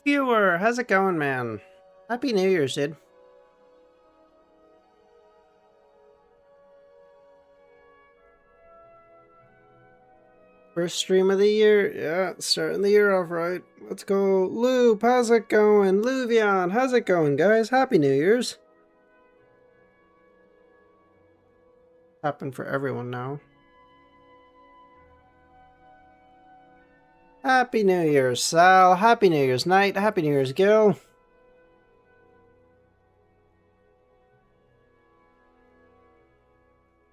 Viewer, how's it going, man? Happy New Year's, dude. First stream of the year. Yeah, starting the year off right. Let's go. Loop, how's it going? Luvian, how's it going, guys? Happy New Year's. Happened for everyone now. Happy New Year's, Sal. Happy New Year's, Knight. Happy New Year's, Gil.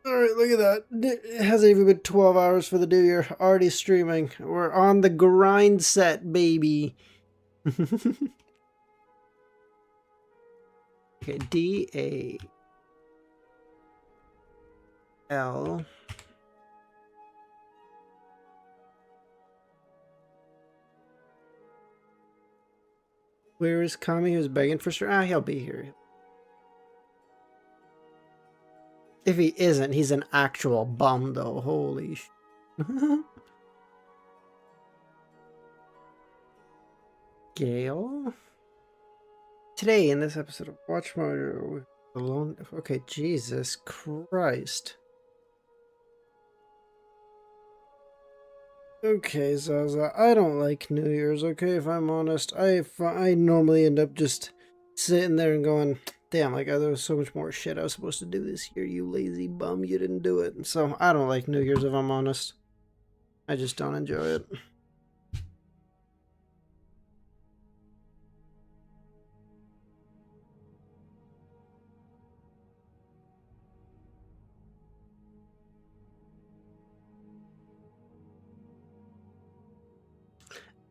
Alright, look at that. It hasn't even been 12 hours for the new year. Already streaming. We're on the grind set, baby. Okay, D-A-L. Where is Kami? He was begging for sure. Ah, he'll be here. If he isn't, he's an actual bum, though. Holy sh... Gale? Today, in this episode of Watch Mario Alone... Okay, Jesus Christ. Okay, Zaza, I don't like New Year's, okay, if I'm honest. I normally end up just sitting there and going, damn, like, there was so much more shit I was supposed to do this year, you lazy bum, you didn't do it. So, I don't like New Year's if I'm honest. I just don't enjoy it.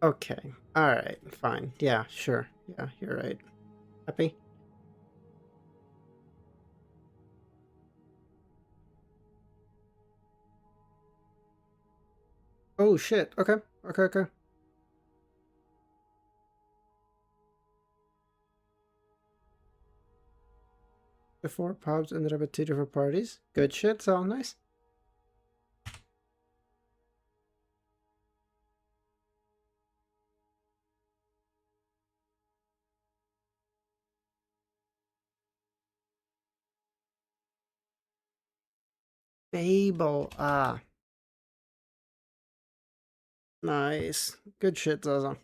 Okay, alright, fine. Yeah, sure. Yeah, you're right. Happy? Oh shit, okay, okay. The four pubs ended up at two different parties. Good shit, sound nice. Fable, ah. Nice. Good shit, Zaza.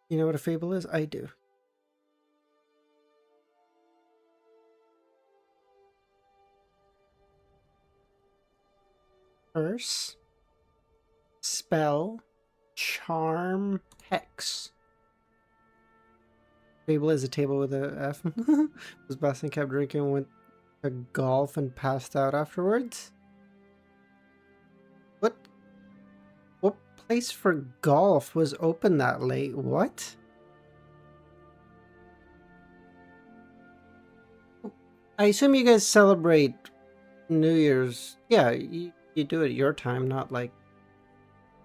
You know what a fable is? I do. Curse, spell, charm, hex. Fable is a table with a F. Was Boston kept drinking, went to golf, and passed out afterwards? What place for golf was open that late? What? I assume you guys celebrate New Year's. Yeah, you do it at your time, not like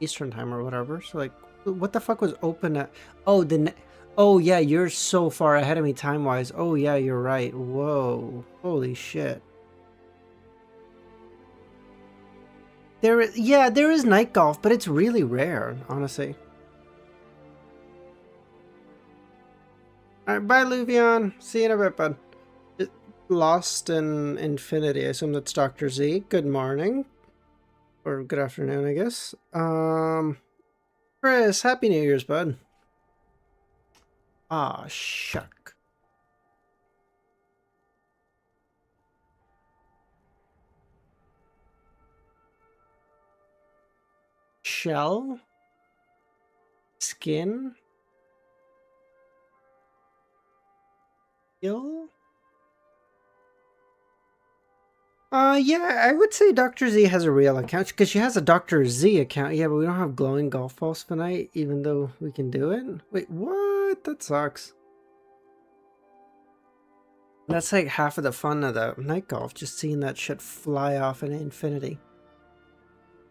Eastern time or whatever. So like, what the fuck was open at? Oh, oh yeah, you're so far ahead of me time wise. Oh yeah, you're right. Whoa, holy shit. There is night golf, but it's really rare, honestly. All right, bye, Luvian. See you in a bit, bud. Lost in Infinity. I assume that's Dr. Z. Good morning. Or good afternoon, I guess. Chris, Happy New Year's, bud. Ah, shuck. Shell? Skin? Gill? Yeah, I would say Dr. Z has a real account, because she has a Dr. Z account. Yeah, but we don't have glowing golf balls tonight, even though we can do it. Wait, what? That sucks. That's like half of the fun of the night golf, just seeing that shit fly off in infinity.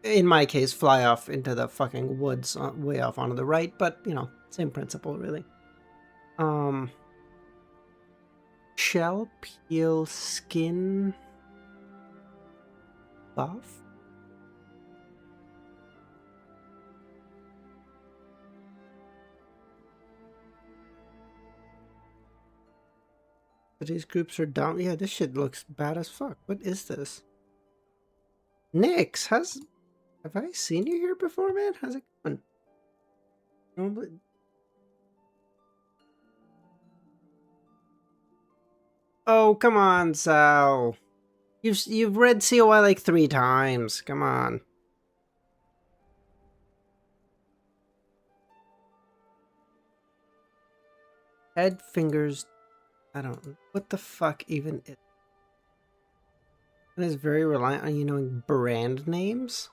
In my case, fly off into the fucking woods, way off onto the right, but, you know, same principle, really. Shell peel skin buff? These groups are down. Yeah, this shit looks bad as fuck. What is this? Nix, have I seen you here before, man? How's it going? Normally, oh, come on, Sal. You've read COI like 3 times. Come on. Head, fingers. I don't know what the fuck even is. It is very reliant on you knowing brand names.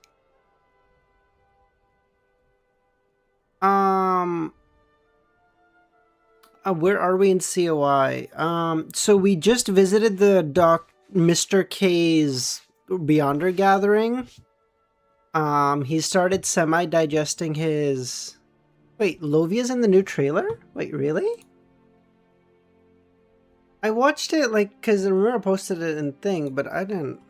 Where are we in COI? So we just visited the Mr. K's Beyonder gathering. He started semi-digesting his... Wait, Lovia's in the new trailer? Wait, really? I watched it, like, because I remember I posted it in Thing, but I didn't...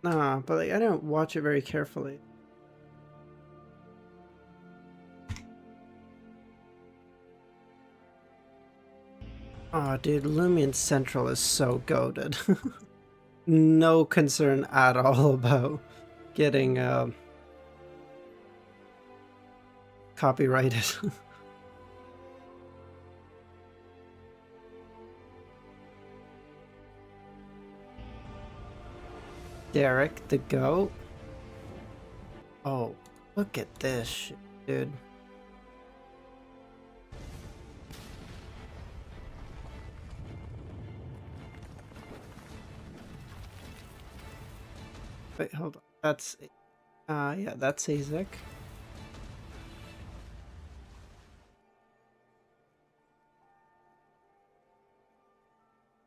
Nah, but like, I didn't watch it very carefully. Oh, dude, Lumion Central is so goated. No concern at all about getting copyrighted. Derek the goat. Oh, look at this shit, dude. Wait, hold on. That's yeah, that's Azek.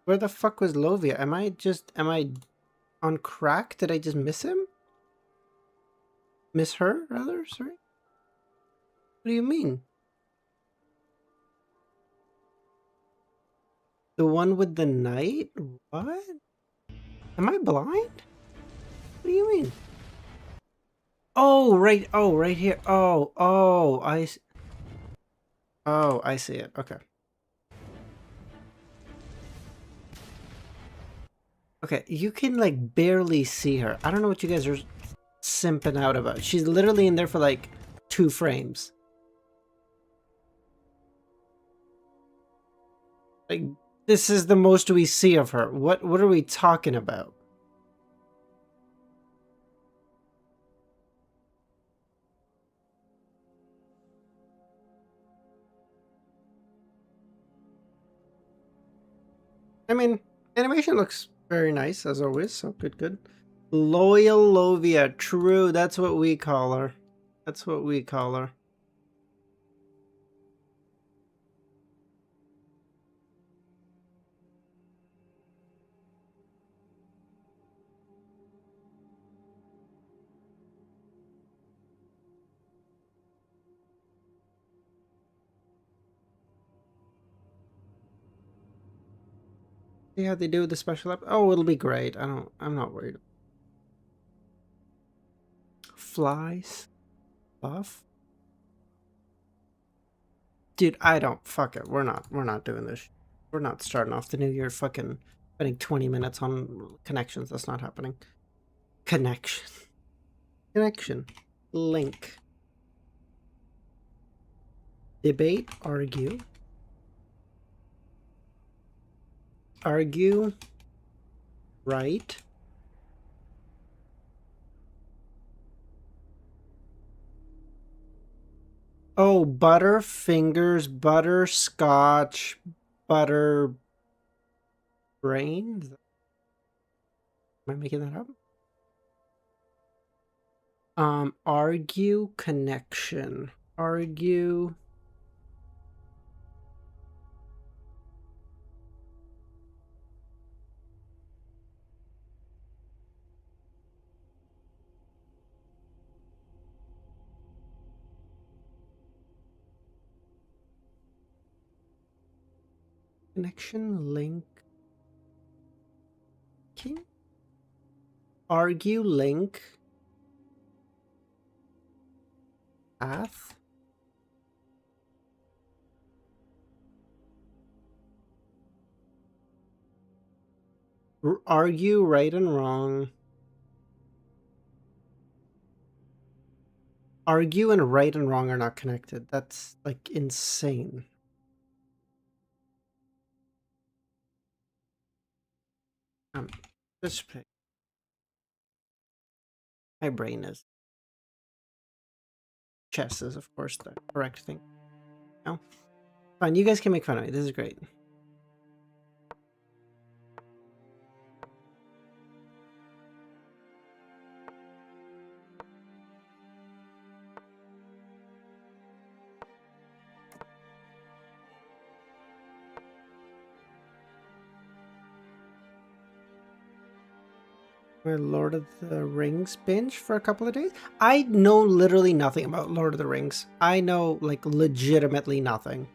Where the fuck was Lovia? Am I on crack? Did I just miss him? Miss her, rather? Sorry? What do you mean? The one with the knight? What? Am I blind? What do you mean? Oh, right. Oh, right here. Oh, I see it. Okay. Okay, you can like barely see her. I don't know what you guys are simping out about. She's literally in there for like 2 frames. Like, this is the most we see of her. What are we talking about? I mean, animation looks very nice as always, so good. Loyal Lovia, true, that's what we call her. That's what we call her. See how they do with the special oh, it'll be great. I'm not worried. Flies? Buff? Dude, I don't fuck it. We're not doing this. We're not starting off the new year fucking spending 20 minutes on connections. That's not happening. Connection. Connection. Link. Debate, argue. Argue. Right. Oh, Butterfingers, Butterscotch, Butter Brain? Am I making that up? Argue connection. Argue. Connection link. Argue link. Path. Argue right and wrong. Argue and right and wrong are not connected. That's like insane. Just my brain is. Chess is, of course, the correct thing. No, fine. You guys can make fun of me. This is great. My Lord of the Rings binge for a couple of days. I know literally nothing about Lord of the Rings. I know like legitimately nothing.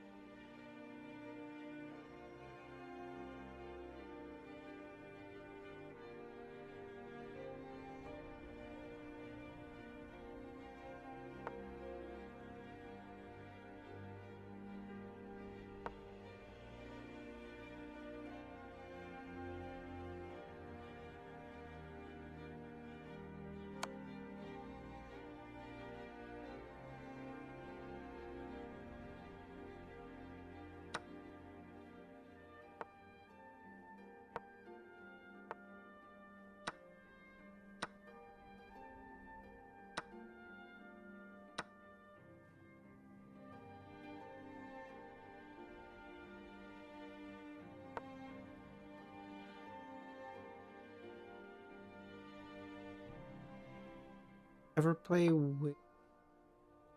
Ever play with...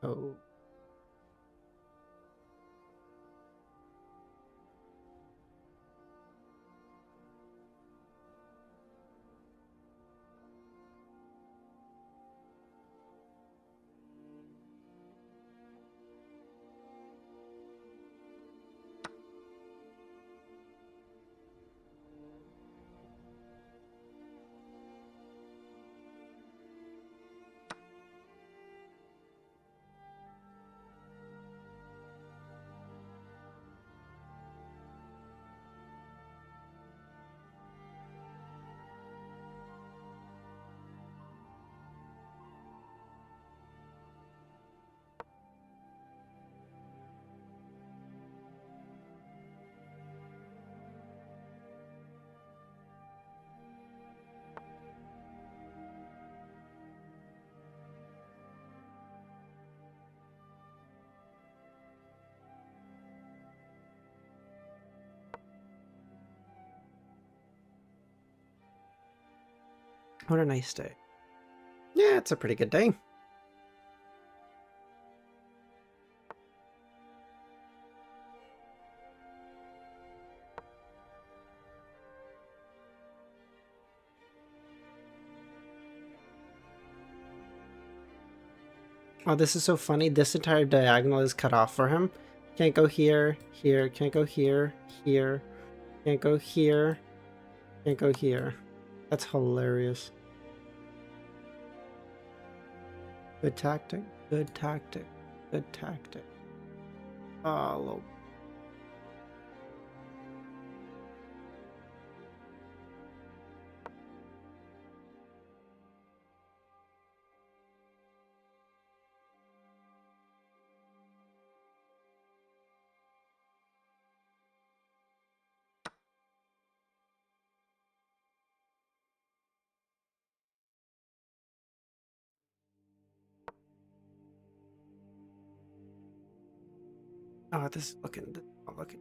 Oh. What a nice day. Yeah, it's a pretty good day. Oh, this is so funny. This entire diagonal is cut off for him. Can't go here, here, can't go here, here, can't go here, can't go here. That's hilarious. Good tactic, good tactic, good tactic. Oh, oh, this is not looking.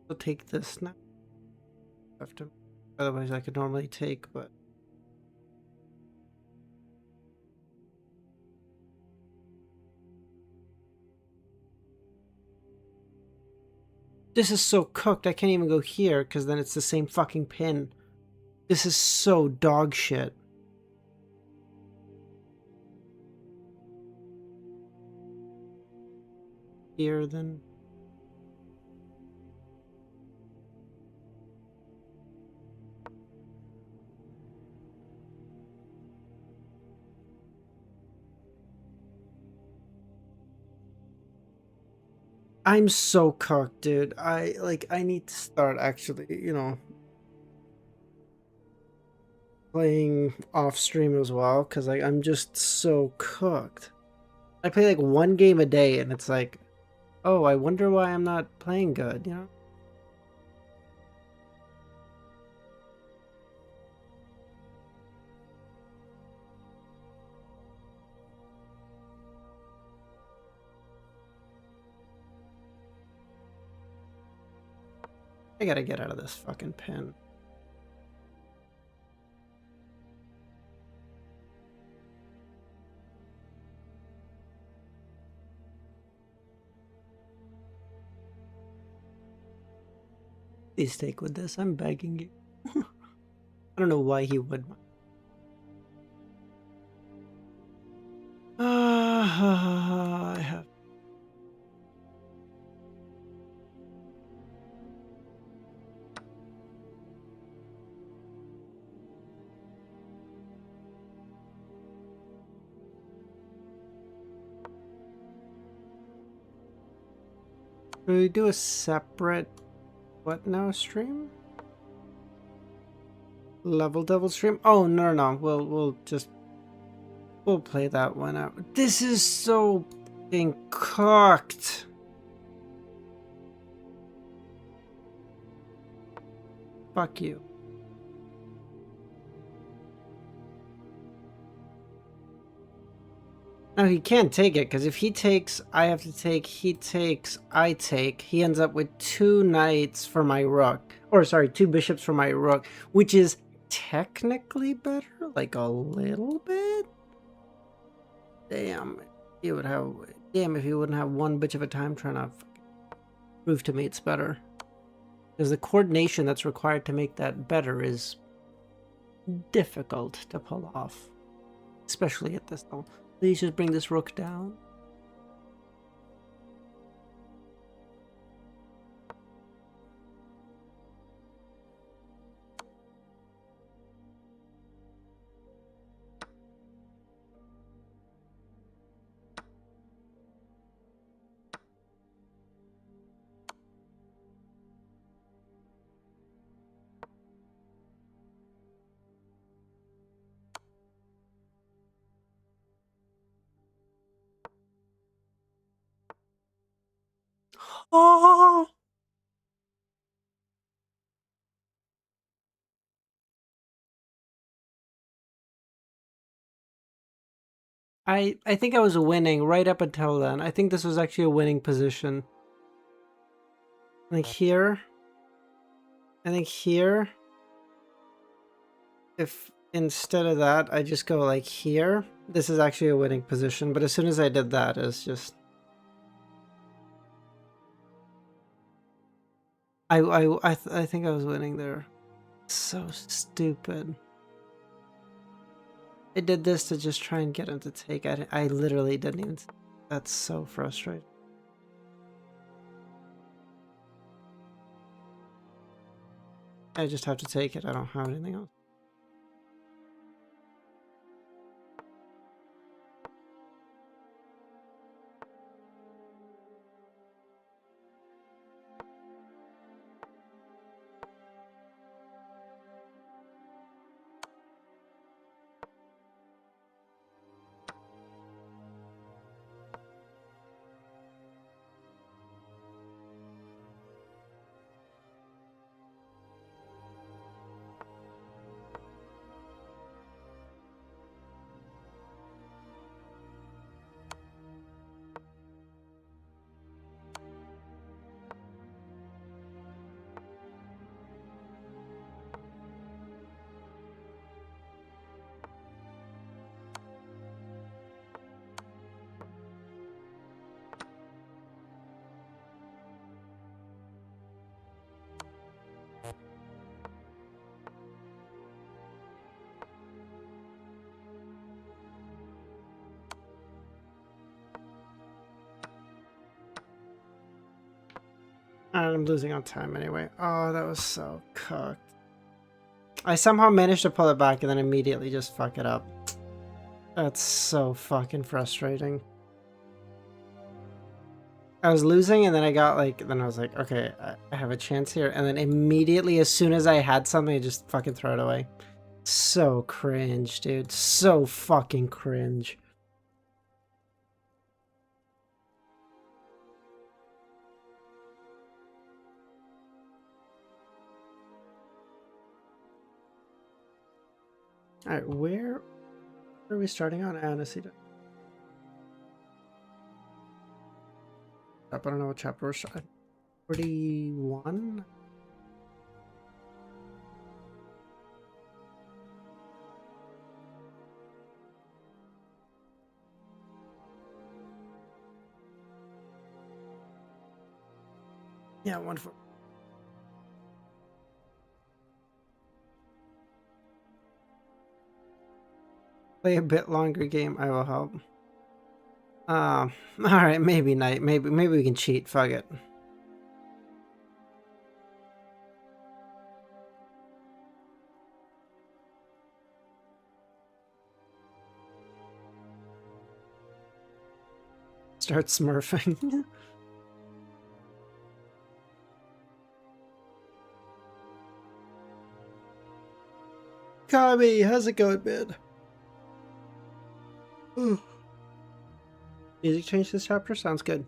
I'll take this now. Have to, otherwise I could normally take, but this is so cooked. I can't even go here because then it's the same fucking pin. This is so dog shit. here then. I'm so cooked, dude. I need to start actually, playing off stream as well, because I'm just so cooked. I play like one game a day and it's like, oh, I wonder why I'm not playing good, you know? I gotta get out of this fucking pen. Please take with this. I'm begging you. I don't know why he would. I have. Should we do a separate what now stream? Level Devil stream? Oh no. We'll play that one out. This is so fucking cooked. Fuck you. No, he can't take it, because if he takes, I have to take, he takes, I take, he ends up with 2 knights for my rook. Or, sorry, 2 bishops for my rook, which is technically better, like a little bit? Damn, if he wouldn't have 1 bitch of a time trying to prove to me it's better. Because the coordination that's required to make that better is difficult to pull off. Especially at this level. Please just bring this rook down. Oh! I think I was winning right up until then. I think this was actually a winning position. I think here. If instead of that, I just go like here, this is actually a winning position. But as soon as I did that, it's just... I think I was winning there. So stupid. I did this to just try and get him to take. I literally didn't even... That's so frustrating. I just have to take it. I don't have anything else. I'm losing on time anyway. Oh, that was so cooked. I somehow managed to pull it back and then immediately just fuck it up. That's so fucking frustrating. I was losing and then I got like, then I was like, okay, I have a chance here. And then immediately, as soon as I had something, I just fucking throw it away. So cringe, dude. So fucking cringe. Alright, where are we starting on? I honestly don't. I don't know what chapter we're starting. 41? Yeah, 1-4. Play a bit longer game, I will help. Alright, maybe night. Maybe we can cheat. Fuck it. Start smurfing. Kami, how's it going, man? Music change this chapter? Sounds good.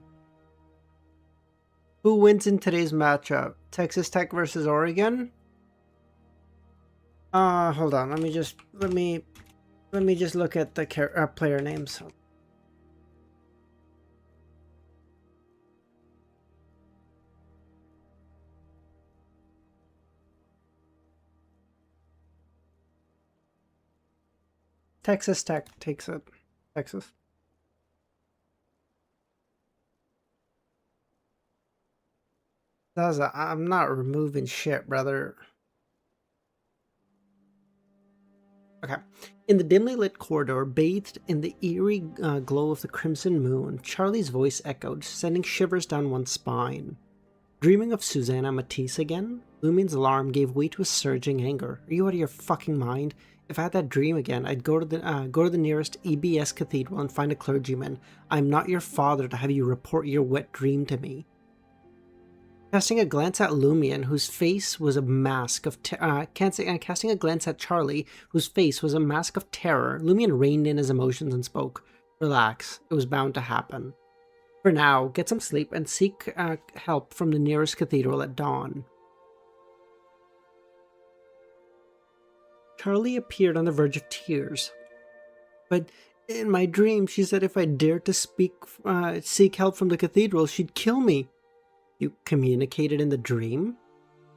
Who wins in today's matchup? Texas Tech versus Oregon? Hold on. Let me just look at the player names. Texas Tech takes it. Texas. I'm not removing shit, brother. Okay. In the dimly lit corridor, bathed in the eerie glow of the crimson moon, Charlie's voice echoed, sending shivers down one's spine. Dreaming of Susanna Matisse again? Lumien's alarm gave way to a surging anger. Are you out of your fucking mind? If I had that dream again, I'd go to the nearest EBS cathedral and find a clergyman. I'm not your father to have you report your wet dream to me. Casting a glance at Lumien, whose face was a mask of casting a glance at Charlie, whose face was a mask of terror, Lumien reined in his emotions and spoke. Relax, it was bound to happen. For now, get some sleep and seek help from the nearest cathedral at dawn. Charlie appeared on the verge of tears. But in my dream, she said if I dared to seek help from the cathedral, she'd kill me. You communicated in the dream?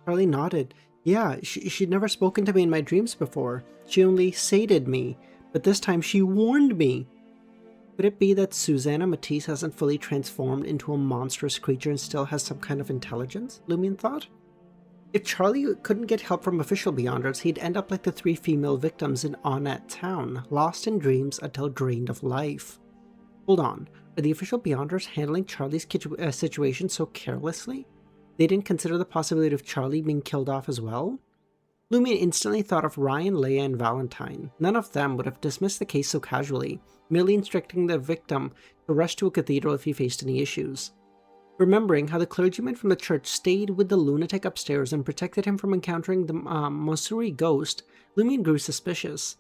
Charlie nodded. Yeah, she'd never spoken to me in my dreams before. She only sated me, but this time she warned me. Could it be that Susanna Matisse hasn't fully transformed into a monstrous creature and still has some kind of intelligence? Lumien thought. If Charlie couldn't get help from official Beyonders, he'd end up like the 3 female victims in Onnet Town, lost in dreams until drained of life. Hold on, are the official Beyonders handling Charlie's situation so carelessly? They didn't consider the possibility of Charlie being killed off as well? Lumien instantly thought of Ryan, Leia, and Valentine. None of them would have dismissed the case so casually, merely instructing the victim to rush to a cathedral if he faced any issues. Remembering how the clergyman from the church stayed with the lunatic upstairs and protected him from encountering the Mosuri ghost, Lumien grew suspicious.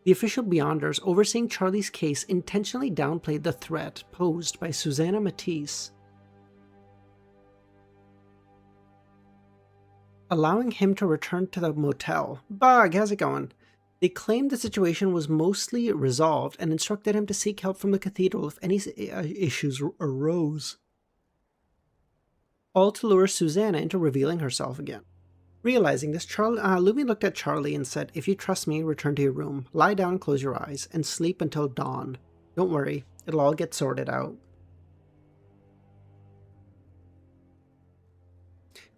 The official Beyonders, overseeing Charlie's case, intentionally downplayed the threat posed by Susanna Matisse, allowing him to return to the motel. Bug, how's it going? They claimed the situation was mostly resolved and instructed him to seek help from the cathedral if any issues arose. All to lure Susanna into revealing herself again. Realizing this, Lumien looked at Charlie and said, if you trust me, return to your room, lie down, close your eyes, and sleep until dawn. Don't worry, it'll all get sorted out.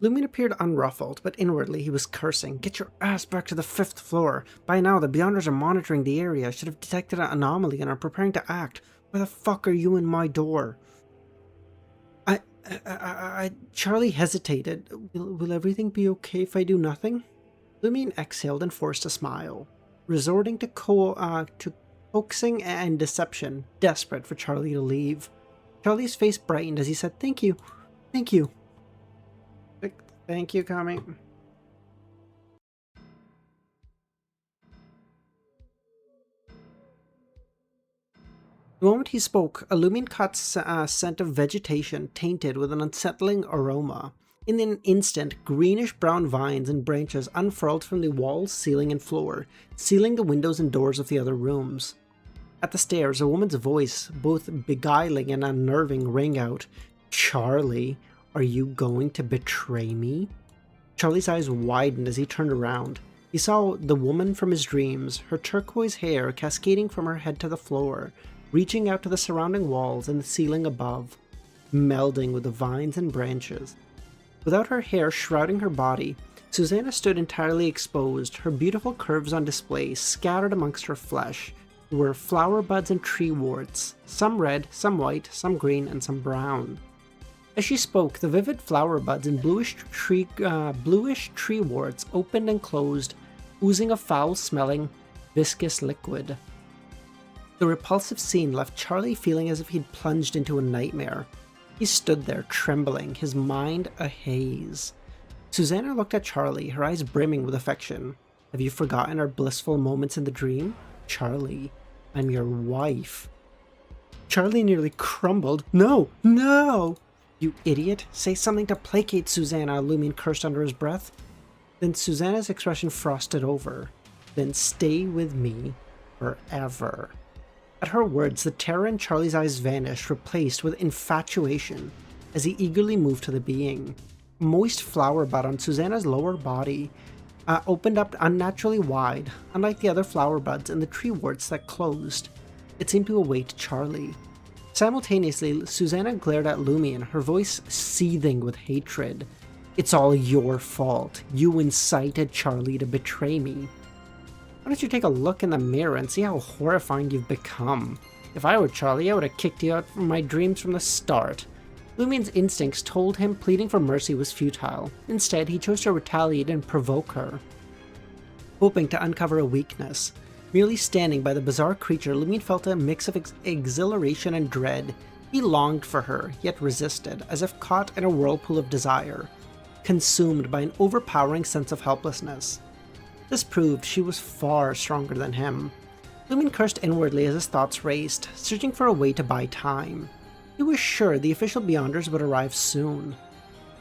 Lumien appeared unruffled, but inwardly he was cursing. Get your ass back to the 5th floor. By now, the Beyonders are monitoring the area, should have detected an anomaly and are preparing to act. Why the fuck are you in my door? Charlie hesitated. Will everything be okay if I do nothing? Lumion exhaled and forced a smile, resorting to coaxing and deception, desperate for Charlie to leave. Charlie's face brightened as he said, "Thank you. Thank you." Thank you, Kami. The moment he spoke, a Lumion caught a scent of vegetation tainted with an unsettling aroma. In an instant, greenish-brown vines and branches unfurled from the walls, ceiling, and floor, sealing the windows and doors of the other rooms. At the stairs, a woman's voice, both beguiling and unnerving, rang out, "Charlie, are you going to betray me?" Charlie's eyes widened as he turned around. He saw the woman from his dreams, her turquoise hair cascading from her head to the floor, reaching out to the surrounding walls and the ceiling above, melding with the vines and branches. Without her hair shrouding her body, Susanna stood entirely exposed, her beautiful curves on display. Scattered amongst her flesh were flower buds and tree warts, some red, some white, some green, and some brown. As she spoke, the vivid flower buds and bluish tree warts opened and closed, oozing a foul-smelling, viscous liquid. The repulsive scene left Charlie feeling as if he'd plunged into a nightmare. He stood there, trembling, his mind a haze. Susanna looked at Charlie, her eyes brimming with affection. "Have you forgotten our blissful moments in the dream? Charlie, I'm your wife." Charlie nearly crumbled. "No, no!" "You idiot! Say something to placate Susanna," Lumion cursed under his breath. Then Susanna's expression frosted over. "Then stay with me forever." At her words, the terror in Charlie's eyes vanished, replaced with infatuation, as he eagerly moved to the being. A moist flower bud on Susanna's lower body opened up unnaturally wide, unlike the other flower buds and the tree warts that closed. It seemed to await Charlie. Simultaneously, Susanna glared at Lumion, her voice seething with hatred. "It's all your fault. You incited Charlie to betray me. Why don't you take a look in the mirror and see how horrifying you've become? If I were Charlie, I would have kicked you out from my dreams from the start." Lumion's instincts told him pleading for mercy was futile. Instead, he chose to retaliate and provoke her, hoping to uncover a weakness. Merely standing by the bizarre creature, Lumion felt a mix of exhilaration and dread. He longed for her, yet resisted, as if caught in a whirlpool of desire, consumed by an overpowering sense of helplessness. This proved she was far stronger than him. Lumion cursed inwardly as his thoughts raced, searching for a way to buy time. He was sure the official Beyonders would arrive soon.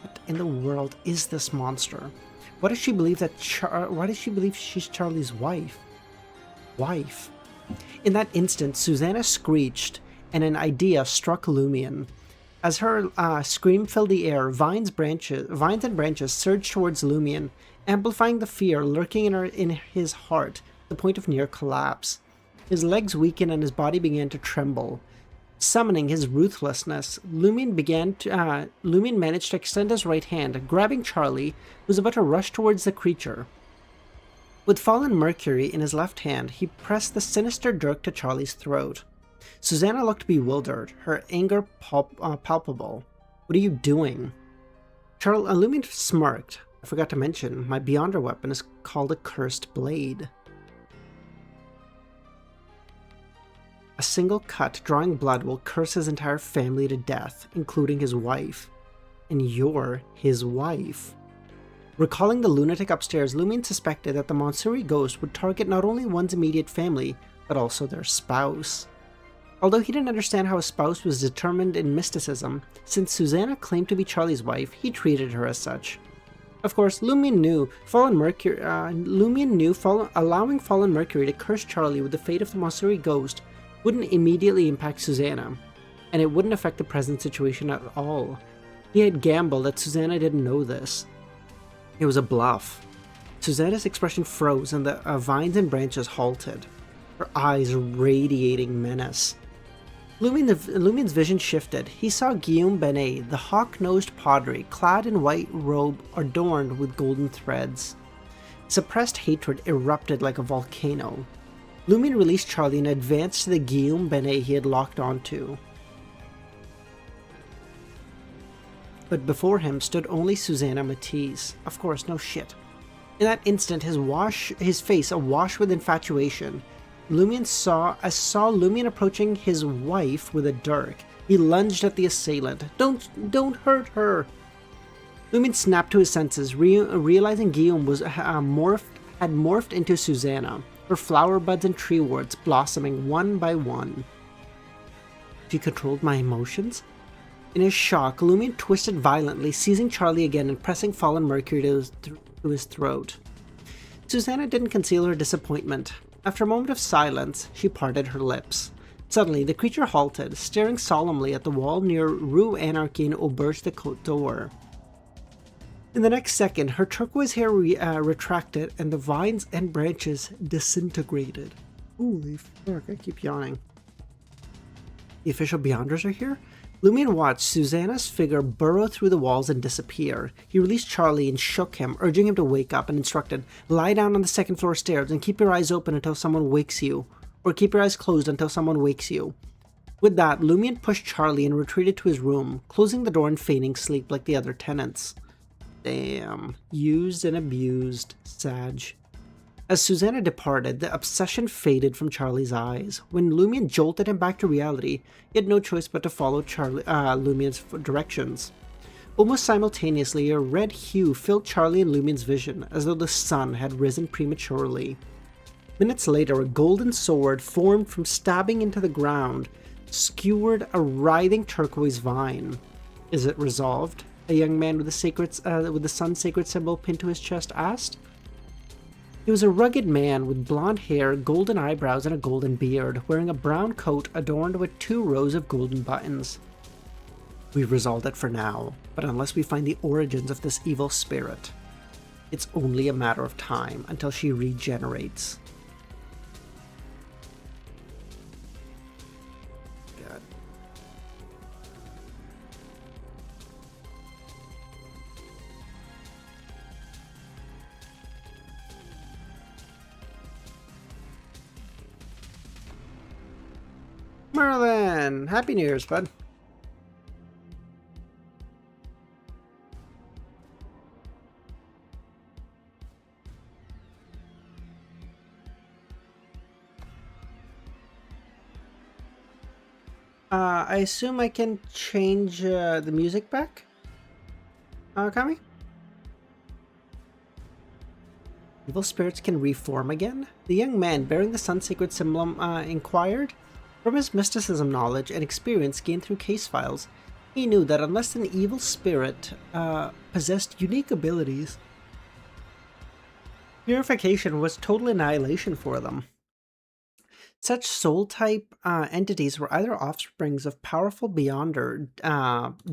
What in the world is this monster? Why does she believe she's Charlie's wife? In that instant, Susanna screeched, and an idea struck Lumion. As her scream filled the air, vines and branches surged towards Lumion, amplifying the fear lurking in his heart to the point of near collapse. His legs weakened and his body began to tremble. Summoning his ruthlessness, Lumion managed to extend his right hand, grabbing Charlie, who was about to rush towards the creature. With fallen mercury in his left hand, he pressed the sinister dirk to Charlie's throat. Susanna looked bewildered, her anger palpable. "What are you doing?" Lumion smirked. "I forgot to mention, my Beyonder weapon is called a Cursed Blade. A single cut drawing blood will curse his entire family to death, including his wife. And you're his wife." Recalling the lunatic upstairs, Lumion suspected that the Monsuri ghost would target not only one's immediate family, but also their spouse. Although he didn't understand how a spouse was determined in mysticism, since Susanna claimed to be Charlie's wife, he treated her as such. Of course, Lumion knew allowing fallen Mercury to curse Charlie with the fate of the Monsuri ghost wouldn't immediately impact Susanna, and it wouldn't affect the present situation at all. He had gambled that Susanna didn't know this. It was a bluff. Susanna's expression froze and the vines and branches halted, her eyes radiating menace. Lumion's vision shifted. He saw Guillaume Benet, the hawk-nosed padre, clad in white robe adorned with golden threads. Suppressed hatred erupted like a volcano. Lumion released Charlie and advanced to the Guillaume Benet he had locked onto. but before him stood only Susanna Matisse. Of course, no shit. In that instant, his face awash with infatuation, Lumion saw Lumion approaching his wife with a dirk. He lunged at the assailant. Don't hurt her! Lumion snapped to his senses, realizing Guillaume had morphed into Susanna, her flower buds and tree warts blossoming one by one. She controlled my emotions? In his shock, Lumion twisted violently, seizing Charlie again and pressing Fallen Mercury to his throat. Susanna didn't conceal her disappointment. After a moment of silence, she parted her lips. Suddenly, the creature halted, staring solemnly at the wall near Rue Anarchy and Auberge de Côte d'Or. In the next second, her turquoise hair retracted and the vines and branches disintegrated. Holy fuck, I keep yawning. The official Beyonders are here? Lumion watched Susanna's figure burrow through the walls and disappear. He released Charlie and shook him, urging him to wake up, and instructed, "Lie down on the second floor stairs and keep your eyes open until someone wakes you. Or keep your eyes closed until someone wakes you." With that, Lumion pushed Charlie and retreated to his room, closing the door and feigning sleep like the other tenants. Damn. Used and abused. Sag. As Susanna departed, the obsession faded from Charlie's eyes. When Lumion jolted him back to reality, he had no choice but to follow Lumion's directions. Almost simultaneously, a red hue filled Charlie and Lumion's vision, as though the sun had risen prematurely. Minutes later, a golden sword formed from stabbing into the ground, skewered a writhing turquoise vine. "Is it resolved?" a young man with the sun's sacred symbol pinned to his chest asked. He was a rugged man with blonde hair, golden eyebrows, and a golden beard, wearing a brown coat adorned with 2 rows of golden buttons. "We've resolved it for now, but unless we find the origins of this evil spirit, it's only a matter of time until she regenerates." God. Merlin! Happy New Year's, bud. I assume I can change the music back? Kami? Evil spirits can reform again? The young man bearing the sun sacred symbol inquired. From his mysticism knowledge and experience gained through case files, he knew that unless an evil spirit possessed unique abilities, purification was total annihilation for them. Such soul-type entities were either offsprings of powerful Beyonder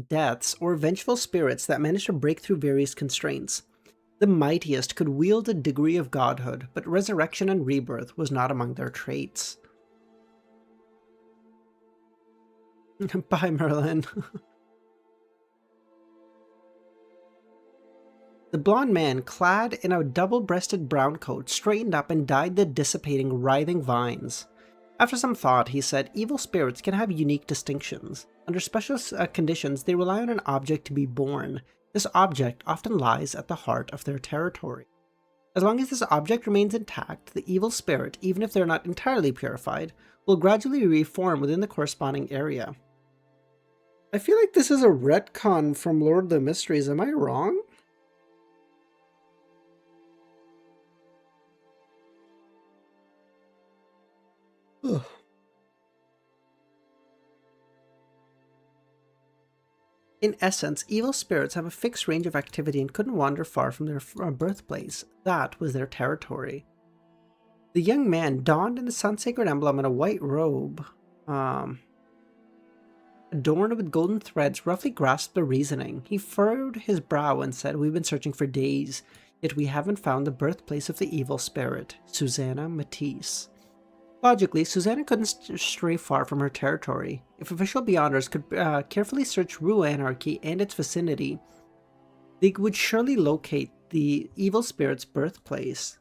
deaths or vengeful spirits that managed to break through various constraints. The mightiest could wield a degree of godhood, but resurrection and rebirth was not among their traits. Bye, Merlin. The blond man, clad in a double-breasted brown coat, straightened up and dyed the dissipating, writhing vines. After some thought, he said, "Evil spirits can have unique distinctions. Under special conditions, they rely on an object to be born. This object often lies at the heart of their territory. As long as this object remains intact, the evil spirit, even if they're not entirely purified, will gradually reform within the corresponding area." I feel like this is a retcon from Lord of the Mysteries. Am I wrong? Ugh. In essence, evil spirits have a fixed range of activity and couldn't wander far from their birthplace. That was their territory. The young man, donned in the sun sacred emblem and a white robe, adorned with golden threads, roughly grasped the reasoning. He furrowed his brow and said, "We've been searching for days, yet we haven't found the birthplace of the evil spirit, Susanna Matisse." Logically, Susanna couldn't stray far from her territory. If official Beyonders could carefully search Rue Anarchy and its vicinity, they would surely locate the evil spirit's birthplace.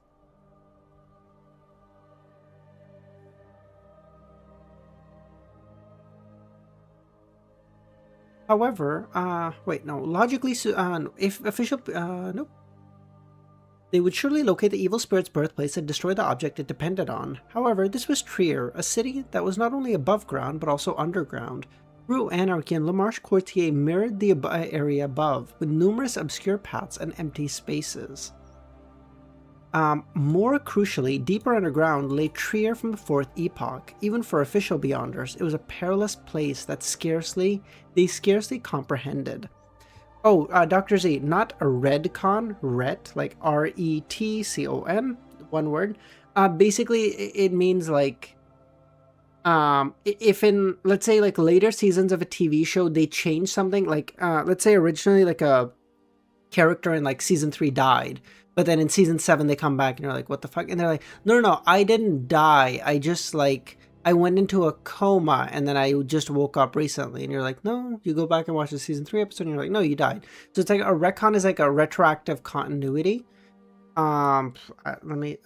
However, wait, no, logically, if official, nope. They would surely locate the evil spirit's birthplace and destroy the object it depended on. However, this was Trier, a city that was not only above ground but also underground. Rue Anarchy and Lamarche Quartier mirrored the area above, with numerous obscure paths and empty spaces. More crucially, deeper underground lay Trier from the Fourth Epoch. Even for official Beyonders, it was a perilous place that they scarcely comprehended. Oh, Dr. Z, not a redcon, ret, like RETCON, one word. Basically, it means like, if in, let's say, like later seasons of a TV show, they change something, like, let's say originally like a character in like season 3 died, but then in season 7 they come back and you're like, what the fuck? And they're like, no, I didn't die. I just like, I went into a coma and then I just woke up recently. And you're like, no, you go back and watch the season 3 episode and you're like, no, you died. So it's like a retcon is like a retroactive continuity. I'm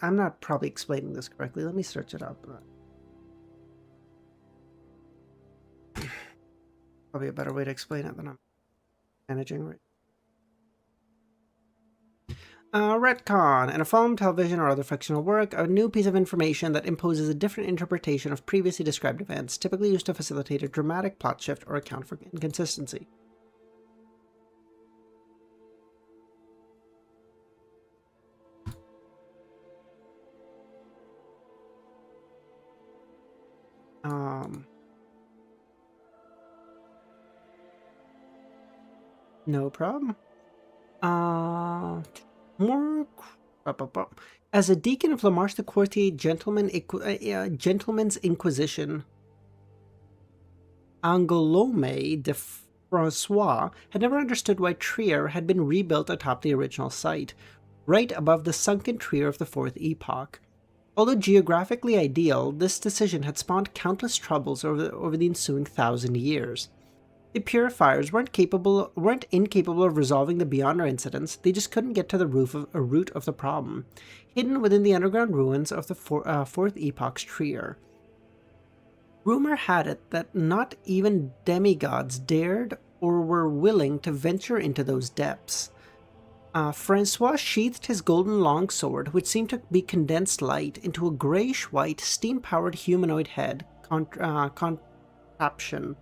not probably explaining this correctly. Let me search it up. Probably a better way to explain it than I'm managing right. Retcon. In a film, television, or other fictional work, a new piece of information that imposes a different interpretation of previously described events, typically used to facilitate a dramatic plot shift or account for inconsistency. No problem. More. As a deacon of Lamarche the Courtier Gentleman's Inquisition, Angoulême de Francois had never understood why Trier had been rebuilt atop the original site, right above the sunken Trier of the Fourth Epoch. Although geographically ideal, this decision had spawned countless troubles over the ensuing 1,000 years. The Purifiers weren't incapable of resolving the Beyonder incidents, they just couldn't get to the root of the problem, hidden within the underground ruins of the Fourth Epoch's Trier. Rumor had it that not even demigods dared or were willing to venture into those depths. Francois sheathed his golden longsword, which seemed to be condensed light, into a greyish-white, steam-powered humanoid head contraption,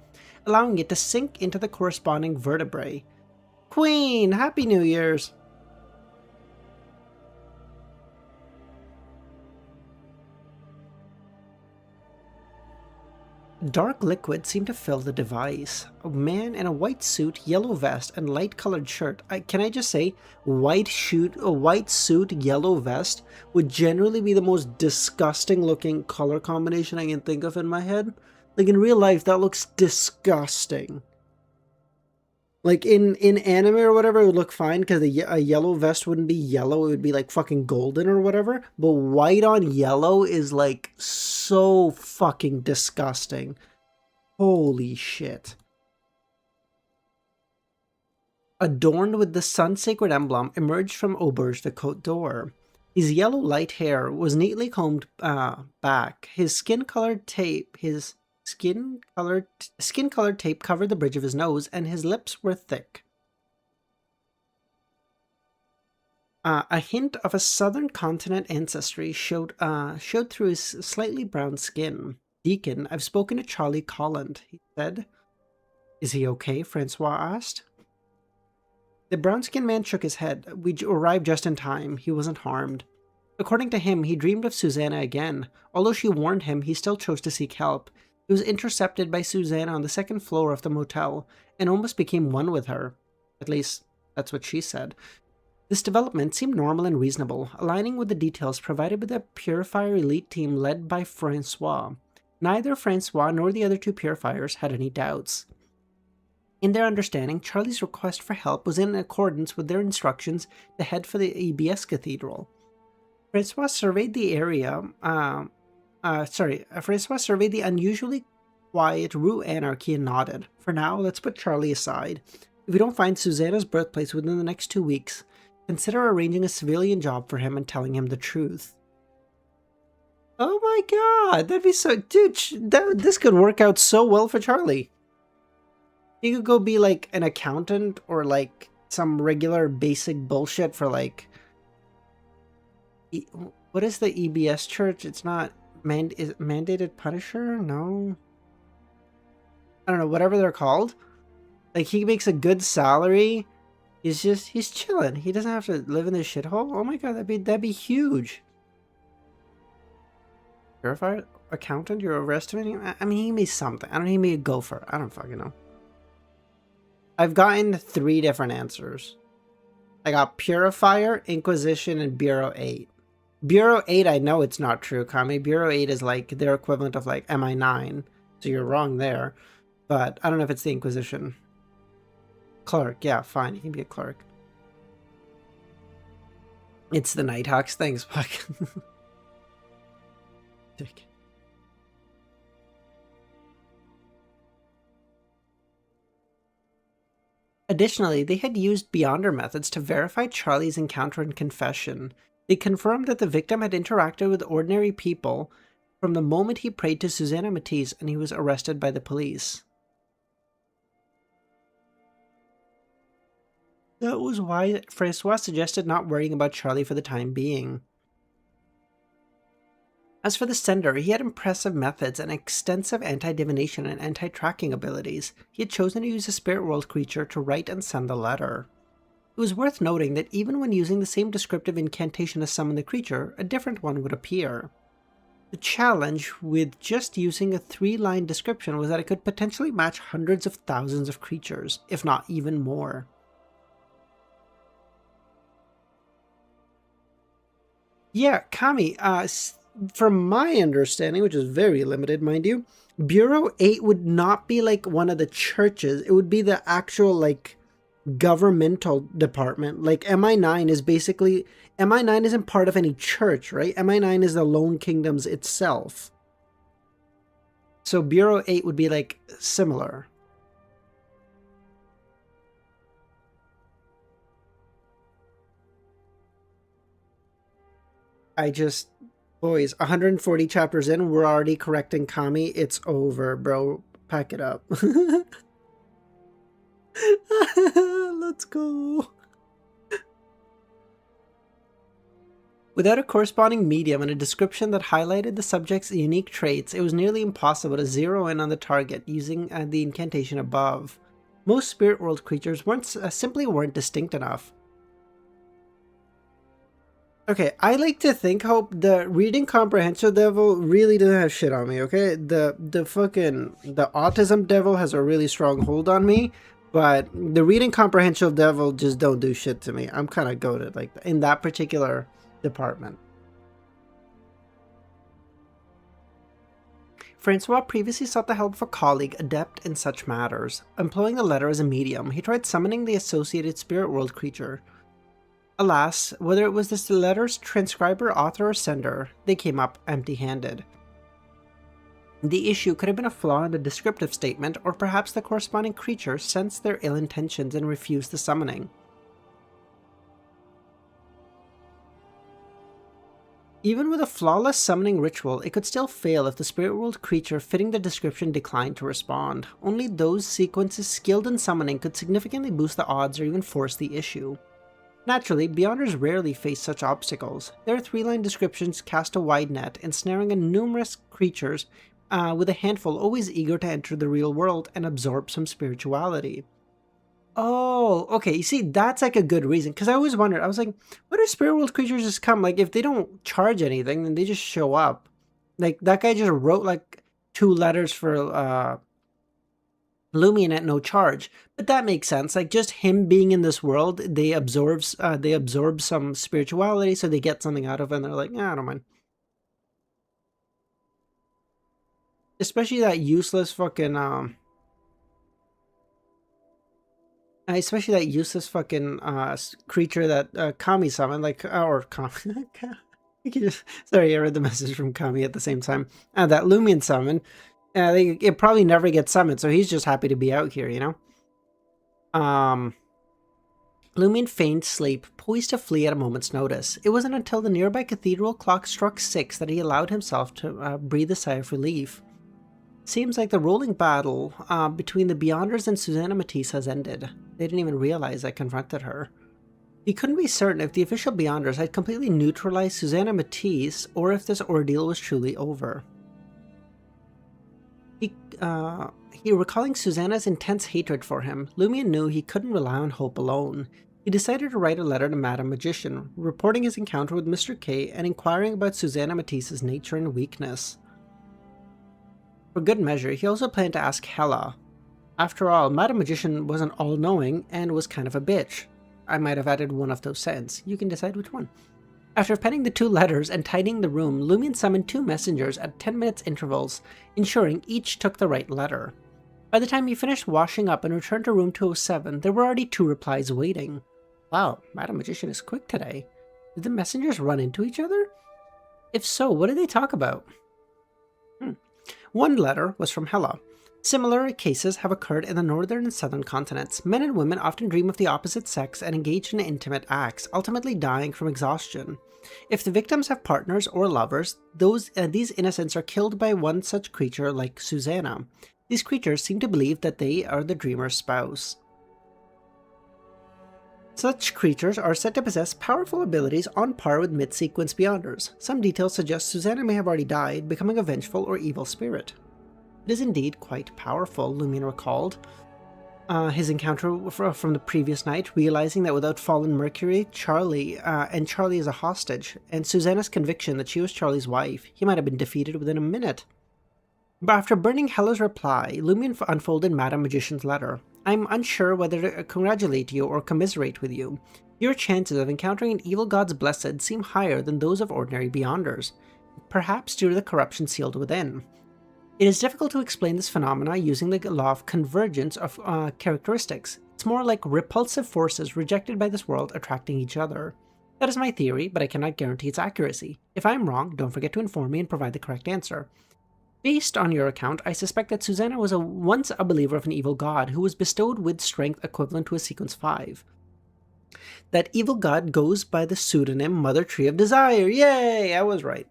allowing it to sink into the corresponding vertebrae. Queen, Happy New Year's! Dark liquid seemed to fill the device. A man in a white suit, yellow vest, and light-colored shirt. Can I just say, white suit, yellow vest would generally be the most disgusting-looking color combination I can think of in my head. Like, in real life, that looks disgusting. Like, in anime or whatever, it would look fine, because a yellow vest wouldn't be yellow, it would be, like, fucking golden or whatever. But white on yellow is, like, so fucking disgusting. Holy shit. Adorned with the sun-sacred emblem, emerged from Auberge de Côte d'Or. His yellow light hair was neatly combed back. His skin-colored tape covered the bridge of his nose, and his lips were thick. A hint of a southern continent ancestry showed through his slightly brown skin. Deacon, I've spoken to Charlie Colland, he said. Is he okay? Francois asked. The brown-skinned man shook his head. We arrived just in time. He wasn't harmed. According to him, he dreamed of Susanna again. Although she warned him, he still chose to seek help. He was intercepted by Susanna on the second floor of the motel, and almost became one with her. At least, that's what she said. This development seemed normal and reasonable, aligning with the details provided by the Purifier elite team led by Francois. Neither Francois nor the other two Purifiers had any doubts. In their understanding, Charlie's request for help was in accordance with their instructions to head for the EBS Cathedral. Francois surveyed the unusually quiet Rue Anarchy and nodded. For now, let's put Charlie aside. If we don't find Susanna's birthplace within the next 2 weeks, consider arranging a civilian job for him and telling him the truth. Oh my god, that'd be so... Dude, this could work out so well for Charlie. He could go be like an accountant or like some regular basic bullshit for like what is the EBS church? It's not is it mandated punisher? No. I don't know, whatever they're called. Like he makes a good salary. He's chilling. He doesn't have to live in this shithole. Oh my god, that'd be huge. Verified accountant, you're overestimating? I mean, he made something. I don't know, he made a gopher. I don't fucking know. I've gotten 3 different answers. I got Purifier, Inquisition, and Bureau 8. Bureau 8, I know it's not true, Kami. Bureau 8 is like their equivalent of like MI9. So you're wrong there. But I don't know if it's the Inquisition. Clerk, yeah, fine. You can be a clerk. It's the Nighthawks. Thanks, Puck. Dick. Additionally, they had used Beyonder methods to verify Charlie's encounter and confession. They confirmed that the victim had interacted with ordinary people from the moment he prayed to Susanna Matisse and he was arrested by the police. That was why Francois suggested not worrying about Charlie for the time being. As for the sender, he had impressive methods and extensive anti-divination and anti-tracking abilities. He had chosen to use a spirit world creature to write and send the letter. It was worth noting that even when using the same descriptive incantation to summon the creature, a different one would appear. The challenge with just using a 3-line description was that it could potentially match hundreds of thousands of creatures, if not even more. Yeah, Kami, from my understanding, which is very limited, mind you, Bureau 8 would not be like one of the churches. It would be the actual, like, governmental department. Like, MI9 is basically... MI9 isn't part of any church, right? MI9 is the Lone Kingdoms itself. So Bureau 8 would be, like, similar. Boys, 140 chapters in, we're already correcting Kami. It's over, bro. Pack it up. Let's go. Without a corresponding medium and a description that highlighted the subject's unique traits, it was nearly impossible to zero in on the target using the incantation above. Most spirit world creatures simply weren't distinct enough. Okay, I like to think, Hope, the reading comprehension devil really doesn't have shit on me, okay? The autism devil has a really strong hold on me, but the reading comprehension devil just don't do shit to me. I'm kind of goated, like, in that particular department. Francois previously sought the help of a colleague adept in such matters. Employing the letter as a medium, he tried summoning the associated spirit world creature. Alas, whether it was this letter's transcriber, author, or sender, they came up empty-handed. The issue could have been a flaw in the descriptive statement, or perhaps the corresponding creature sensed their ill intentions and refused the summoning. Even with a flawless summoning ritual, it could still fail if the spirit world creature fitting the description declined to respond. Only those sequences skilled in summoning could significantly boost the odds or even force the issue. Naturally, Beyonders rarely face such obstacles. Their 3-line descriptions cast a wide net, ensnaring a numerous creatures with a handful always eager to enter the real world and absorb some spirituality. Oh, okay, you see, that's like a good reason, because I always wondered, I was like, what do spirit world creatures just come? Like, if they don't charge anything, then they just show up. Like, that guy just wrote, like, 2 letters for, Lumion at no charge, but that makes sense. Like, just him being in this world, they absorb some spirituality, so they get something out of it, and they're like, yeah, I don't mind. Especially that useless fucking creature that Kami summoned, like, or Kami. Sorry, I read the message from Kami at the same time. That Lumion summoned. It probably never gets summoned, so he's just happy to be out here, you know? Lumion feigned sleep, poised to flee at a moment's notice. It wasn't until the nearby cathedral clock struck 6 that he allowed himself to breathe a sigh of relief. Seems like the rolling battle between the Beyonders and Susanna Matisse has ended. They didn't even realize I confronted her. He couldn't be certain if the official Beyonders had completely neutralized Susanna Matisse or if this ordeal was truly over. He recalling Susanna's intense hatred for him, Lumion knew he couldn't rely on hope alone. He decided to write a letter to Madame Magician, reporting his encounter with Mr. K and inquiring about Susanna Matisse's nature and weakness. For good measure, he also planned to ask Hela. After all, Madame Magician wasn't all-knowing and was kind of a bitch. I might have added one of those sentences. You can decide which one. After penning the 2 letters and tidying the room, Lumion summoned 2 messengers at 10 minutes intervals, ensuring each took the right letter. By the time he finished washing up and returned to room 207, there were already 2 replies waiting. Wow, Madame Magician is quick today. Did the messengers run into each other? If so, what did they talk about? One letter was from Hela. Similar cases have occurred in the northern and southern continents. Men and women often dream of the opposite sex and engage in intimate acts, ultimately dying from exhaustion. If the victims have partners or lovers, these innocents are killed by one such creature like Susanna. These creatures seem to believe that they are the dreamer's spouse. Such creatures are said to possess powerful abilities on par with mid-sequence Beyonders. Some details suggest Susanna may have already died, becoming a vengeful or evil spirit. It is indeed quite powerful, Lumion recalled. His encounter from the previous night, realizing that without Fallen Mercury, Charlie is a hostage, and Susanna's conviction that she was Charlie's wife, he might have been defeated within a minute. But after burning Hela's reply, Lumion unfolded Madame Magician's letter. I'm unsure whether to congratulate you or commiserate with you. Your chances of encountering an evil god's blessed seem higher than those of ordinary Beyonders, perhaps due to the corruption sealed within. It is difficult to explain this phenomena using the law of convergence of characteristics. It's more like repulsive forces rejected by this world attracting each other. That is my theory, but I cannot guarantee its accuracy. If I am wrong, don't forget to inform me and provide the correct answer. Based on your account, I suspect that Susanna was once a believer of an evil god who was bestowed with strength equivalent to a sequence 5. That evil god goes by the pseudonym Mother Tree of Desire. Yay! I was right.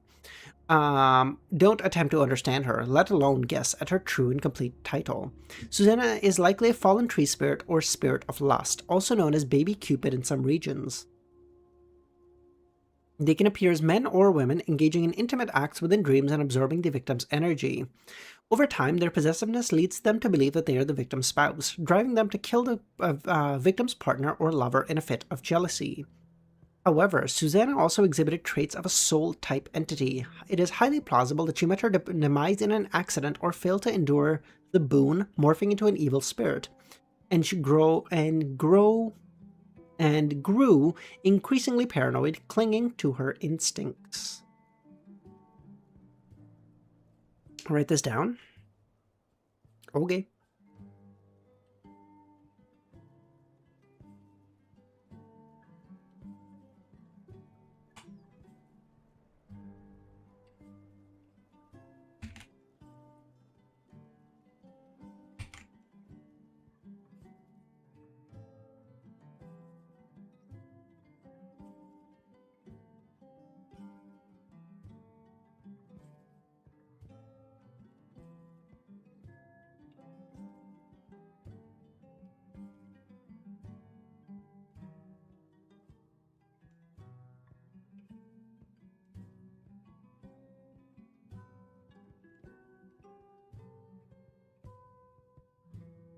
Don't attempt to understand her, let alone guess at her true and complete title. Susanna is likely a fallen tree spirit or spirit of lust, also known as baby Cupid in some regions. They can appear as men or women, engaging in intimate acts within dreams and absorbing the victim's energy. Over time, their possessiveness leads them to believe that they are the victim's spouse, driving them to kill the victim's partner or lover in a fit of jealousy. However, Susanna also exhibited traits of a soul-type entity. It is highly plausible that she met her demise in an accident or failed to endure the boon, morphing into an evil spirit, and she grew increasingly paranoid, clinging to her instincts. Write this down. Okay.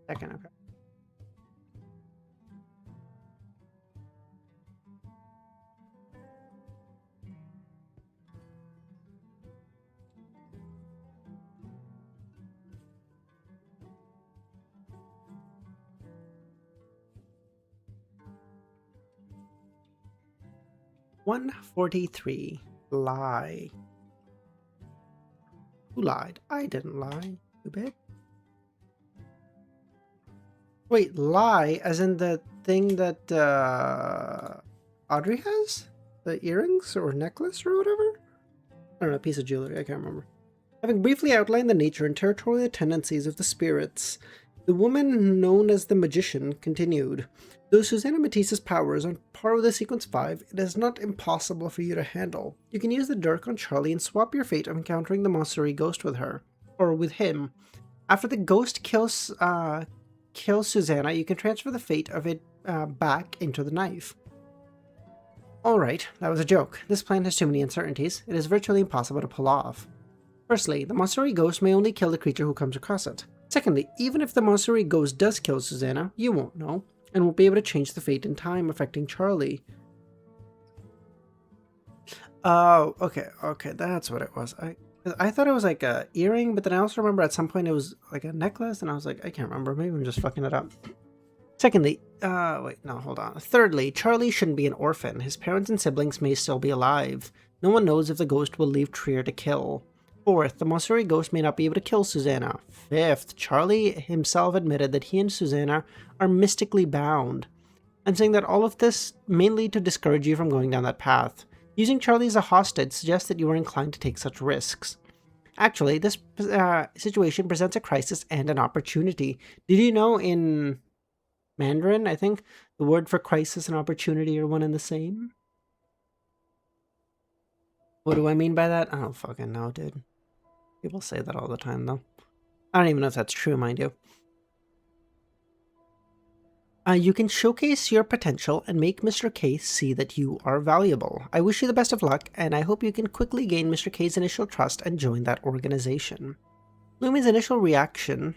Second, okay. $143. Lie. Who lied? I didn't lie. You bet. Wait, lie as in the thing that Audrey has? The earrings or necklace or whatever? I don't know, a piece of jewelry, I can't remember. Having briefly outlined the nature and territorial tendencies of the spirits, the woman known as the Magician continued. Though Susanna Matisse's power is on par with the Sequence 5, it is not impossible for you to handle. You can use the Dirk on Charlie and swap your fate of encountering the Monstery ghost with her. or with him. After the ghost kills Susanna, you can transfer the fate of it back into the knife. Alright, that was a joke. This plan has too many uncertainties. It is virtually impossible to pull off. Firstly, the monstery ghost may only kill the creature who comes across it. Secondly, even if the monstery ghost does kill Susanna, you won't know, and won't be able to change the fate in time, affecting Charlie. Oh, okay, that's what it was. I thought it was like a earring, but then I also remember at some point it was like a necklace, and I was like, I can't remember. Maybe I'm just fucking it up. Secondly, wait, no, hold on. Thirdly, Charlie shouldn't be an orphan. His parents and siblings may still be alive. No one knows if the ghost will leave Trier to kill. Fourth, the monstery ghost may not be able to kill Susanna. Fifth, Charlie himself admitted that he and Susanna are mystically bound. I'm saying that all of this mainly to discourage you from going down that path. Using Charlie as a hostage suggests that you are inclined to take such risks. Actually, this situation presents a crisis and an opportunity. Did you know in Mandarin, I think, the word for crisis and opportunity are one and the same? What do I mean by that? I don't fucking know, dude. People say that all the time, though. I don't even know if that's true, mind you. You can showcase your potential and make Mr. K see that you are valuable. I wish you the best of luck, and I hope you can quickly gain Mr. K's initial trust and join that organization. Lumi's initial reaction...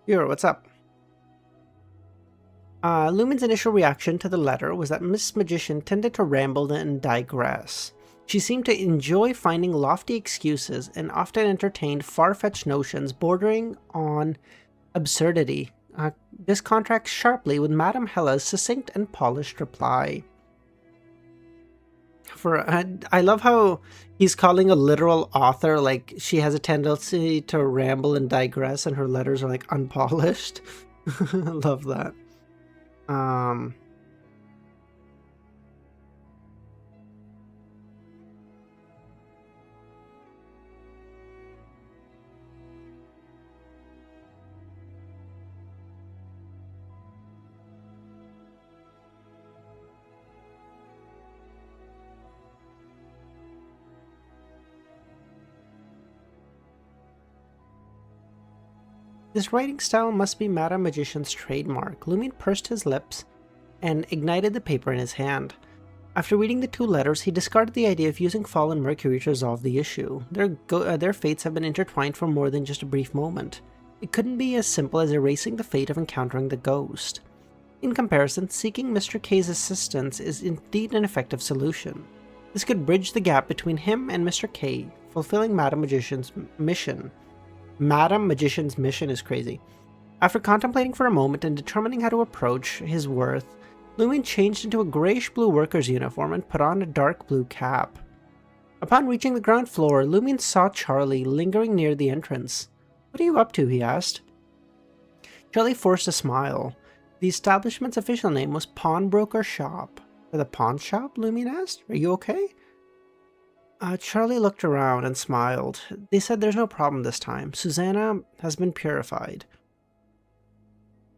Here, what's up? Lumen's initial reaction to the letter was that Miss Magician tended to ramble and digress. She seemed to enjoy finding lofty excuses and often entertained far-fetched notions bordering on absurdity. This contrasts sharply with Madame Hella's succinct and polished reply. I love how he's calling a literal author like she has a tendency to ramble and digress, and her letters are like unpolished. I love that. This writing style must be Madame Magician's trademark. Lumion pursed his lips and ignited the paper in his hand. After reading the two letters, he discarded the idea of using fallen Mercury to resolve the issue. Their fates have been intertwined for more than just a brief moment. It couldn't be as simple as erasing the fate of encountering the ghost. In comparison, seeking Mr. K's assistance is indeed an effective solution. This could bridge the gap between him and Mr. K, fulfilling Madame Magician's mission. Madame Magician's mission is crazy. After contemplating for a moment and determining how to approach his worth, Lumion changed into a grayish-blue worker's uniform and put on a dark blue cap. Upon reaching the ground floor, Lumion saw Charlie lingering near the entrance. "What are you up to?" he asked. Charlie forced a smile. The establishment's official name was Pawnbroker Shop. "The pawn shop?" Lumion asked. "Are you okay?" Charlie looked around and smiled. They said there's no problem this time. Susanna has been purified.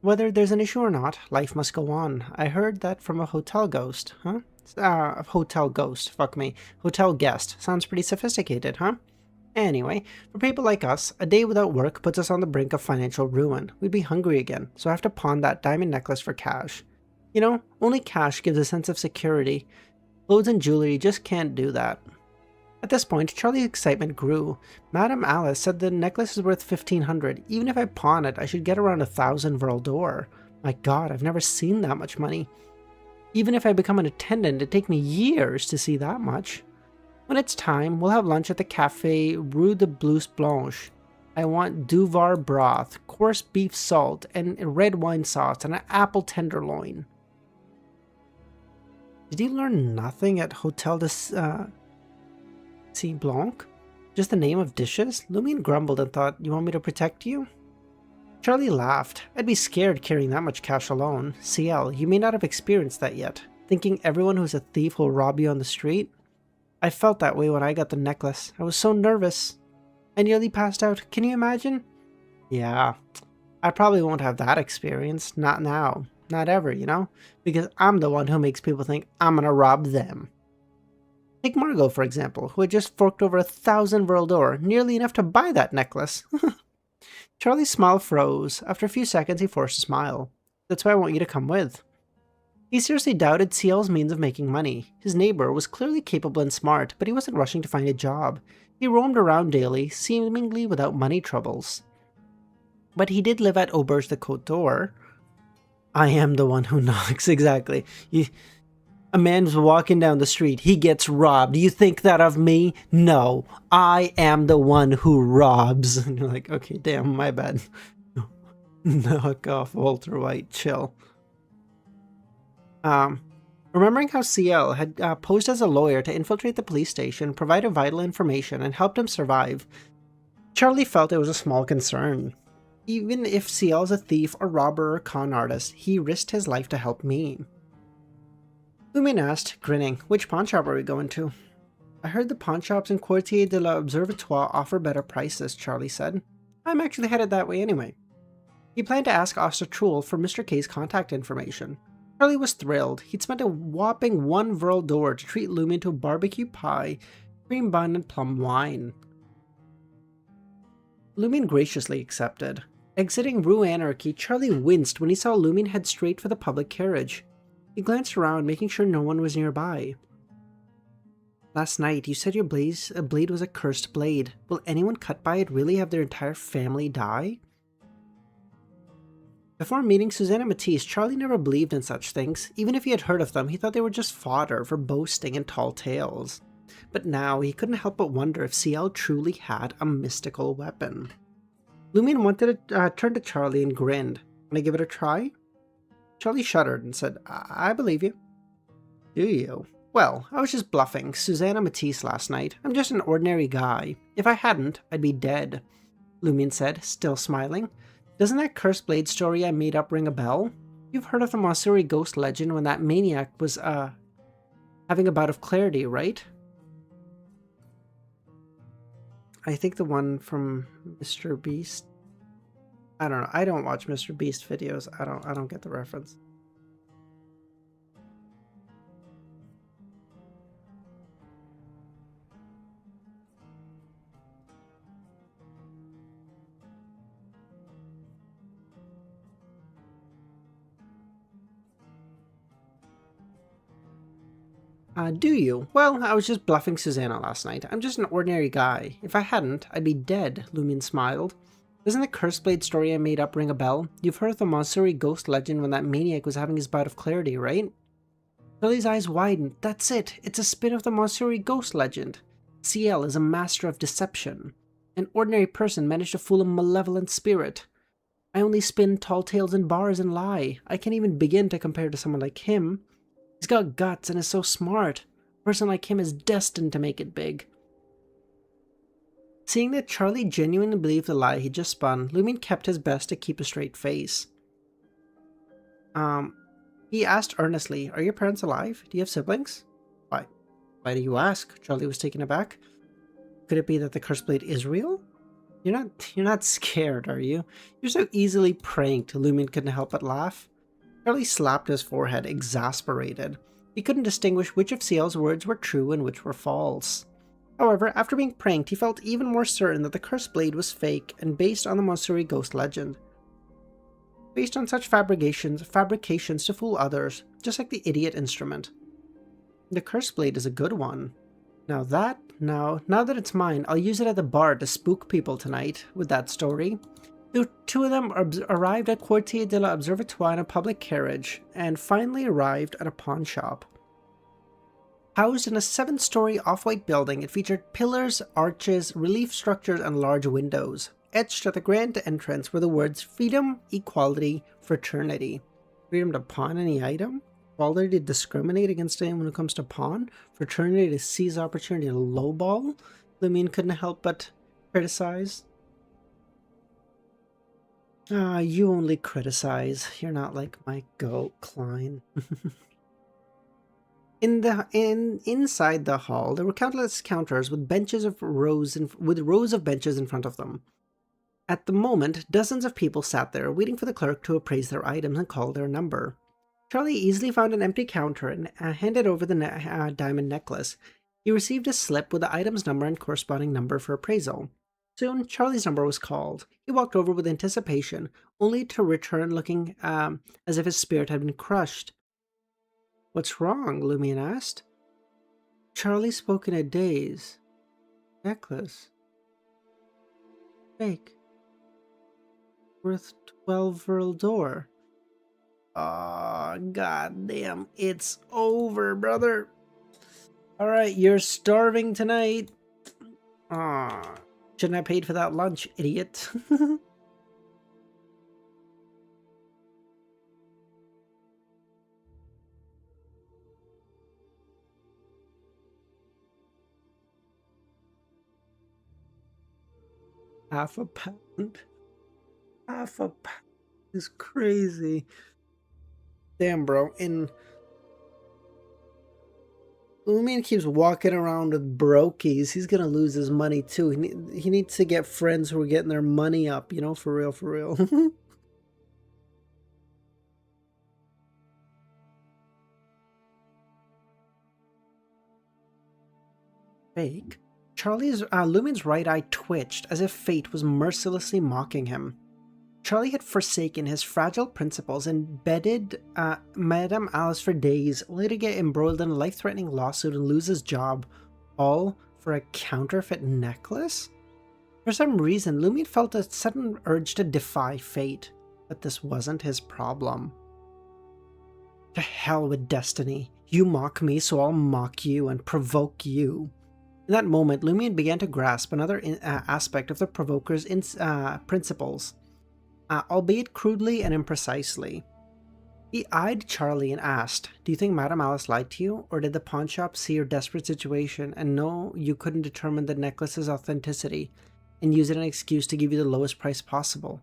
Whether there's an issue or not, life must go on. I heard that from a hotel ghost, huh? A hotel ghost, fuck me. Hotel guest. Sounds pretty sophisticated, huh? Anyway, for people like us, a day without work puts us on the brink of financial ruin. We'd be hungry again, so I have to pawn that diamond necklace for cash. You know, only cash gives a sense of security. Clothes and jewelry just can't do that. At this point, Charlie's excitement grew. Madame Alice said the necklace is worth 1,500. Even if I pawn it, I should get around 1,000 Vril d'Or. My god, I've never seen that much money. Even if I become an attendant, it'd take me years to see that much. When it's time, we'll have lunch at the Café Rue de Blouse Blanche. I want Duvar broth, coarse beef salt, and red wine sauce, and an apple tenderloin. Did you learn nothing at Hotel de Blanc? Just the name of dishes? Lumion grumbled and thought, "You want me to protect you?" Charlie laughed. "I'd be scared carrying that much cash alone. CL, you may not have experienced that yet. Thinking everyone who's a thief will rob you on the street? I felt that way when I got the necklace. I was so nervous. I nearly passed out. Can you imagine?" "Yeah, I probably won't have that experience. Not now. Not ever, you know? Because I'm the one who makes people think I'm gonna rob them." Take Margot, for example, who had just forked over 1,000 Vril d'Or, nearly enough to buy that necklace. Charlie's smile froze. After a few seconds, he forced a smile. That's why I want you to come with. He seriously doubted CL's means of making money. His neighbor was clearly capable and smart, but he wasn't rushing to find a job. He roamed around daily, seemingly without money troubles. But he did live at Auberge de Côte d'Or. I am the one who knocks, exactly. A man's walking down the street, he gets robbed. You think that of me? No, I am the one who robs. And you're like, okay, damn, my bad. Knock off, Walter White, chill. Remembering how CL had posed as a lawyer to infiltrate the police station, provided vital information, and helped him survive, Charlie felt it was a small concern. Even if CL is a thief, a robber, or con artist, he risked his life to help me. Lumin asked, grinning, which pawn shop are we going to? I heard the pawn shops in Quartier de l'Observatoire offer better prices, Charlie said. I'm actually headed that way anyway. He planned to ask Officer Truel for Mr. K's contact information. Charlie was thrilled. He'd spent a whopping 1 Vril d'Or to treat Lumin to a barbecue pie, cream bun, and plum wine. Lumin graciously accepted. Exiting Rue Anarchy, Charlie winced when he saw Lumin head straight for the public carriage. He glanced around, making sure no one was nearby. Last night, you said your blade was a cursed blade. Will anyone cut by it really have their entire family die? Before meeting Susanna Matisse, Charlie never believed in such things. Even if he had heard of them, he thought they were just fodder for boasting and tall tales. But now, he couldn't help but wonder if CL truly had a mystical weapon. Lumin wanted to turn to Charlie and grinned. Can I give it a try? Charlie shuddered and said, I believe you. Do you? Well, I was just bluffing Susanna Matisse last night. I'm just an ordinary guy. If I hadn't, I'd be dead. Lumin said, still smiling. Doesn't that cursed blade story I made up ring a bell? You've heard of the Mossuri ghost legend when that maniac was, having a bout of clarity, right? I think the one from Mr. Beast. I don't know. I don't watch Mr. Beast videos. I don't get the reference. Do you? Well, I was just bluffing Susanna last night. I'm just an ordinary guy. If I hadn't, I'd be dead, Lumin smiled. Doesn't the cursed blade story I made up ring a bell? You've heard of the Mossuri ghost legend when that maniac was having his bout of clarity, right? Charlie's eyes widened. That's it. It's a spin of the Mossuri ghost legend. CL is a master of deception. An ordinary person managed to fool a malevolent spirit. I only spin tall tales in bars and lie. I can't even begin to compare to someone like him. He's got guts and is so smart. A person like him is destined to make it big. Seeing that Charlie genuinely believed the lie he just spun, Lumin kept his best to keep a straight face. He asked earnestly, are your parents alive? Do you have siblings? Why? Why do you ask? Charlie was taken aback. Could it be that the cursed blade is real? You're not scared, are you? You're so easily pranked, Lumin couldn't help but laugh. Charlie slapped his forehead, exasperated. He couldn't distinguish which of CL's words were true and which were false. However, after being pranked, he felt even more certain that the cursed blade was fake and based on the Mossuri ghost legend. Based on such fabrications to fool others, just like the idiot instrument. The cursed blade is a good one. Now that it's mine, I'll use it at the bar to spook people tonight with that story. The two of them arrived at Quartier de l'Observatoire in a public carriage, and finally arrived at a pawn shop. Housed in a 7-story off-white building, it featured pillars, arches, relief structures, and large windows. Etched at the grand entrance were the words freedom, equality, fraternity. Freedom to pawn any item? Equality to discriminate against anyone who comes to pawn? Fraternity to seize opportunity to lowball? Lumin couldn't help but criticize. You only criticize. You're not like my goat, Klein. Inside the hall, there were countless counters with rows of benches in front of them. At the moment, dozens of people sat there, waiting for the clerk to appraise their items and call their number. Charlie easily found an empty counter and handed over the diamond necklace. He received a slip with the item's number and corresponding number for appraisal. Soon, Charlie's number was called. He walked over with anticipation, only to return looking as if his spirit had been crushed. "What's wrong?" Lumion asked. Charlie spoke in a daze. "Necklace. Fake. Worth 12 Vril d'Or." Aw, goddamn, it's over, brother. Alright, you're starving tonight. Aw, shouldn't have paid for that lunch, idiot. Half a pound. Half a pound is crazy. Damn, bro. And Lumion keeps walking around with brokies. He's gonna lose his money too. He needs to get friends who are getting their money up, you know, for real, for real. Fake. Lumion's right eye twitched as if fate was mercilessly mocking him. Charlie had forsaken his fragile principles and bedded Madame Alice for days, only to get embroiled in a life-threatening lawsuit and lose his job, all for a counterfeit necklace? For some reason, Lumion felt a sudden urge to defy fate, but this wasn't his problem. To hell with destiny. You mock me, so I'll mock you and provoke you. In that moment, Lumion began to grasp another aspect of the provoker's principles. Albeit crudely and imprecisely. He eyed Charlie and asked, "Do you think Madame Alice lied to you, or did the pawnshop see your desperate situation and know you couldn't determine the necklace's authenticity and use it as an excuse to give you the lowest price possible?"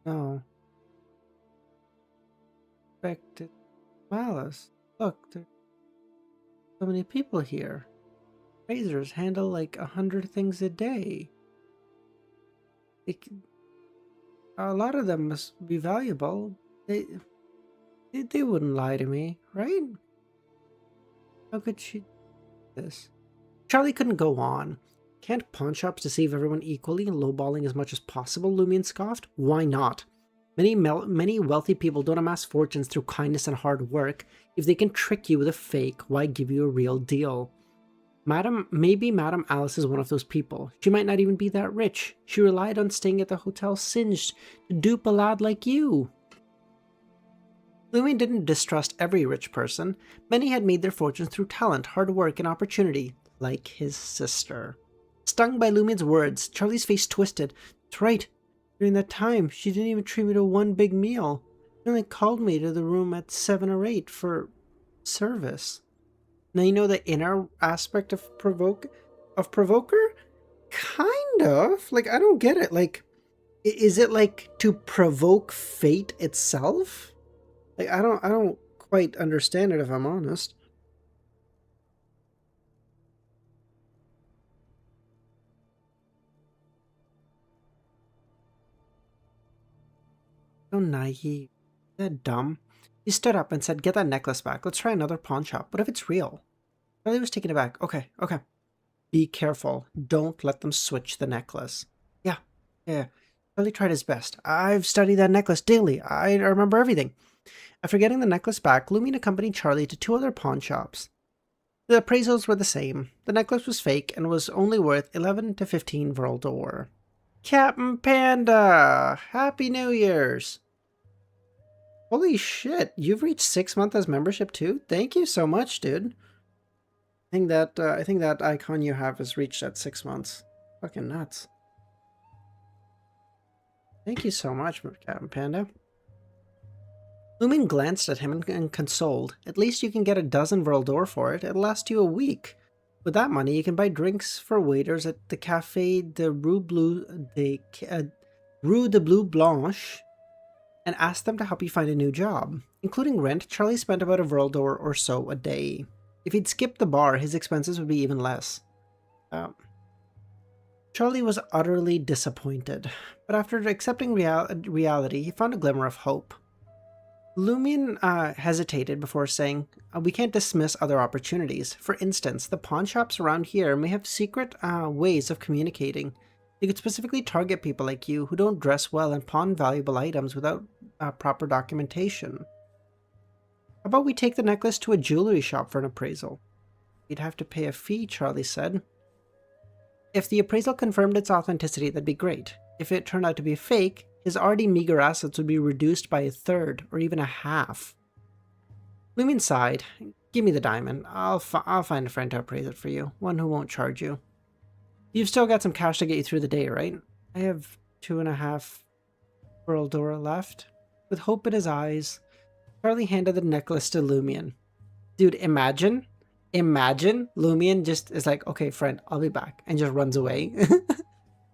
No. Expected Malice. Look, there's so many people here. Appraisers handle like 100 things a day. A lot of them must be valuable. They wouldn't lie to me, right? How could she do this? Charlie couldn't go on. Can't pawnshops deceive everyone equally and lowballing as much as possible? Lumion scoffed. Why not? Many wealthy people don't amass fortunes through kindness and hard work. If they can trick you with a fake, why give you a real deal? Maybe Madame Alice is one of those people. She might not even be that rich. She relied on staying at the Hotel Singed to dupe a lad like you. Lumion didn't distrust every rich person. Many had made their fortunes through talent, hard work, and opportunity, like his sister. Stung by Lumion's words, Charlie's face twisted. That's right. During that time, she didn't even treat me to one big meal. She only called me to the room at 7 or 8 for service. Now you know the inner aspect of provoker? Kind of. Like, I don't get it. Like, is it like to provoke fate itself? Like, I don't quite understand it, if I'm honest. So naive. Is that dumb? He stood up and said, "Get that necklace back. Let's try another pawn shop. What if it's real?" Charlie was taken aback. Okay. Be careful. Don't let them switch the necklace. Yeah. Charlie tried his best. I've studied that necklace daily. I remember everything. After getting the necklace back, Lumion accompanied Charlie to 2 other pawn shops. The appraisals were the same. The necklace was fake and was only worth 11 to 15 Vril d'Or. Captain Panda! Happy New Year's! Holy shit, you've reached 6 months as membership too? Thank you so much, dude. I think that icon you have is reached at 6 months. Fucking nuts. Thank you so much, Captain Panda. Lumion glanced at him and consoled. At least you can get a dozen Vril d'Or for it. It'll last you a week. With that money, you can buy drinks for waiters at the Café de Rue de Blue Blanche and ask them to help you find a new job. Including rent, Charlie spent about a Vril d'Or or so a day. If he'd skipped the bar, his expenses would be even less. Charlie was utterly disappointed, but after accepting reality, he found a glimmer of hope. Lumian hesitated before saying, we can't dismiss other opportunities. For instance, the pawn shops around here may have secret ways of communicating. You could specifically target people like you who don't dress well and pawn valuable items without proper documentation. How about we take the necklace to a jewelry shop for an appraisal? You'd have to pay a fee, Charlie said. If the appraisal confirmed its authenticity, that'd be great. If it turned out to be fake, his already meager assets would be reduced by a third or even a half. Lumian sighed. Give me the diamond. I'll find a friend to appraise it for you, one who won't charge you. You've still got some cash to get you through the day, right? I have 2.5 Dora left. With hope in his eyes, Charlie handed the necklace to Lumian. Dude, imagine Lumian just is like, okay, friend, I'll be back, and just runs away.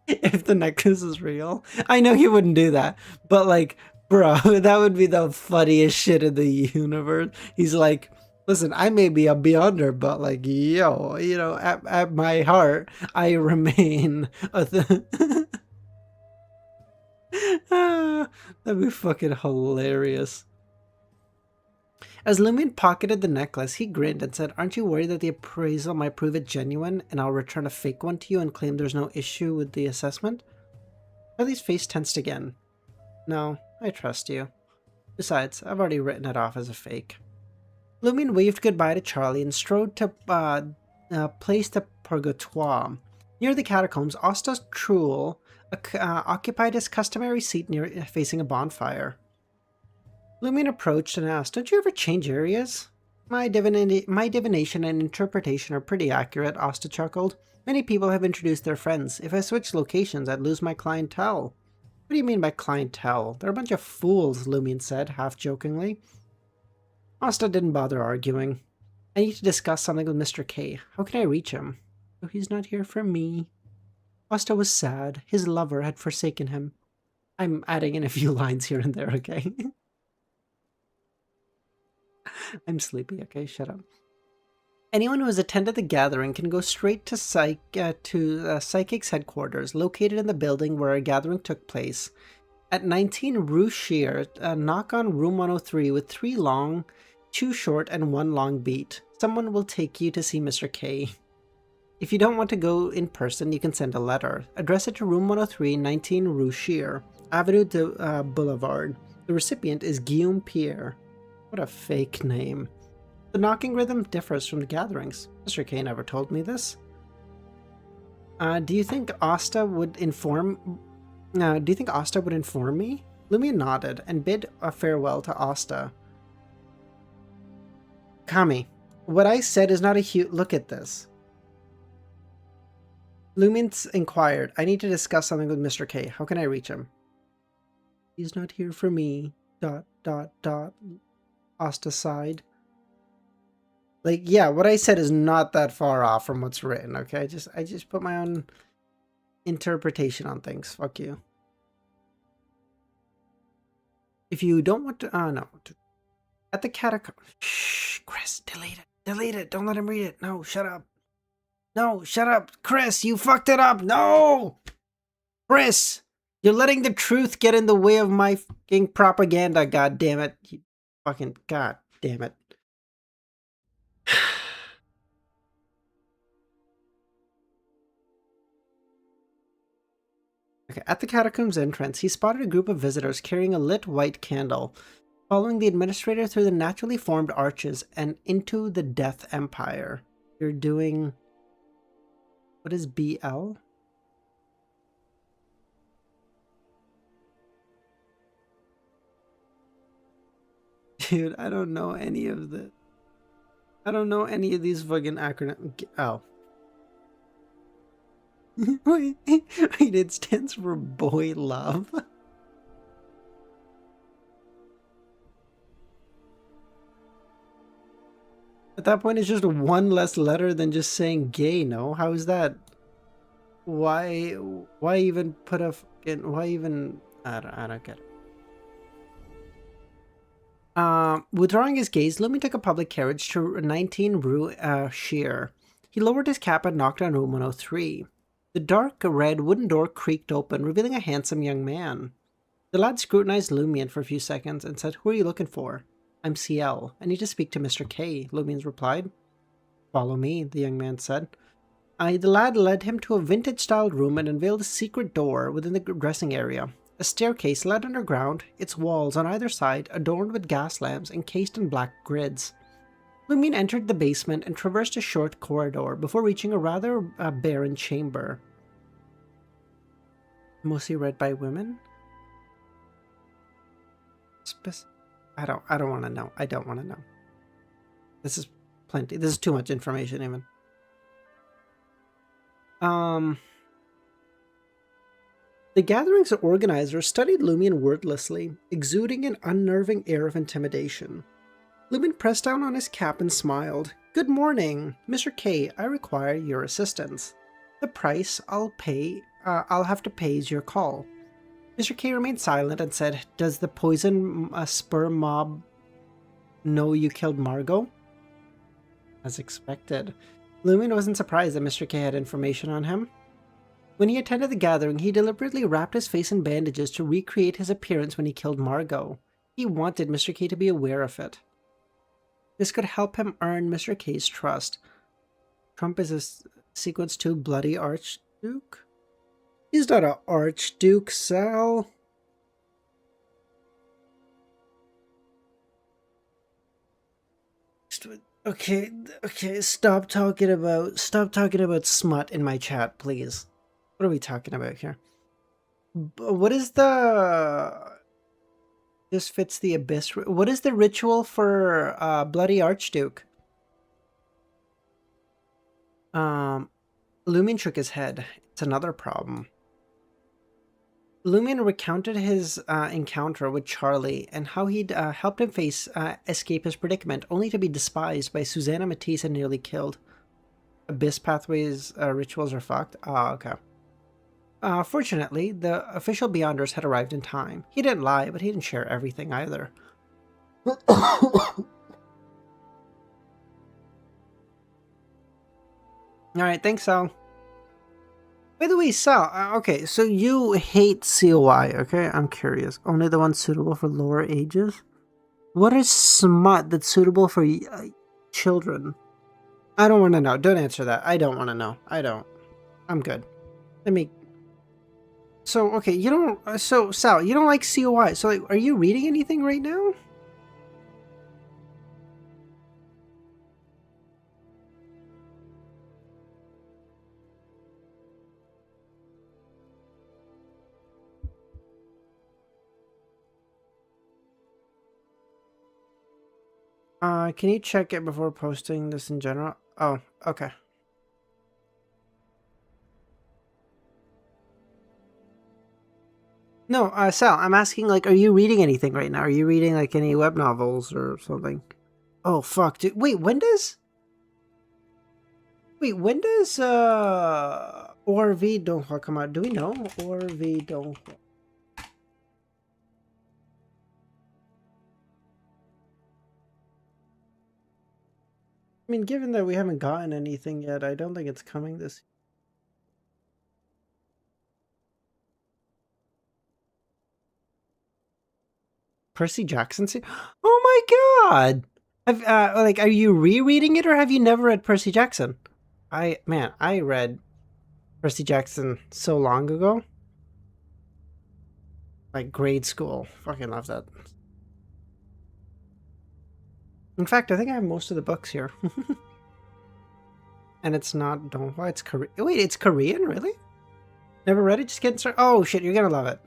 If the necklace is real. I know he wouldn't do that, but like, bro, that would be the funniest shit in the universe. He's like, listen, I may be a beyonder, but like, yo, at my heart, I remain that'd be fucking hilarious. As Lumian pocketed the necklace, he grinned and said, aren't you worried that the appraisal might prove it genuine and I'll return a fake one to you and claim there's no issue with the assessment? Charlie's face tensed again. No, I trust you. Besides, I've already written it off as a fake. Lumian waved goodbye to Charlie and strode to Place de Purgatoire. Near the catacombs, Asta Truel occupied his customary seat facing a bonfire. Lumian approached and asked, don't you ever change areas? My divination and interpretation are pretty accurate, Asta chuckled. Many people have introduced their friends. If I switched locations, I'd lose my clientele. What do you mean by clientele? They're a bunch of fools, Lumian said, half-jokingly. Asta didn't bother arguing. I need to discuss something with Mr. K. How can I reach him? Oh, he's not here for me. Asta was sad. His lover had forsaken him. I'm adding in a few lines here and there, okay? I'm sleepy, okay? Shut up. Anyone who has attended the gathering can go straight to Psychic's headquarters, located in the building where a gathering took place. At 19 Rue Shear, knock on room 103 with 3 long, 2 short, and 1 long beat. Someone will take you to see Mr. K. If you don't want to go in person, you can send a letter. Address it to room 103, 19 Rue Shear, Avenue de Boulevard. The recipient is Guillaume Pierre. What a fake name. The knocking rhythm differs from the gatherings. Mr. K never told me this. Do you think Asta would inform me? Lumian nodded and bid a farewell to Asta. Kami, what I said is not a huge... Look at this. Lumian inquired, I need to discuss something with Mr. K. How can I reach him? He's not here for me. ... Asta sighed. Like, yeah, what I said is not that far off from what's written, okay? I just put my own interpretation on things. Fuck you. If you don't want to... no. At the catacomb... Shh, Chris, delete it. Delete it. Don't let him read it. No, shut up. No, shut up. Chris, you fucked it up. No! Chris, you're letting the truth get in the way of my fucking propaganda, god damn it. You fucking... God damn it. Okay, at the catacombs entrance, he spotted a group of visitors carrying a lit white candle, following the administrator through the naturally formed arches and into the Death Empire. You're doing... What is BL? Dude, I don't know any of the... I don't know any of these fucking acronyms. Oh. Wait, it stands for boy love. At that point, it's just one less letter than just saying gay, no? How is that? Why even put a fucking... Why even... I don't get it. Withdrawing his gaze, Lumian took a public carriage to 19 Rue Shear. He lowered his cap and knocked on room 103. The dark red wooden door creaked open, revealing a handsome young man. The lad scrutinized Lumion for a few seconds and said, "Who are you looking for?" "I'm CL. I need to speak to Mr. K," Lumion replied. "Follow me," the young man said. The lad led him to a vintage-styled room and unveiled a secret door within the dressing area. A staircase led underground, its walls on either side adorned with gas lamps encased in black grids. Lumion entered the basement and traversed a short corridor before reaching a rather barren chamber. Mostly read by women? I don't want to know. I don't want to know. This is plenty. This is too much information even. The gathering's organizer studied Lumion wordlessly, exuding an unnerving air of intimidation. Lumion pressed down on his cap and smiled. "Good morning. Mr. K, I require your assistance. The price I'll have to pay is your call." Mr. K remained silent and said, "Does the poison sperm mob know you killed Margot?" As expected. Lumion wasn't surprised that Mr. K had information on him. When he attended the gathering, he deliberately wrapped his face in bandages to recreate his appearance when he killed Margot. He wanted Mr. K to be aware of it. This could help him earn Mr. K's trust. Trump is a sequence to Bloody Archduke? He's not an Archduke, Sal. Okay, stop talking about smut in my chat, please. What are we talking about here? What is the... This fits the abyss. What is the ritual for Bloody Archduke? Lumion shook his head. It's another problem. Lumion recounted his encounter with Charlie and how he'd helped him escape his predicament, only to be despised by Susanna Matisse and nearly killed. Abyss Pathways rituals are fucked? Ah, okay. Fortunately, the official Beyonders had arrived in time. He didn't lie, but he didn't share everything either. Alright, thanks, Sal. By the way, Sal, okay, so you hate COI, okay? I'm curious. Only the ones suitable for lower ages? What is smut that's suitable for children? I don't want to know. Don't answer that. I don't want to know. I don't. I'm good. Let me... So, okay, you don't... So, Sal, you don't like COI. So, like, are you reading anything right now? Can you check it before posting this in general? Oh, okay. No, Sal, I'm asking, like, are you reading anything right now? Are you reading, like, any web novels or something? Oh, fuck, dude. Wait, when does... ORV Donghua come out? Do we know? ORV Donghua. I mean, given that we haven't gotten anything yet, I don't think it's coming this... Percy Jackson? Oh my god! Like, are you rereading it, or have you never read Percy Jackson? I read Percy Jackson so long ago. Like, grade school. Fucking love that. In fact, I think I have most of the books here. And it's not Donghua, it's Korean. Wait, it's Korean? Really? Never read it? Just getting started? Oh shit, you're gonna love it.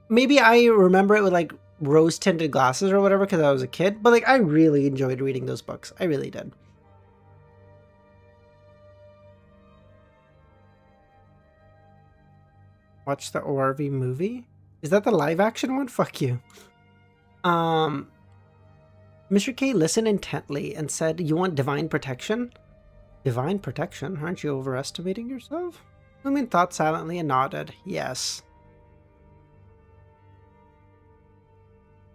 Maybe I remember it with, like, rose-tinted glasses or whatever because I was a kid, but, like, I really enjoyed reading those books. I really did. Watch the ORV movie? Is that the live-action one? Fuck you. Mr. K listened intently and said, "You want divine protection?" Divine protection? Aren't you overestimating yourself? Lumion thought silently and nodded. Yes.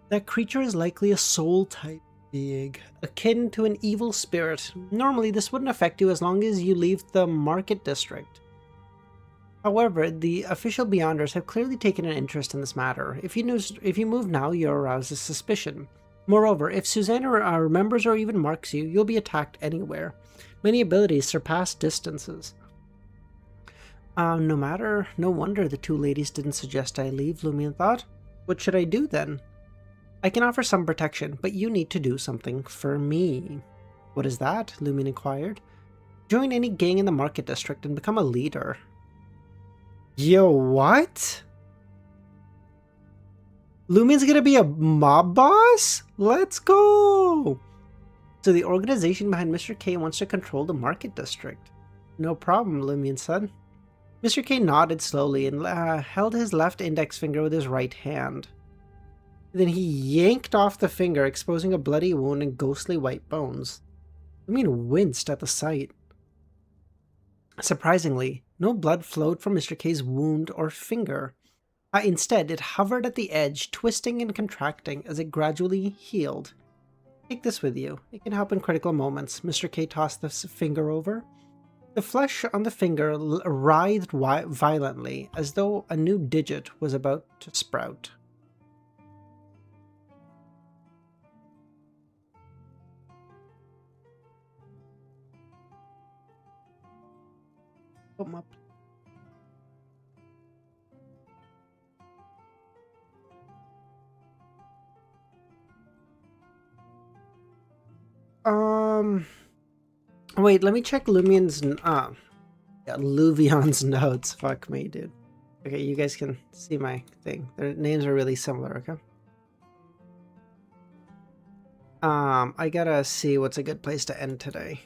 That creature is likely a soul-type being, akin to an evil spirit. Normally, this wouldn't affect you as long as you leave the market district. However, the official Beyonders have clearly taken an interest in this matter. If you move now, you'll arouse a suspicion. Moreover, if Susanna remembers or even marks you, you'll be attacked anywhere. Many abilities surpass distances. No wonder the two ladies didn't suggest I leave, Lumion thought. What should I do then? I can offer some protection, but you need to do something for me. What is that? Lumion inquired. Join any gang in the market district and become a leader. Yo, what? Lumion's gonna be a mob boss? Let's go! So the organization behind Mr. K wants to control the market district. No problem, Lumion said. Mr. K nodded slowly and held his left index finger with his right hand. Then he yanked off the finger, exposing a bloody wound and ghostly white bones. Lumion winced at the sight. Surprisingly, no blood flowed from Mr. K's wound or finger. Instead, it hovered at the edge, twisting and contracting as it gradually healed. Take this with you. It can help in critical moments. Mr. K tossed the finger over. The flesh on the finger writhed violently, as though a new digit was about to sprout. Come up. Wait, let me check Lumion's, Luvion's notes. Fuck me, dude. Okay, you guys can see my thing. Their names are really similar, okay? I gotta see what's a good place to end today.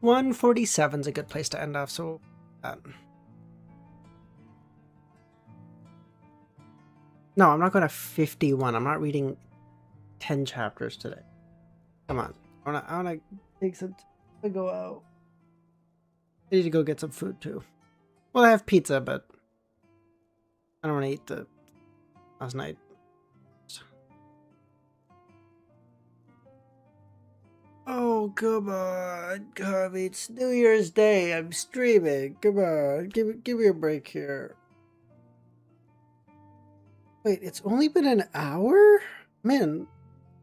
$147 is a good place to end off, so... No, I'm not going to 51. I'm not reading 10 chapters today. Come on. I wanna take some time to go out. I need to go get some food, too. Well, I have pizza, but... I don't want to eat the... last night. Oh, come on. Come, it's New Year's Day. I'm streaming. Come on. Give me a break here. Wait, it's only been an hour? Man,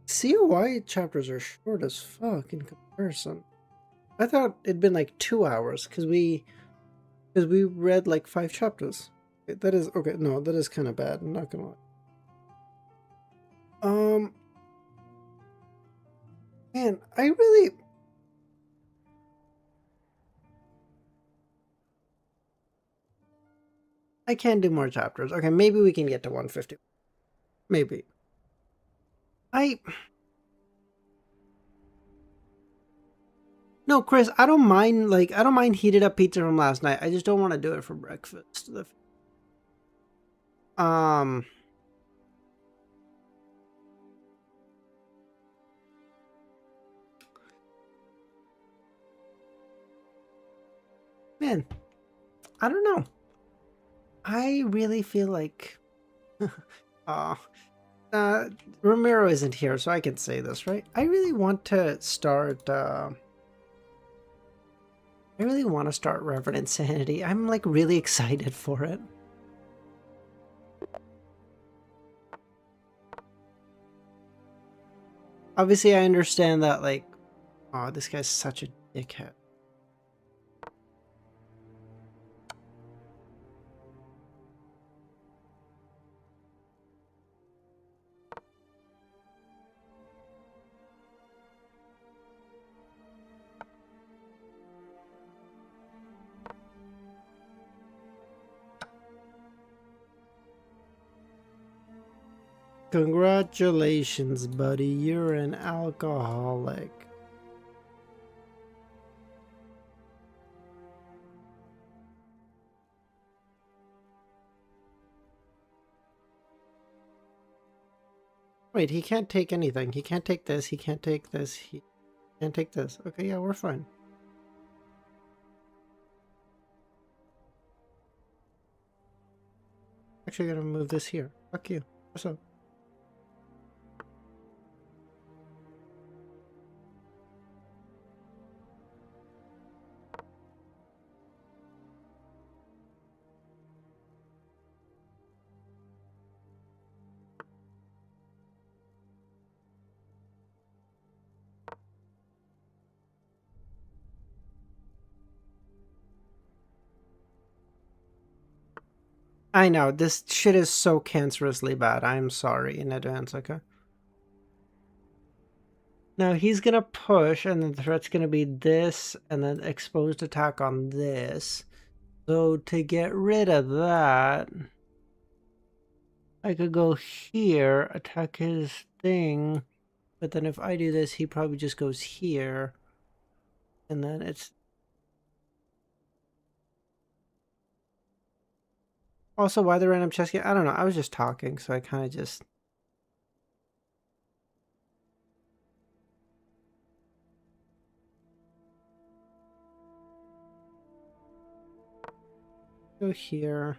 COI chapters are short as fuck in comparison. I thought it'd been like 2 hours because we read like 5 chapters. That is okay. No, that is kind of bad. I'm not gonna lie. Man, I can do more chapters. Okay, maybe we can get to 150. Maybe. No, Chris, I don't mind heated up pizza from last night. I just don't want to do it for breakfast. Man, I don't know. I really feel like Romero isn't here, so I can say this, right? I really want to start Reverend Insanity. I'm like really excited for it. Obviously, I understand that, like, oh, this guy's such a dickhead. Congratulations, buddy. You're an alcoholic. Wait, he can't take anything. He can't take this. He can't take this. He can't take this. Okay, yeah, we're fine. Actually, gonna move this here. Fuck you. What's up? I know, this shit is so cancerously bad. I'm sorry in advance, okay? Now he's gonna push, and then the threat's gonna be this, and then exposed attack on this. So to get rid of that, I could go here, attack his thing, but then if I do this, he probably just goes here, and then it's... Also, why the random chest game? I don't know, I was just talking, so I kind of just... Go here.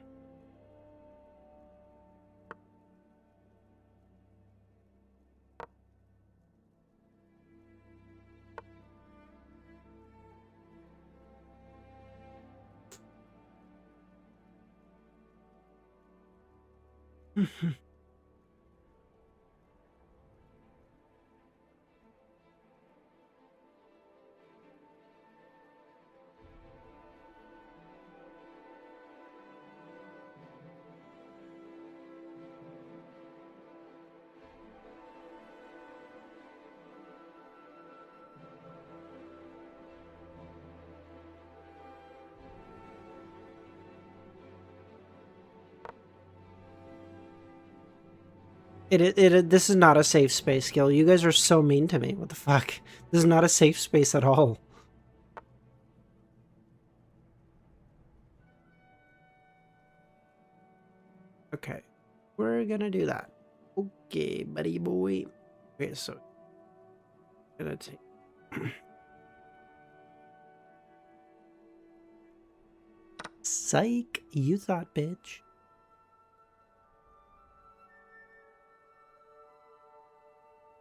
This is not a safe space, Gil. You guys are so mean to me. What the fuck? This is not a safe space at all. Okay. We're gonna do that. Okay, buddy boy. Okay, so... gonna take... Psych! You thought, bitch.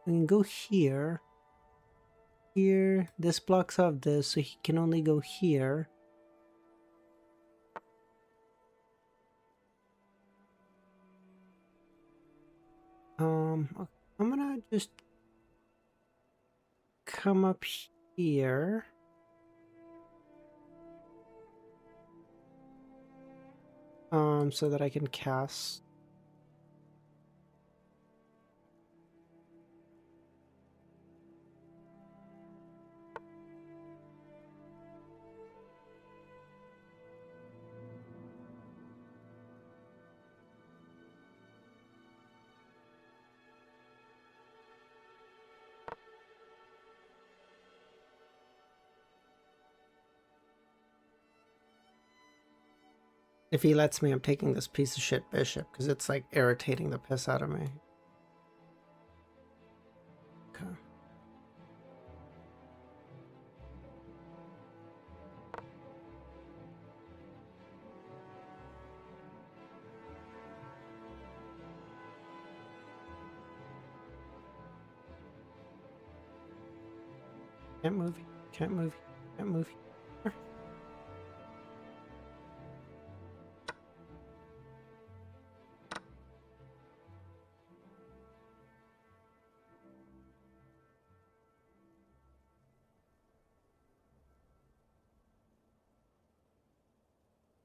We can go here. Here. This blocks off this, so he can only go here. Okay, I'm gonna just come up here. So that I can cast. If he lets me, I'm taking this piece of shit bishop, because it's like irritating the piss out of me. Okay. Can't move, can't move, can't move. Here.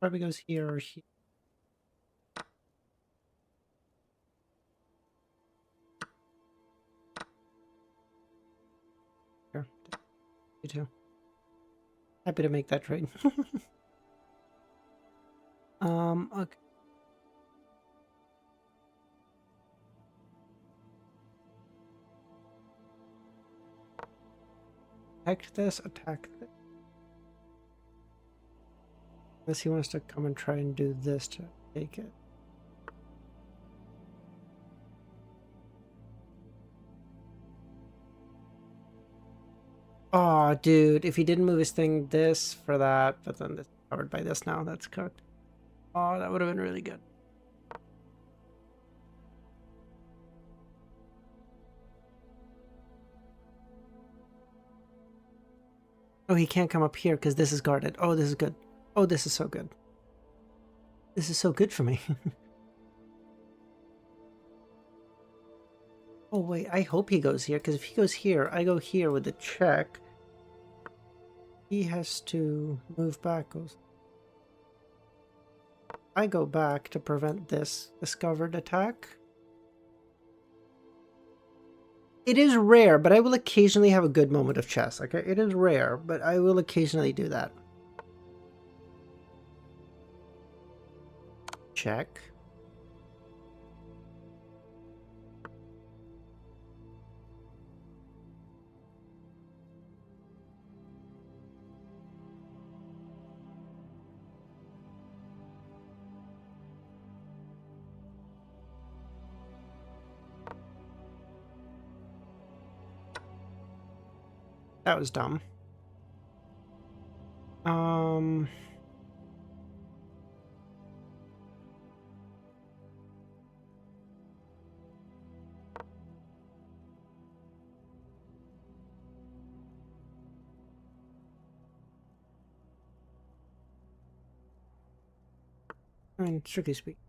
Probably goes here or here. Here. You too. Happy to make that trade. Okay. Attack this, attack this. Unless he wants to come and try and do this to take it. Oh, dude, if he didn't move his thing this for that, but then this is covered by this now, that's cooked. Oh, that would have been really good. Oh, he can't come up here because this is guarded. Oh, this is good. Oh, this is so good. This is so good for me. Oh, wait, I hope he goes here, because if he goes here, I go here with the check. He has to move back. I go back to prevent this discovered attack. It is rare, but I will occasionally have a good moment of chess, okay? It is rare, but I will occasionally do that. Check. That was dumb. I mean, strictly speaking.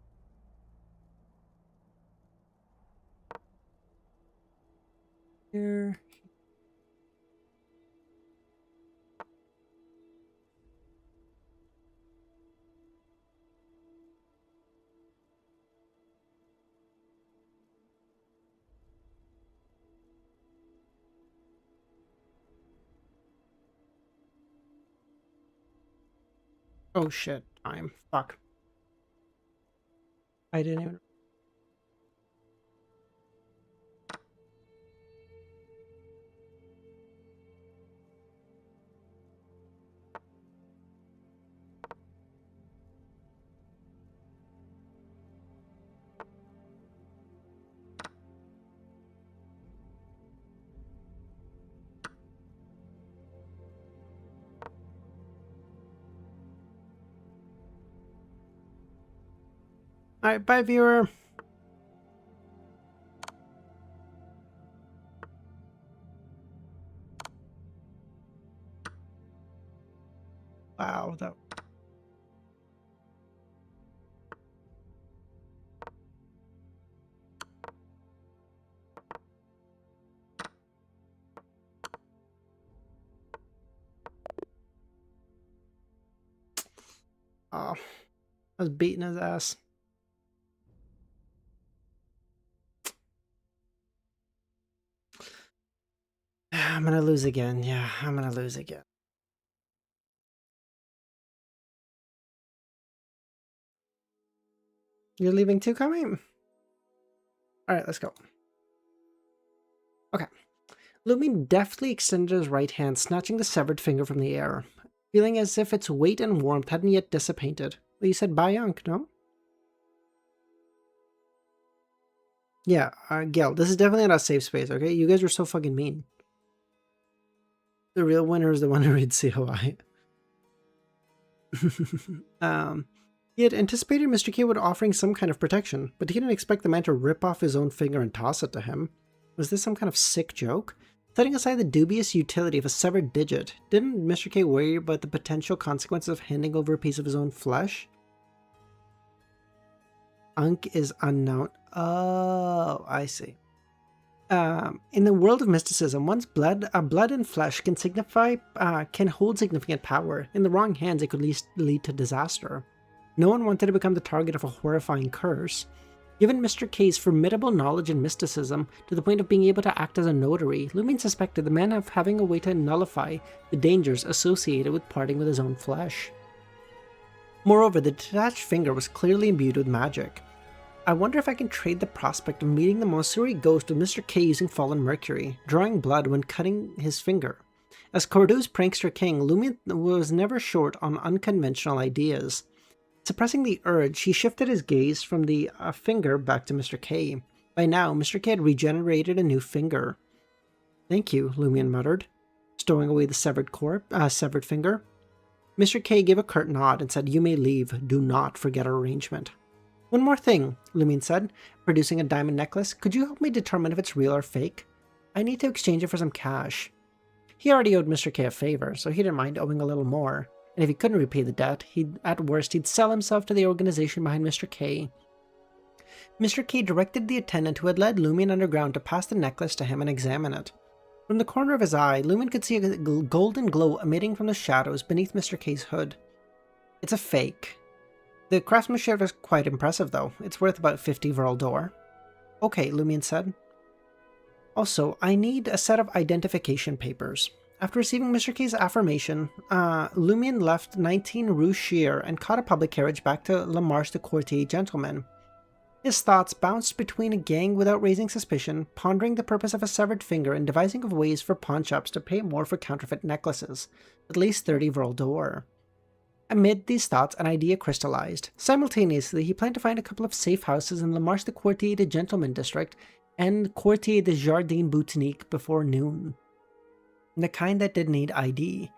Here. Oh shit, time. Fuck. I didn't even... Alright, bye viewer. Wow, that... Oh, I was beating his ass. I'm gonna lose again. Yeah, I'm gonna lose again. You're leaving too, Kami? Alright, let's go. Okay. Lumion deftly extended his right hand, snatching the severed finger from the air, feeling as if its weight and warmth hadn't yet dissipated. Well, you said Bayunk, no? Yeah, Gil, this is definitely not a safe space, okay? You guys are so fucking mean. The real winner is the one who reads COI. He had anticipated Mr. K would offering some kind of protection, but he didn't expect the man to rip off his own finger and toss it to him. Was this some kind of sick joke? Setting aside the dubious utility of a severed digit, didn't Mr. K worry about the potential consequences of handing over a piece of his own flesh? Unk is unknown. Oh, I see. In the world of mysticism, one's blood and flesh can hold significant power. In the wrong hands, it could lead to disaster. No one wanted to become the target of a horrifying curse. Given Mr. K's formidable knowledge in mysticism, to the point of being able to act as a notary, Lumion suspected the man of having a way to nullify the dangers associated with parting with his own flesh. Moreover, the detached finger was clearly imbued with magic. I wonder if I can trade the prospect of meeting the Monsuri ghost with Mr. K using fallen mercury, drawing blood when cutting his finger. As Cordo's prankster king, Lumion was never short on unconventional ideas. Suppressing the urge, he shifted his gaze from the finger back to Mr. K. By now, Mr. K had regenerated a new finger. Thank you, Lumion muttered. stowing away the severed finger. Mr. K gave a curt nod and said, "You may leave. Do not forget our arrangement." "One more thing," Lumion said, producing a diamond necklace. "Could you help me determine if it's real or fake? I need to exchange it for some cash." He already owed Mr. K a favor, so he didn't mind owing a little more. And if he couldn't repay the debt, at worst he'd sell himself to the organization behind Mr. K. Mr. K directed the attendant who had led Lumion underground to pass the necklace to him and examine it. From the corner of his eye, Lumion could see a golden glow emitting from the shadows beneath Mr. K's hood. "It's a fake. The craftsmanship is quite impressive, though. It's worth about 50 Vril d'Or." "Okay," Lumion said. "Also, I need a set of identification papers." After receiving Mr. K's affirmation, Lumion left 19 Rue Shear and caught a public carriage back to La Marche de Courtier Gentlemen. His thoughts bounced between a gang without raising suspicion, pondering the purpose of a severed finger and devising of ways for pawnshops to pay more for counterfeit necklaces, at least 30 Vril d'Or. Amid these thoughts, an idea crystallized. Simultaneously, he planned to find a couple of safe houses in La Marche de Courtier de Gentlemen district and Quartier de Jardin Botanique before noon. The kind that did need ID.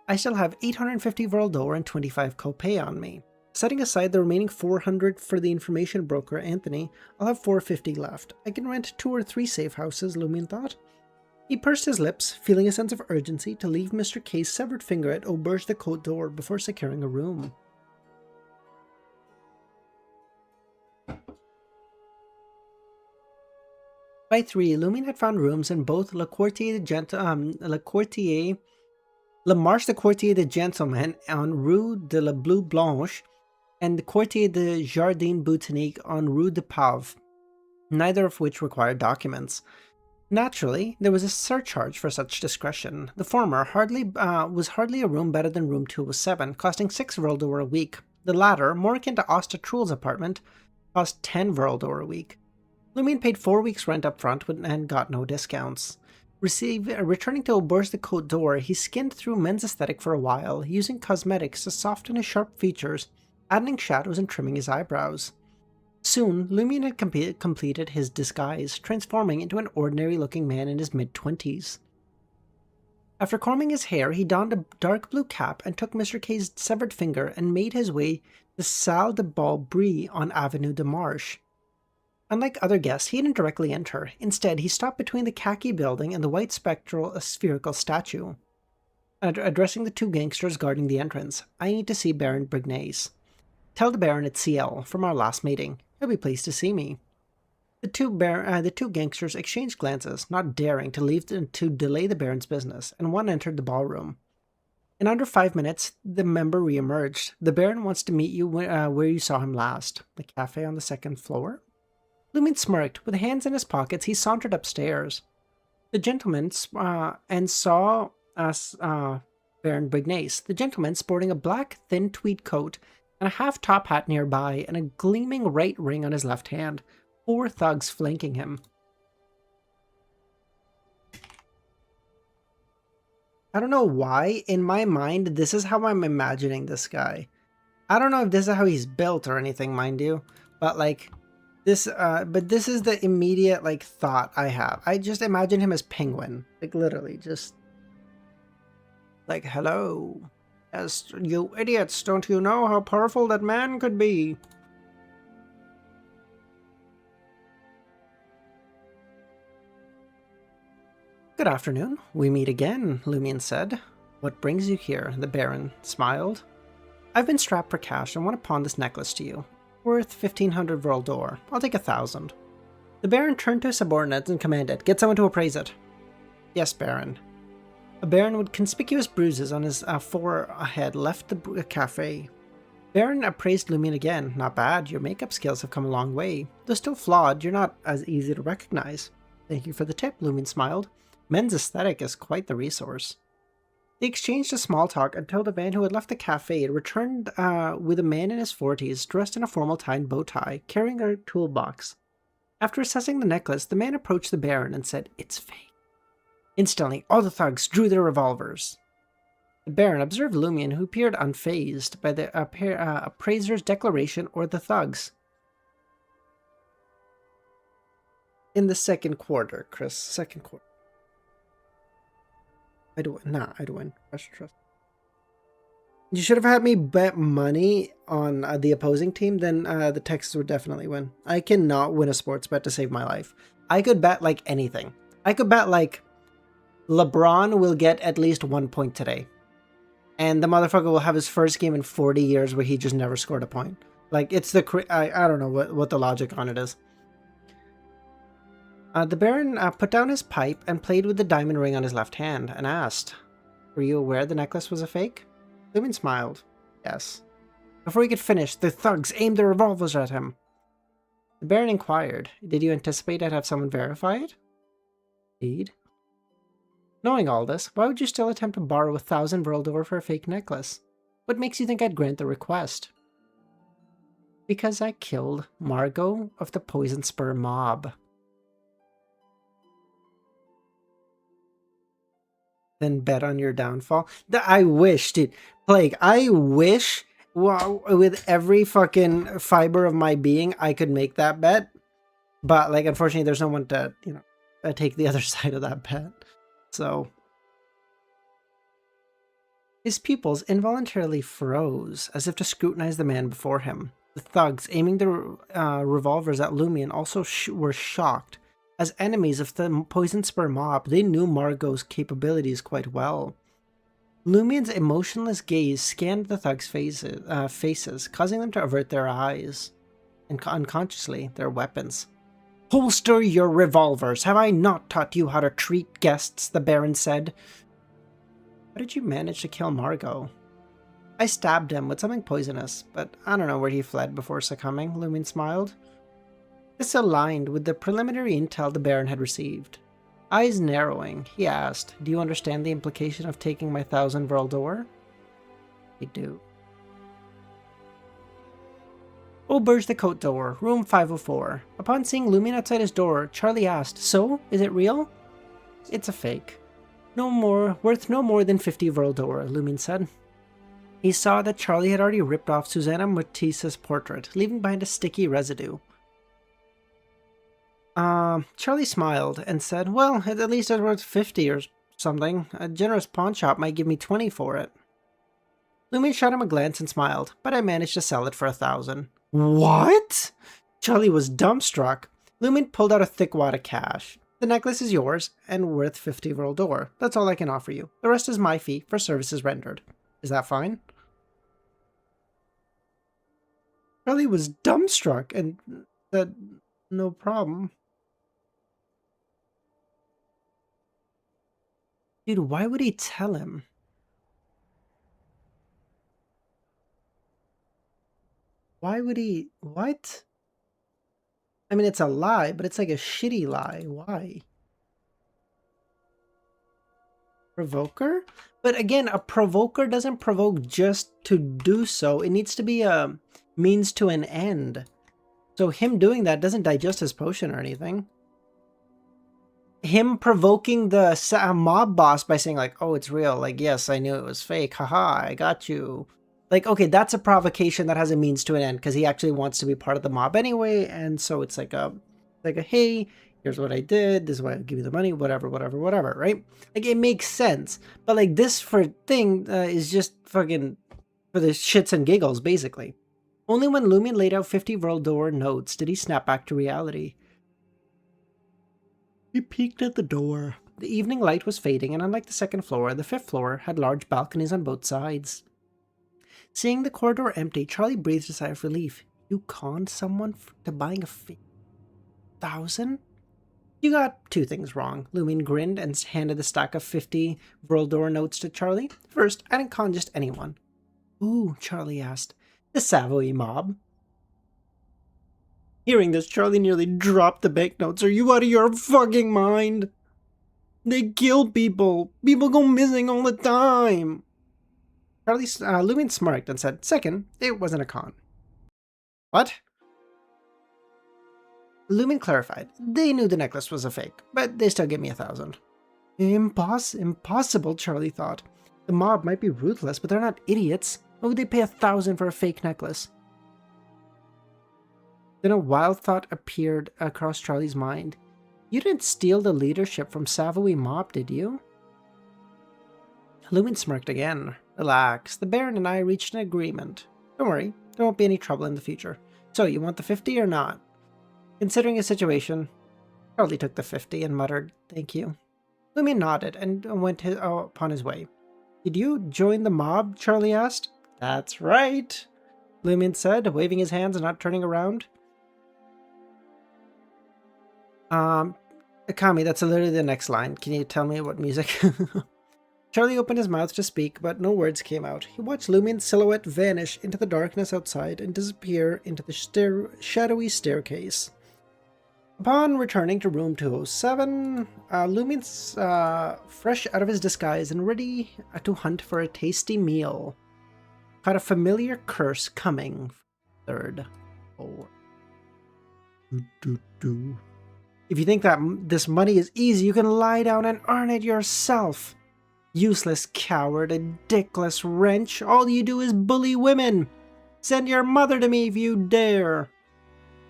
I still have 850 Vril d'Or and 25 copay on me. Setting aside the remaining 400 for the information broker, Anthony, I'll have 450 left. I can rent 2 or 3 safe houses, Lumion thought. He pursed his lips, feeling a sense of urgency to leave Mr. K's severed finger at Auberge de Côte d'Or before securing a room. By 3, Lumion had found rooms in both La Marche de Courtier de Gentlemen on Rue de la Blue Blanche and the Quartier de Jardin Botanique on Rue de Pave, neither of which required documents. Naturally, there was a surcharge for such discretion. The former was hardly a room better than room 207, costing 6 Vril d'Or a week. The latter, more akin to Asta Truhl's apartment, cost 10 Vril d'Or a week. Lumion paid 4 weeks' rent up front and got no discounts. Returning to Auberge de Côte d'Or, he skinned through men's aesthetic for a while, using cosmetics to soften his sharp features, adding shadows and trimming his eyebrows. Soon, Lumion had completed his disguise, transforming into an ordinary-looking man in his mid-20s. After combing his hair, he donned a dark blue cap and took Mr. K's severed finger and made his way to Salle de Brie on Avenue de Marche. Unlike other guests, he didn't directly enter. Instead, he stopped between the khaki building and the white spherical statue. Addressing the 2 gangsters guarding the entrance, "I need to see Baron Brignace. Tell the Baron it's CL from our last meeting. He'll be pleased to see me." The two gangsters exchanged glances, not daring to delay the Baron's business, and one entered the ballroom. In under 5 minutes, the member re-emerged. "The Baron wants to meet you where you saw him last. The cafe on the 2nd floor?" Lumion smirked. With hands in his pockets, he sauntered upstairs. The gentleman and saw Baron Brignace. The gentleman sporting a black, thin tweed coat and a half-top hat nearby, and a gleaming right ring on his left hand. 4 thugs flanking him. I don't know why, in my mind, this is how I'm imagining this guy. I don't know if this is how he's built or anything, mind you, but this is the immediate, thought I have. I just imagine him as Penguin. Literally, just... hello. Yes, you idiots, don't you know how powerful that man could be? "Good afternoon. We meet again," Lumion said. "What brings you here?" The Baron smiled. "I've been strapped for cash and want to pawn this necklace to you. Worth 1,500 Vril d'Or. I'll take 1,000. The Baron turned to his subordinates and commanded, "Get someone to appraise it." "Yes, Baron." A Baron with conspicuous bruises on his forehead left the cafe. Baron appraised Lumion again. "Not bad. Your makeup skills have come a long way. Though still flawed, you're not as easy to recognize." "Thank you for the tip," Lumion smiled. Men's aesthetic is quite the resource. They exchanged a small talk until the man who had left the cafe returned with a man in his 40s, dressed in a formal tie and bow tie, carrying a toolbox. After assessing the necklace, the man approached the Baron and said, "It's fake." Instantly, all the thugs drew their revolvers. The Baron observed Lumion, who appeared unfazed by the appraiser's declaration or the thugs. In the 2nd quarter, Chris. 2nd quarter. I'd win. Nah, I'd win. Trust. You should have had me bet money on the opposing team, then the Texans would definitely win. I cannot win a sports bet to save my life. I could bet like anything. I could bet like LeBron will get at least 1 point today. And the motherfucker will have his first game in 40 years where he just never scored a point. Like, it's the... I don't know what the logic on it is. The Baron put down his pipe and played with the diamond ring on his left hand and asked, "Were you aware the necklace was a fake?" Lumen smiled. Yes. Before he could finish, the thugs aimed their revolvers at him. The Baron inquired, "Did you anticipate I'd have someone verify it?" Indeed. Knowing all this, why would you still attempt to borrow 1,000 Vrildor for a fake necklace? What makes you think I'd grant the request? Because I killed Margot of the Poison Spur mob. Then bet on your downfall. I wish, dude. Plague, I wish with every fucking fiber of my being I could make that bet. But, like, unfortunately, there's no one to, take the other side of that bet. So... His pupils involuntarily froze, as if to scrutinize the man before him. The thugs, aiming their revolvers at Lumion, also were shocked. As enemies of the Poison Spur mob, they knew Margot's capabilities quite well. Lumion's emotionless gaze scanned the thugs' faces, causing them to avert their eyes, and unconsciously, their weapons. "Holster your revolvers! Have I not taught you how to treat guests?" the Baron said. "How did you manage to kill Margot?" "I stabbed him with something poisonous, but I don't know where he fled before succumbing," Lumion smiled. This aligned with the preliminary intel the Baron had received. Eyes narrowing, he asked, "Do you understand the implication of taking my 1,000 Vrildor?" "I do." Auberge the Cote d'Or, room 504. Upon seeing Lumion outside his door, Charlie asked, "So, is it real?" "It's a fake. Worth no more than 50 Vrildor," Lumion said. He saw that Charlie had already ripped off Susanna Matisse's portrait, leaving behind a sticky residue. Charlie smiled and said, "Well, at least it's worth 50 or something. A generous pawn shop might give me 20 for it." Lumion shot him a glance and smiled, "But I managed to sell it for 1,000. "What?" Charlie was dumbstruck. Lumion pulled out a thick wad of cash. "The necklace is yours, and worth 50 Vrildor. That's all I can offer you. The rest is my fee for services rendered. Is that fine?" Charlie was dumbstruck and said, "No problem." Dude, why would he tell him? Why would he... What? I mean, it's a lie, but it's like a shitty lie. Why? Provoker? But again, a provoker doesn't provoke just to do so. It needs to be a means to an end. So him doing that doesn't digest his potion or anything. Him provoking the mob boss by saying like, "Oh, it's real. Like, yes, I knew it was fake. Haha, I got you." Like, okay, that's a provocation that has a means to an end because he actually wants to be part of the mob anyway. And so it's like a, hey, here's what I did. This is why I'll give you the money, whatever, right? Like, it makes sense. But like this thing is just fucking for the shits and giggles, basically. Only when Lumion laid out 50 Vrildor notes did he snap back to reality. He peeked at the door. The evening light was fading, and unlike the second floor, the fifth floor had large balconies on both sides. Seeing the corridor empty, Charlie breathed a sigh of relief. "You conned someone to buying a 1,000? You got two things wrong." Lumion grinned and handed the stack of 50 Vrildor notes to Charlie. "First, I didn't con just anyone." "Ooh," Charlie asked. "The Savoy mob." Hearing this, Charlie nearly dropped the banknotes. "Are you out of your fucking mind? They kill people. People go missing all the time." Lumion smirked and said, "Second, it wasn't a con." "What?" Lumion clarified. "They knew the necklace was a fake, but they still gave me 1,000. Impossible, Charlie thought. The mob might be ruthless, but they're not idiots. Why would they pay 1,000 for a fake necklace? Then a wild thought appeared across Charlie's mind. "You didn't steal the leadership from Savoy mob, did you?" Lumen smirked again. Relax, the Baron and I reached an agreement. Don't worry, there won't be any trouble in the future. So, you want the 50 or not? Considering his situation, Charlie took the 50 and muttered, "Thank you." Lumen nodded and went upon his way. "Did you join the mob?" Charlie asked. "That's right," Lumen said, waving his hands and not turning around. Akami, that's literally the next line. Can you tell me what music? Charlie opened his mouth to speak, but no words came out. He watched Lumen's silhouette vanish into the darkness outside and disappear into the shadowy staircase. Upon returning to room 207, Lumen's fresh out of his disguise and ready to hunt for a tasty meal, caught a familiar curse coming from the third floor. If you think that this money is easy, you can lie down and earn it yourself. Useless coward, a dickless wrench, all you do is bully women. Send your mother to me if you dare.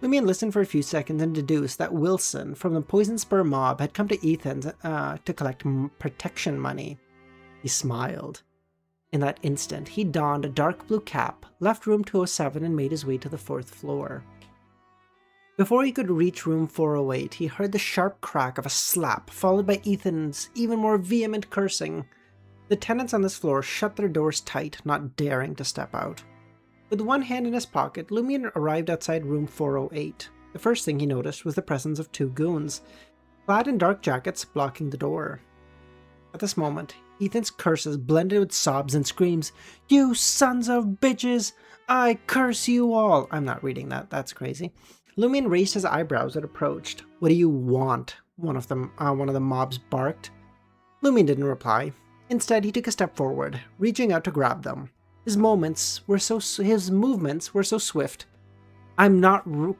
Lumen listened for a few seconds and deduced that Wilson from the Poison Spur mob had come to Ethan's to collect protection money. He smiled. In that instant, he donned a dark blue cap, left room 207 and made his way to the 4th floor. Before he could reach room 408, he heard the sharp crack of a slap, followed by Ethan's even more vehement cursing. The tenants on this floor shut their doors tight, not daring to step out. With one hand in his pocket, Lumen arrived outside room 408. The first thing he noticed was the presence of 2 goons, clad in dark jackets, blocking the door. At this moment, Ethan's curses blended with sobs and screams. "You sons of bitches! I curse you all!" I'm not reading that, that's crazy. Lumen raised his eyebrows and approached. "What do you want?" One of the mobs barked. Lumen didn't reply. Instead, he took a step forward, reaching out to grab them. His movements were so swift.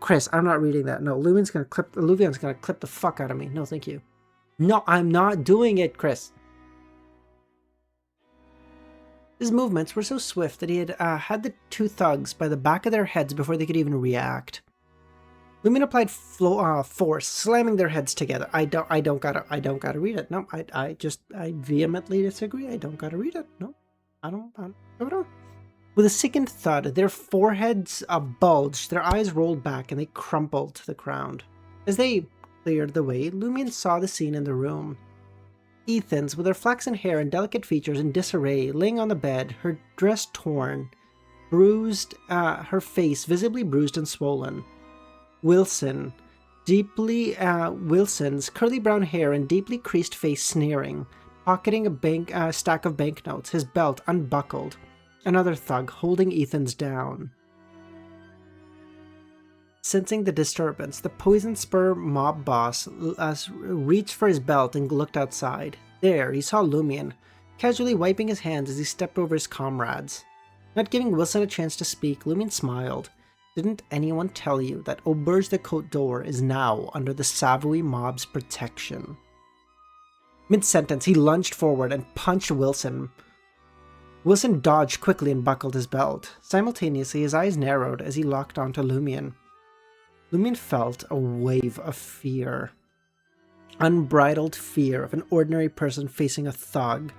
Chris, I'm not reading that. No, Luvian's gonna clip the fuck out of me. No, thank you. No, I'm not doing it, Chris. His movements were so swift that he had had the 2 thugs by the back of their heads before they could even react. Lumen applied force, slamming their heads together. I don't gotta read it. No, I vehemently disagree. I don't gotta read it. No, I don't. With a sickened thud, their foreheads bulged, their eyes rolled back, and they crumpled to the ground. As they cleared the way, Lumen saw the scene in the room. Ethan's, with her flaxen hair and delicate features in disarray, laying on the bed, her dress torn, bruised, her face visibly bruised and swollen. Wilson's curly brown hair and deeply creased face sneering, pocketing a stack of banknotes, his belt unbuckled. Another thug holding Ethan's down. Sensing the disturbance, the Poison Spur mob boss reached for his belt and looked outside. There, he saw Lumen, casually wiping his hands as he stepped over his comrades. Not giving Wilson a chance to speak, Lumen smiled. "Didn't anyone tell you that Auberge de Côte d'Or is now under the Savoy mob's protection?" Mid-sentence, he lunged forward and punched Wilson. Wilson dodged quickly and buckled his belt. Simultaneously, his eyes narrowed as he locked onto Lumen. Lumen felt a wave of fear. Unbridled fear of an ordinary person facing a thug.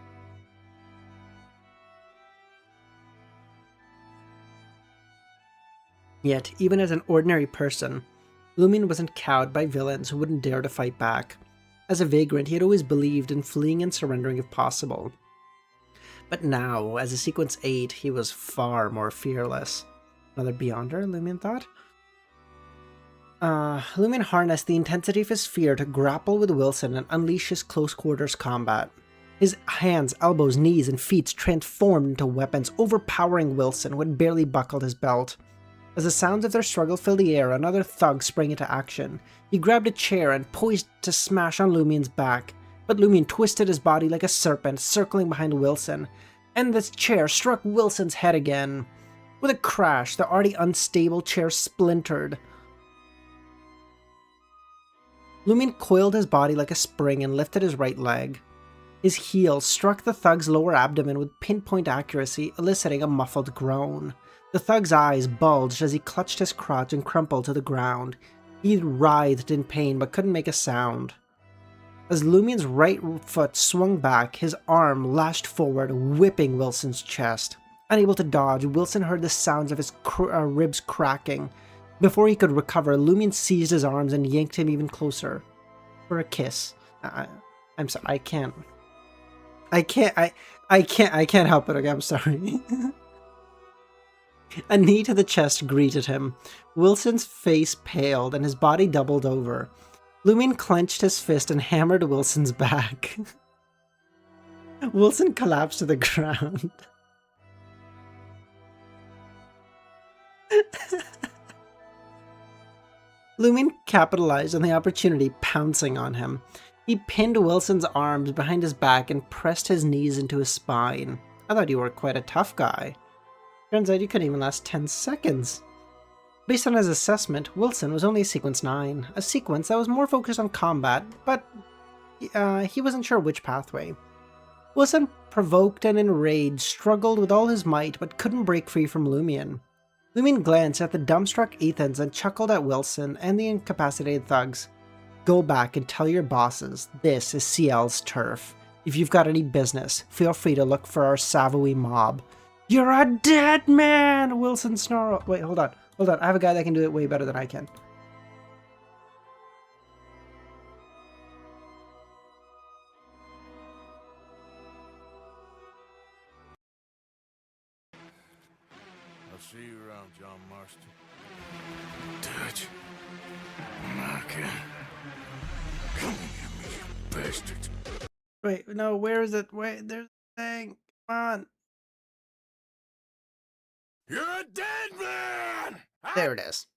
Yet, even as an ordinary person, Lumen wasn't cowed by villains who wouldn't dare to fight back. As a vagrant, he had always believed in fleeing and surrendering if possible. But now, as a Sequence 8, he was far more fearless. Another Beyonder, Lumen thought. Lumen harnessed the intensity of his fear to grapple with Wilson and unleash his close-quarters combat. His hands, elbows, knees, and feet transformed into weapons, overpowering Wilson, who had barely buckled his belt. As the sounds of their struggle filled the air, another thug sprang into action. He grabbed a chair and poised to smash on Lumen's back, but Lumen twisted his body like a serpent, circling behind Wilson, and this chair struck Wilson's head again. With a crash, the already unstable chair splintered. Lumen coiled his body like a spring and lifted his right leg. His heel struck the thug's lower abdomen with pinpoint accuracy, eliciting a muffled groan. The thug's eyes bulged as he clutched his crotch and crumpled to the ground. He writhed in pain but couldn't make a sound. As Lumien's right foot swung back, his arm lashed forward, whipping Wilson's chest. Unable to dodge, Wilson heard the sounds of his ribs cracking. Before he could recover, Lumien seized his arms and yanked him even closer. For a kiss. I'm sorry, I can't help it, okay, I'm sorry. A knee to the chest greeted him. Wilson's face paled and his body doubled over. Lumien clenched his fist and hammered Wilson's back. Wilson collapsed to the ground. Lumien capitalized on the opportunity, pouncing on him. He pinned Wilson's arms behind his back and pressed his knees into his spine. I thought you were quite a tough guy. Turns out you couldn't even last 10 seconds. Based on his assessment, Wilson was only a sequence 9, a sequence that was more focused on combat, but he wasn't sure which pathway. Wilson, provoked and enraged, struggled with all his might but couldn't break free from Lumien. Lumien glanced at the dumbstruck Ethans and chuckled at Wilson and the incapacitated thugs. Go back and tell your bosses this is CL's turf. If you've got any business, feel free to look for our Savoy mob. You're a dead man! Wilson snarled. Wait, hold on. I have a guy that can do it way better than I can. I'll see you around, John Marston. Dutch. Marker. Come here, me, you bastard. Wait, no, where is it? Wait, there's a thing. Come on. You're a dead man! There it is.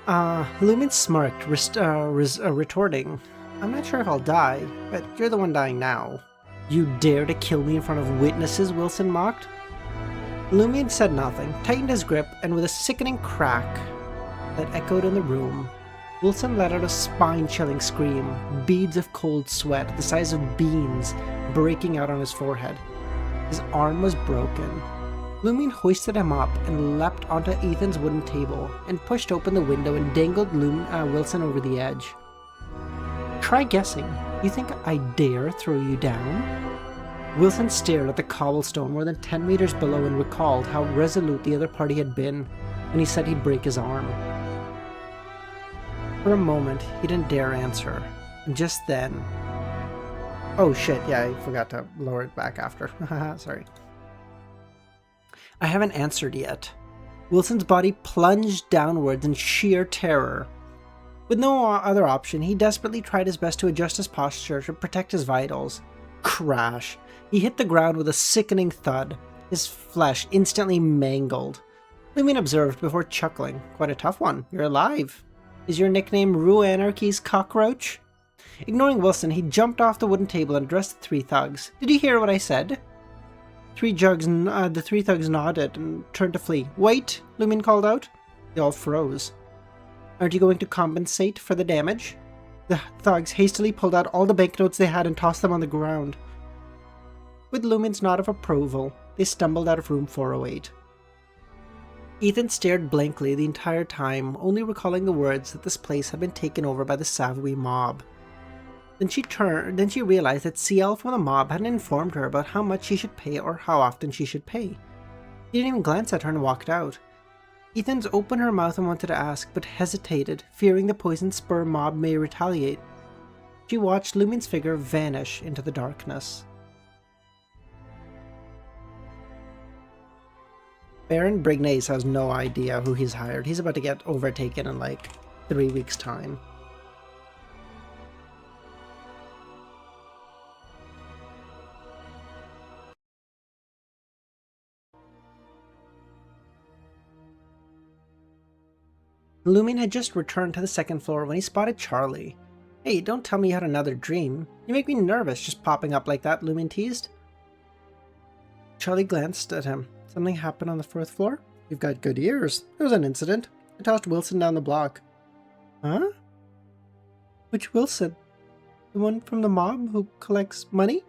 Lumien smirked, retorting, I'm not sure if I'll die, but you're the one dying now. You dare to kill me in front of witnesses, Wilson mocked. Lumien said nothing, tightened his grip, and with a sickening crack that echoed in the room, Wilson let out a spine-chilling scream, beads of cold sweat the size of beans breaking out on his forehead. His arm was broken. Lumien hoisted him up and leapt onto Ethan's wooden table and pushed open the window and dangled Wilson over the edge. Try guessing. You think I dare throw you down? Wilson stared at the cobblestone more than 10 meters below and recalled how resolute the other party had been when he said he'd break his arm. For a moment, he didn't dare answer, and just then... Oh shit, yeah, I forgot to lower it back after. Sorry. I haven't answered yet. Wilson's body plunged downwards in sheer terror. With no other option, he desperately tried his best to adjust his posture to protect his vitals. Crash! He hit the ground with a sickening thud, his flesh instantly mangled. Lumien observed before chuckling. Quite a tough one. You're alive. Is your nickname Rue Anarchy's Cockroach? Ignoring Wilson, he jumped off the wooden table and addressed the 3 thugs. Did you hear what I said? The 3 thugs nodded and turned to flee. Wait! Lumien called out. They all froze. Aren't you going to compensate for the damage? The thugs hastily pulled out all the banknotes they had and tossed them on the ground. With Lumien's nod of approval, they stumbled out of room 408. Ethan stared blankly the entire time, only recalling the words that this place had been taken over by the Savoy mob. Then she realized that CL from the mob hadn't informed her about how much she should pay or how often she should pay. He didn't even glance at her and walked out. Ethan's opened her mouth and wanted to ask, but hesitated, fearing the poison spur mob may retaliate. She watched Lumien's figure vanish into the darkness. Baron Brignace has no idea who he's hired. He's about to get overtaken in like 3 weeks' time. Lumien had just returned to the 2nd floor when he spotted Charlie. Hey, don't tell me you had another dream. You make me nervous just popping up like that, Lumien teased. Charlie glanced at him. Something happened on the 4th floor? You've got good ears. There was an incident. I tossed Wilson down the block. Huh? Which Wilson? The one from the mob who collects money?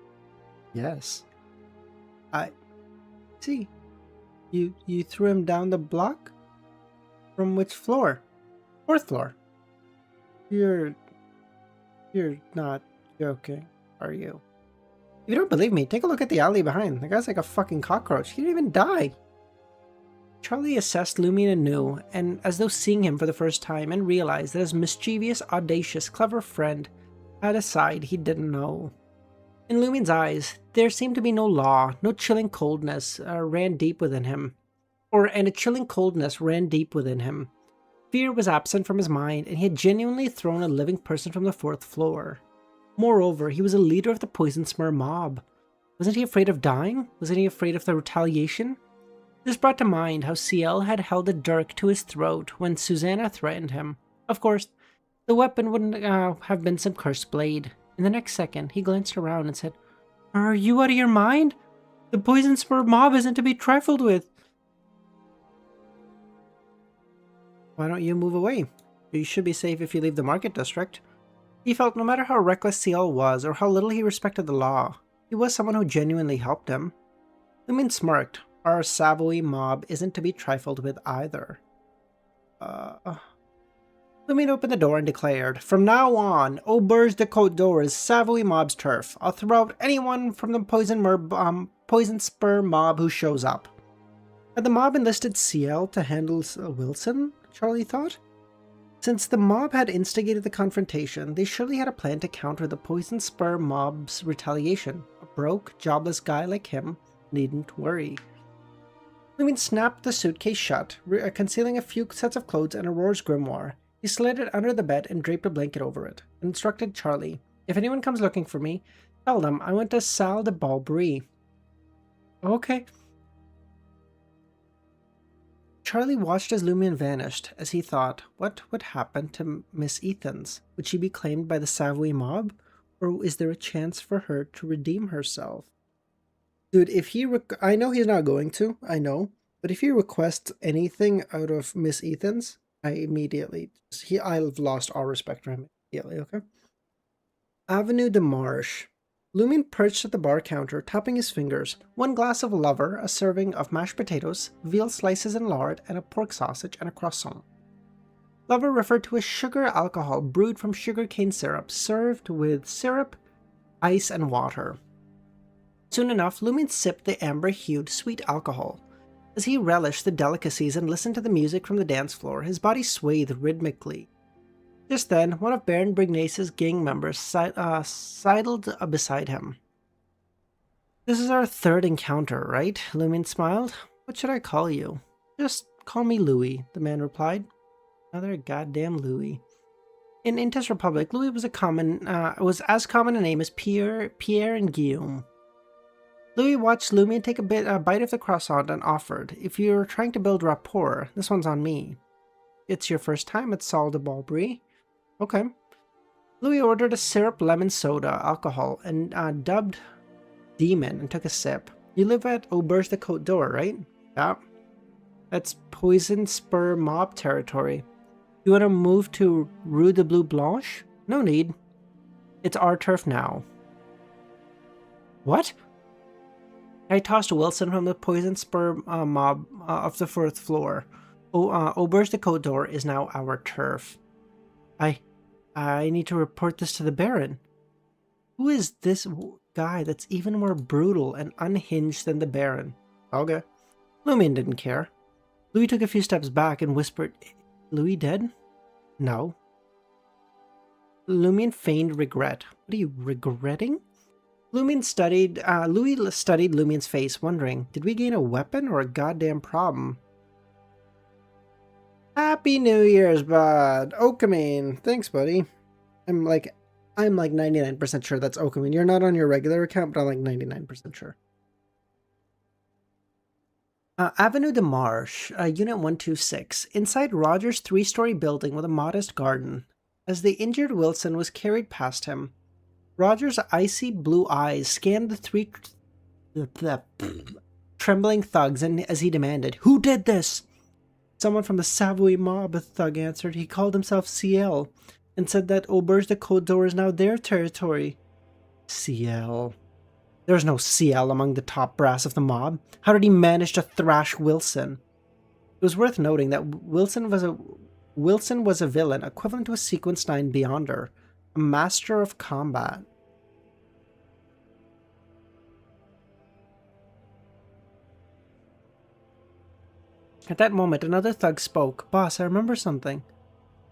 Yes. I see. You threw him down the block? From which floor? 4th floor. You're not joking, are you? If you don't believe me, take a look at the alley behind. The guy's like a fucking cockroach. He didn't even die. Charlie assessed Lumion anew, and as though seeing him for the first time, and realized that his mischievous, audacious, clever friend had a side he didn't know. In Lumion's eyes, there seemed to be no law, no chilling coldness ran deep within him. And a chilling coldness ran deep within him. Fear was absent from his mind, and he had genuinely thrown a living person from the 4th floor. Moreover, he was a leader of the Poison Spur mob. Wasn't he afraid of dying? Wasn't he afraid of the retaliation? This brought to mind how CL had held a dirk to his throat when Susanna threatened him. Of course, the weapon wouldn't have been some cursed blade. In the next second, he glanced around and said, "Are you out of your mind? The Poison Spur mob isn't to be trifled with." Why don't you move away? You should be safe if you leave the market district. He felt no matter how reckless CL was or how little he respected the law, he was someone who genuinely helped him. Lumion smirked. Our Savoy mob isn't to be trifled with either. Lumion opened the door and declared, "From now on, Auberge de Côte d'Or is Savoy mob's turf. I'll throw out anyone from the Poison Spur mob who shows up." Had the mob enlisted CL to handle Wilson? Charlie thought. Since the mob had instigated the confrontation, they surely had a plan to counter the Poison Spur mob's retaliation. A broke, jobless guy like him needn't worry. Lumion snapped the suitcase shut, concealing a few sets of clothes and Aurora's grimoire. He slid it under the bed and draped a blanket over it, and instructed Charlie, "If anyone comes looking for me, tell them I went to Salle de Balbry." Okay. Charlie watched as Lumion vanished, as he thought, what would happen to Miss Ethans? Would she be claimed by the Savoy mob? Or is there a chance for her to redeem herself? Dude, if he I know he's not going to, I know. But if he requests anything out of Miss Ethans, I've lost all respect for him immediately, okay? Avenue de Marche. Lumion perched at the bar counter, tapping his fingers. 1 glass of lover, a serving of mashed potatoes, veal slices and lard, and a pork sausage and a croissant. Lover referred to as sugar alcohol brewed from sugarcane syrup, served with syrup, ice, and water. Soon enough, Lumion sipped the amber-hued sweet alcohol. As he relished the delicacies and listened to the music from the dance floor, his body swayed rhythmically. Just then, one of Baron Brignace's gang members sidled beside him. "This is our 3rd encounter, right?" Lumion smiled. "What should I call you?" "Just call me Louis," the man replied. Another goddamn Louis. In Intis Republic, Louis was as common a name as Pierre and Guillaume. Louis watched Lumion take a bite of the croissant and offered, "If you're trying to build rapport, this one's on me." "It's your first time at Salle de Balbry?" "Okay." Louis ordered a syrup lemon soda alcohol and dubbed Demon and took a sip. "You live at Auberge de Côte d'Or, right?" "Yeah." "That's Poison Spur mob territory. You want to move to Rue de Bleu Blanche?" "No need. It's our turf now." "What?" "I tossed Wilson from the Poison Spur mob of the 4th floor. Auberge de Côte d'Or is now our turf." I need to report this to the Baron." "Who is this guy that's even more brutal and unhinged than the Baron?" "Okay." Lumion didn't care. Louis took a few steps back and whispered, "Louis dead?" "No." Lumion feigned regret. "What are you regretting?" Louis studied Lumion's face, wondering, did we gain a weapon or a goddamn problem? "Happy New Year's, bud. Okamine. Thanks, buddy." I'm like 99% sure that's Okamine. You're not on your regular account, but I'm like 99% sure. Avenue de Marche, Unit 126, inside Roger's 3-story building with a modest garden. As the injured Wilson was carried past him, Roger's icy blue eyes scanned the 3 trembling thugs as he demanded, "Who did this?" "Someone from the Savoy mob," a thug answered. "He called himself CL and said that Auberge de Côte d'Or is now their territory." CL. There's no CL among the top brass of the mob. How did he manage to thrash Wilson? It was worth noting that Wilson was a villain equivalent to a Sequence 9 Beyonder, a master of combat. At that moment, another thug spoke. Boss, I remember something.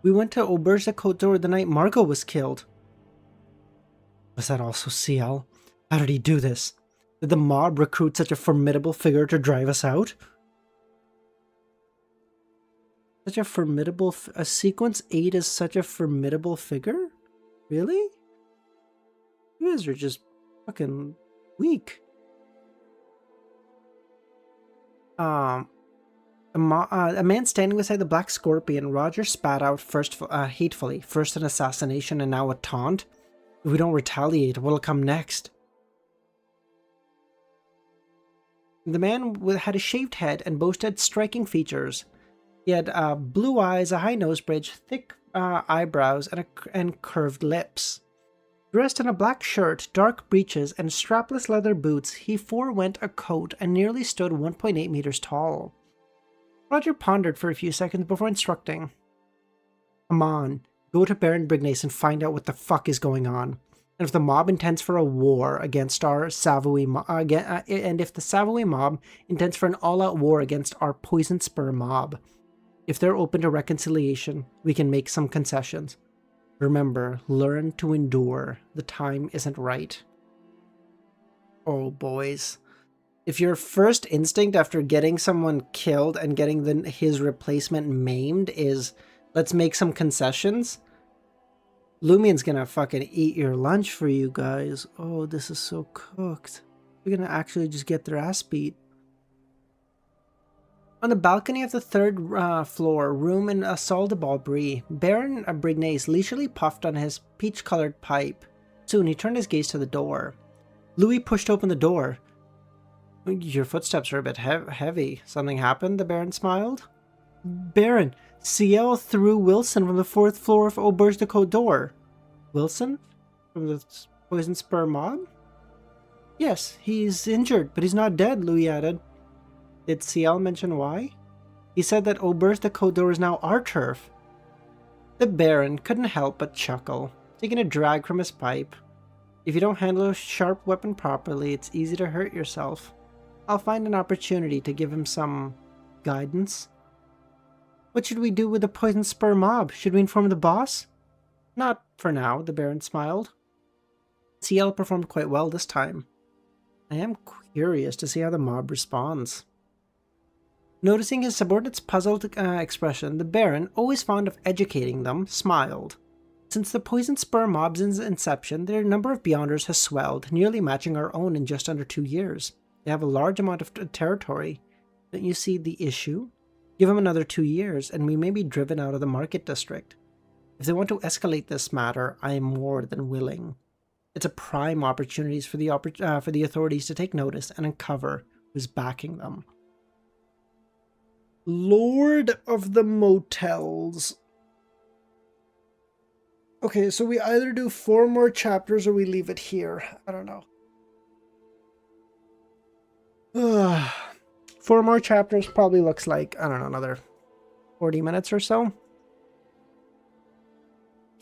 We went to Auberge de Côte d'Or the night Margot was killed. Was that also CL? How did he do this? Did the mob recruit such a formidable figure to drive us out? Such a formidable... a Sequence 8 is such a formidable figure? Really? You guys are just fucking weak. A man standing beside the Black Scorpion, Roger spat out first hatefully. First an assassination and now a taunt. If we don't retaliate, what'll come next? The man had a shaved head and boasted striking features. He had blue eyes, a high nose bridge, thick eyebrows, and curved lips. Dressed in a black shirt, dark breeches, and strapless leather boots, he forewent a coat and nearly stood 1.8 meters tall. Roger pondered for a few seconds before instructing. Come on, go to Baron Brignace and find out what the fuck is going on. And if the mob intends for a war against our Savoy and if the Savoy mob intends for an all-out war against our Poison Spur mob, if they're open to reconciliation, we can make some concessions. Remember, learn to endure. The time isn't right. Oh, boys. If your first instinct after getting someone killed and getting his replacement maimed is, let's make some concessions, Lumian's gonna fucking eat your lunch for you guys. Oh, this is so cooked. They're gonna actually just get their ass beat. On the balcony of the third floor room in a salle de Brie, Baron Brignace leisurely puffed on his peach-colored pipe. Soon he turned his gaze to the door. Louis pushed open the door. Your footsteps are a bit heavy. Something happened? The Baron smiled. Baron, CL threw Wilson from the 4th floor of Auberge de Côte d'Or. Wilson? From the Poison Spur mob? Yes, he's injured, but he's not dead, Louis added. Did CL mention why? He said that Auberge de Côte d'Or is now our turf. The Baron couldn't help but chuckle, taking a drag from his pipe. If you don't handle a sharp weapon properly, it's easy to hurt yourself. I'll find an opportunity to give him some guidance. What should we do with the Poison Spur mob? Should we inform the boss? Not for now, the Baron smiled. CL performed quite well this time. I am curious to see how the mob responds. Noticing his subordinate's puzzled expression, the Baron, always fond of educating them, smiled. Since the Poison Spur mob's inception, their number of Beyonders has swelled, nearly matching our own in just under 2 years. They have a large amount of territory. Don't you see the issue? Give them another 2 years, and we may be driven out of the market district. If they want to escalate this matter, I am more than willing. It's a prime opportunity for the authorities to take notice and uncover who's backing them. Lord of the Motels. Okay, so we either do 4 more chapters or we leave it here. I don't know. 4 more chapters probably looks like, I don't know, another 40 minutes or so.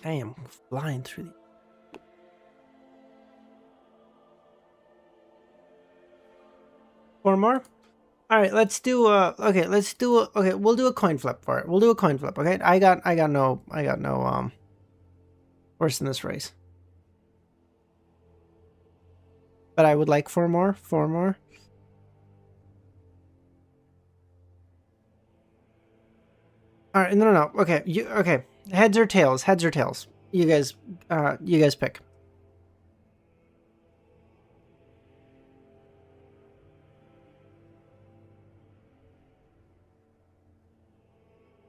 I am flying through the... Four more? Alright, let's do we'll do a coin flip for it. We'll do a coin flip, okay? I got no horse in this race. But I would like 4 more. 4 more. Alright, no. Okay, okay. Heads or tails? Heads or tails? You guys pick.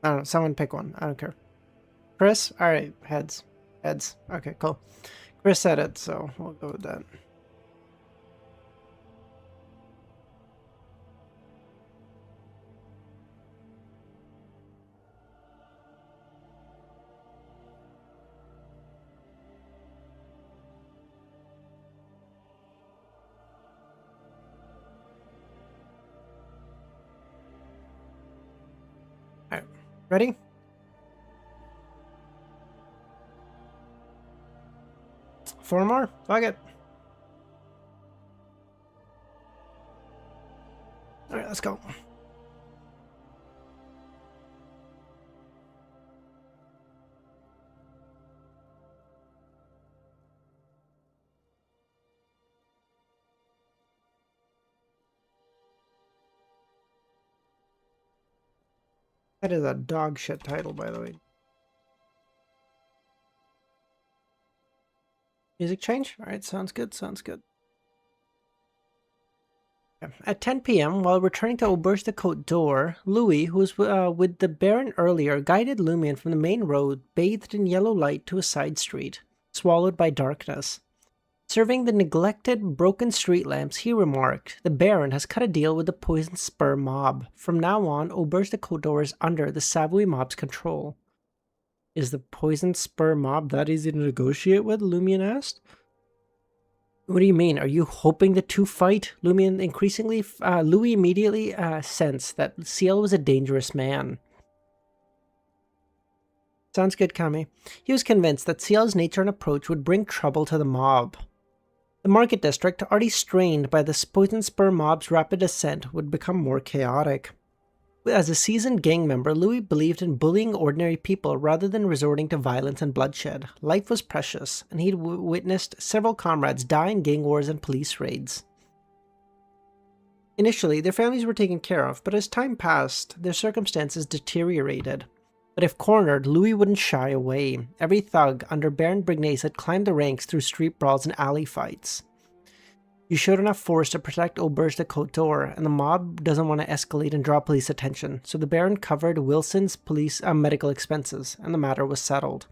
I don't know. Someone pick one. I don't care. Chris? Alright, heads. Heads. Okay, cool. Chris said it, so we'll go with that. Alright, ready? Four more? Fuck it. Alright, let's go. That is a dog shit title, by the way. Music change? Alright, sounds good, sounds good. At 10 p.m., while returning to Auberge de Côte d'Or, Louis, who was with the Baron earlier, guided Lumion from the main road, bathed in yellow light, to a side street, swallowed by darkness. Serving the neglected, broken street lamps, he remarked, "The Baron has cut a deal with the Poison Spur mob. From now on, Auberge de Côte d'Or is under the Savoy mob's control." Is the Poison Spur mob that easy to negotiate with? Lumion asked. What do you mean? Are you hoping the two fight? Louis immediately sensed that Ciel was a dangerous man. Sounds good, Kami. He was convinced that Ciel's nature and approach would bring trouble to the mob. The market district, already strained by the Poison Spur mob's rapid ascent, would become more chaotic. As a seasoned gang member, Louis believed in bullying ordinary people rather than resorting to violence and bloodshed. Life was precious, and he'd witnessed several comrades die in gang wars and police raids. Initially, their families were taken care of, but as time passed, their circumstances deteriorated. But if cornered, Louis wouldn't shy away. Every thug under Baron Brignace had climbed the ranks through street brawls and alley fights. You showed enough force to protect Auberge de Côte d'Or, and the mob doesn't want to escalate and draw police attention, so the Baron covered Wilson's medical expenses, and the matter was settled.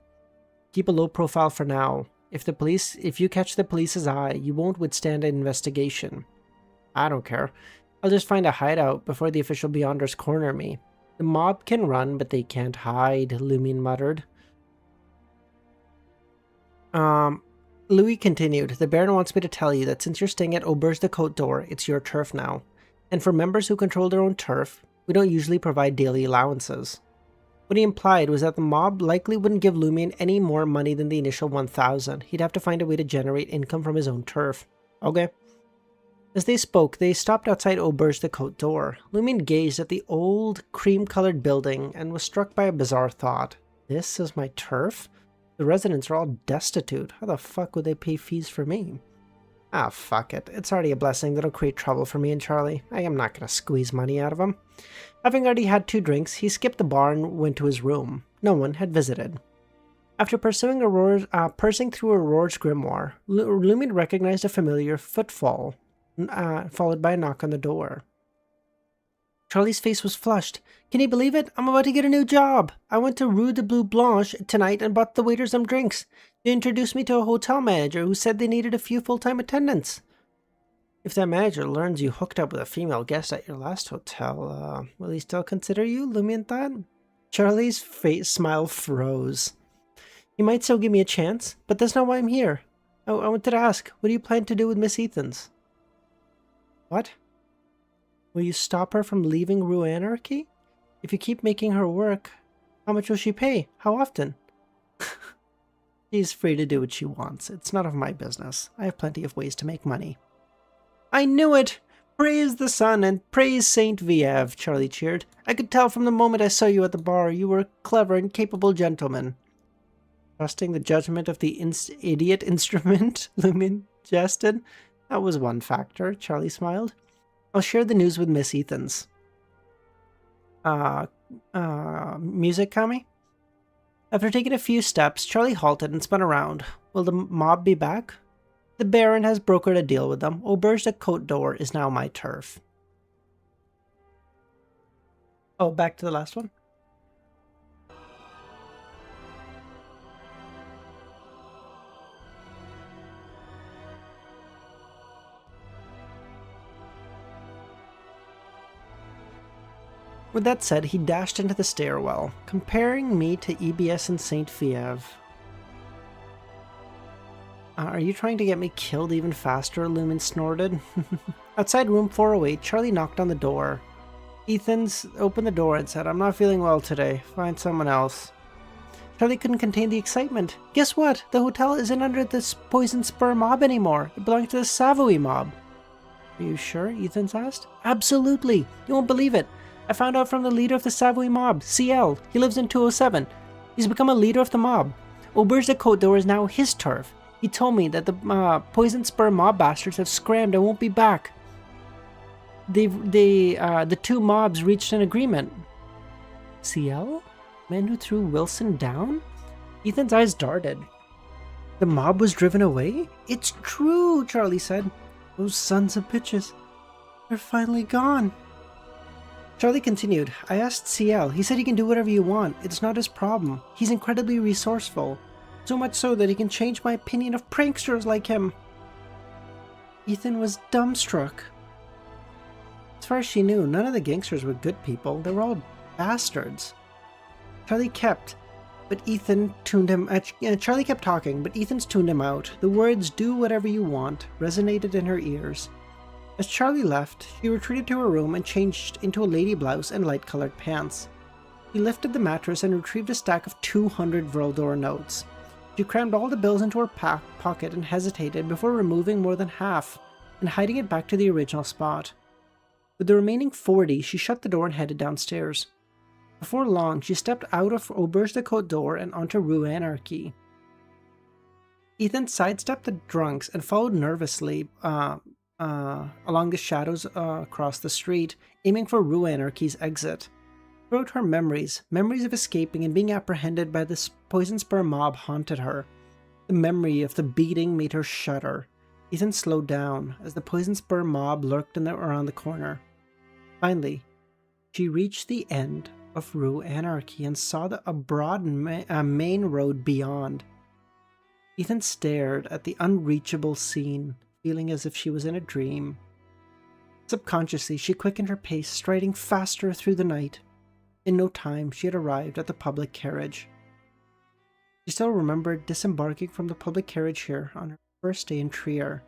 Keep a low profile for now. If you catch the police's eye, you won't withstand an investigation. I don't care. I'll just find a hideout before the official Beyonders corner me. The mob can run, but they can't hide, Lumion muttered. Louis continued, "The Baron wants me to tell you that since you're staying at Auberge de Côte d'Or, it's your turf now. And for members who control their own turf, we don't usually provide daily allowances." What he implied was that the mob likely wouldn't give Lumion any more money than the initial 1,000. He'd have to find a way to generate income from his own turf. Okay. As they spoke, they stopped outside Auberge de Côte d'Or. Lumion gazed at the old, cream-colored building and was struck by a bizarre thought. This is my turf? The residents are all destitute. How the fuck would they pay fees for me? Ah, fuck it. It's already a blessing that'll create trouble for me and Charlie. I am not gonna squeeze money out of him. Having already had 2 drinks, he skipped the bar and went to his room. No one had visited. After parsing through Aurore's grimoire, Lumion recognized a familiar footfall, followed by a knock on the door. Charlie's face was flushed. "Can you believe it? I'm about to get a new job. I went to Rue de Bleu Blanche tonight and bought the waiters some drinks. They introduced me to a hotel manager who said they needed a few full-time attendants." If that manager learns you hooked up with a female guest at your last hotel, will he still consider you? Lumion thought. Charlie's smile froze. "You might still give me a chance, but that's not why I'm here. I wanted to ask, what do you plan to do with Miss Ethans?" What? Will you stop her from leaving Rue Anarchy? If you keep making her work, how much will she pay? How often? She's free to do what she wants. It's none of my business. I have plenty of ways to make money. "I knew it! Praise the sun and praise Saint Vieve," Charlie cheered. "I could tell from the moment I saw you at the bar you were a clever and capable gentleman." Trusting the judgment of the idiot instrument, Lumion jested. That was one factor, Charlie smiled. "I'll share the news with Miss Ethans." Music, Kami? After taking a few steps, Charlie halted and spun around. Will the mob be back? The Baron has brokered a deal with them. Auberge de Côte d'Or is now my turf. Oh, back to the last one? With that said, he dashed into the stairwell, comparing me to EBS and Saint Vieve. Are you trying to get me killed even faster? Lumion snorted. Outside room 408, Charlie knocked on the door. Ethan's opened the door and said, "I'm not feeling well today. Find someone else." Charlie couldn't contain the excitement. "Guess what? The hotel isn't under this Poison Spur mob anymore. It belongs to the Savoy mob." "Are you sure?" Ethan's asked. "Absolutely. You won't believe it. I found out from the leader of the Savoy mob, CL. He lives in 207. He's become a leader of the mob. Auberge de Cote d'Or is now his turf. He told me that the Poison Spur mob bastards have scrammed and won't be back. The two mobs reached an agreement." CL? Man who threw Wilson down? Ethan's eyes darted. The mob was driven away? "It's true," Charlie said. "Those sons of bitches. They're finally gone." Charlie continued, "I asked CL. He said he can do whatever you want. It's not his problem. He's incredibly resourceful. So much so that he can change my opinion of pranksters like him." Ethan was dumbstruck. As far as she knew, none of the gangsters were good people. They were all bastards. Charlie kept talking, but Ethan's tuned him out. The words "do whatever you want" resonated in her ears. As Charlie left, she retreated to her room and changed into a lady blouse and light-colored pants. She lifted the mattress and retrieved a stack of 200 Vrildor notes. She crammed all the bills into her pocket and hesitated before removing more than half and hiding it back to the original spot. With the remaining 40, she shut the door and headed downstairs. Before long, she stepped out of Auberge de Cote d'Or and onto Rue Anarchy. Ethan sidestepped the drunks and followed nervously along the shadows across the street, aiming for Rue Anarchy's exit. Throughout her memories of escaping and being apprehended by the Poison Spur mob haunted her. The memory of the beating made her shudder. Ethan slowed down as the Poison Spur mob lurked around the corner. Finally, she reached the end of Rue Anarchy and saw a broad main road beyond. Ethan stared at the unreachable scene, feeling as if she was in a dream. Subconsciously, she quickened her pace, striding faster through the night. In no time, she had arrived at the public carriage. She still remembered disembarking from the public carriage here on her first day in Trier.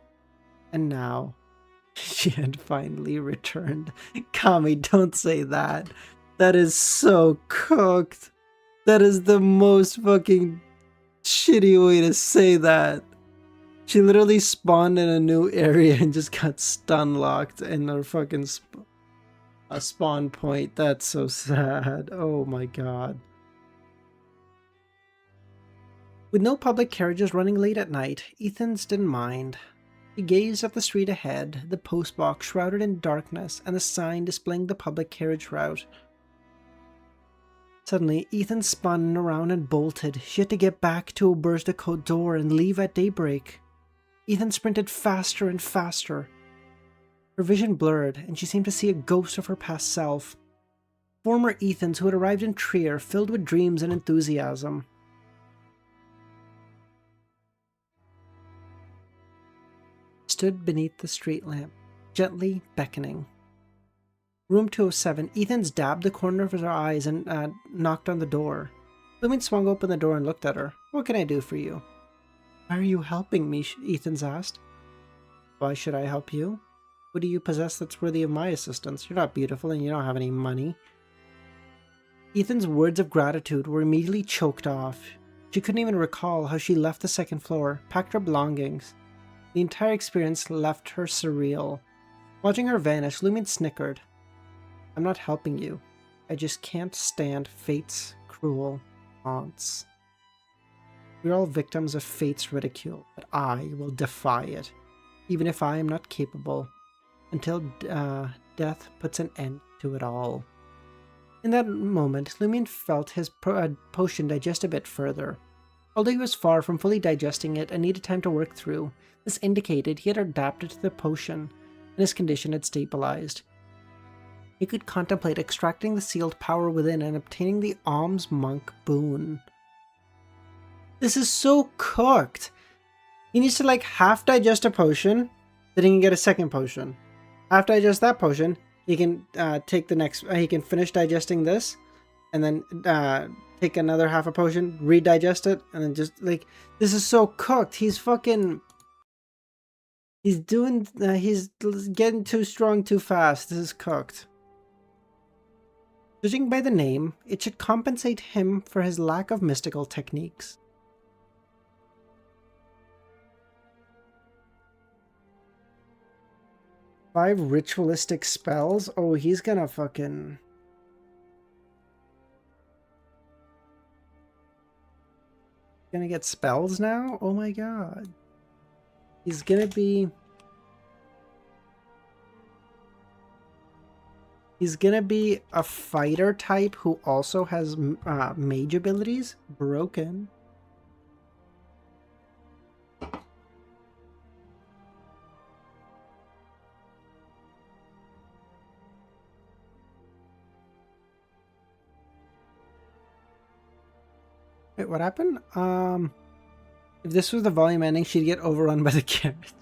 And now, she had finally returned. Kami, don't say that. That is so cooked. That is the most fucking shitty way to say that. She literally spawned in a new area and just got stun locked in her fucking spawn point. That's so sad. Oh my god. With no public carriages running late at night, Ethan's didn't mind. He gazed at the street ahead, the postbox shrouded in darkness, and the sign displaying the public carriage route. Suddenly, Ethan spun around and bolted. She had to get back to Auberge de Cote d'Or and leave at daybreak. Ethan sprinted faster and faster. Her vision blurred, and she seemed to see a ghost of her past self. Former Ethans who had arrived in Trier, filled with dreams and enthusiasm. Stood beneath the street lamp, gently beckoning. Room 207. Ethan's dabbed the corner of her eyes and knocked on the door. Lumen swung open the door and looked at her. "What can I do for you?" "Why are you helping me?" Ethan's asked. "Why should I help you? What do you possess that's worthy of my assistance? You're not beautiful and you don't have any money." Ethan's words of gratitude were immediately choked off. She couldn't even recall how she left the second floor, packed her belongings. The entire experience left her surreal. Watching her vanish, Lumen snickered. "I'm not helping you. I just can't stand fate's cruel taunts. We're all victims of fate's ridicule, but I will defy it, even if I am not capable, until death puts an end to it all." In that moment, Lumion felt his potion digest a bit further. Although he was far from fully digesting it and needed time to work through, this indicated he had adapted to the potion, and his condition had stabilized. He could contemplate extracting the sealed power within and obtaining the Alms Monk boon. This is so cooked! He needs to half digest a potion, then he can get a second potion. Half digest that potion, he can take the next. He can finish digesting this, and then take another half a potion, redigest it, and then just this is so cooked. He's fucking. He's doing. He's getting too strong too fast. This is cooked. Judging by the name, it should compensate him for his lack of mystical techniques. Five ritualistic spells? Oh, he's gonna fucking... Gonna get spells now? Oh my god. He's gonna be... He's gonna be a fighter type who also has mage abilities? Broken. Wait, what happened? If this was the volume ending, she'd get overrun by the carrot.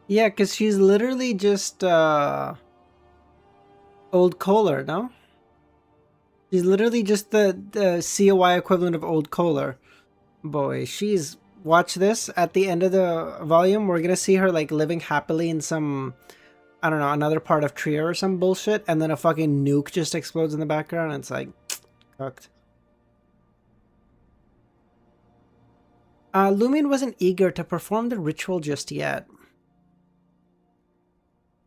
Yeah, because she's literally just, old Kohler, no? She's literally just the COI equivalent of old Kohler. Boy, she's... Watch this. At the end of the volume, we're gonna see her, like, living happily in some... I don't know, another part of Trier or some bullshit, and then a fucking nuke just explodes in the background, and it's like... cooked. Lumion wasn't eager to perform the ritual just yet.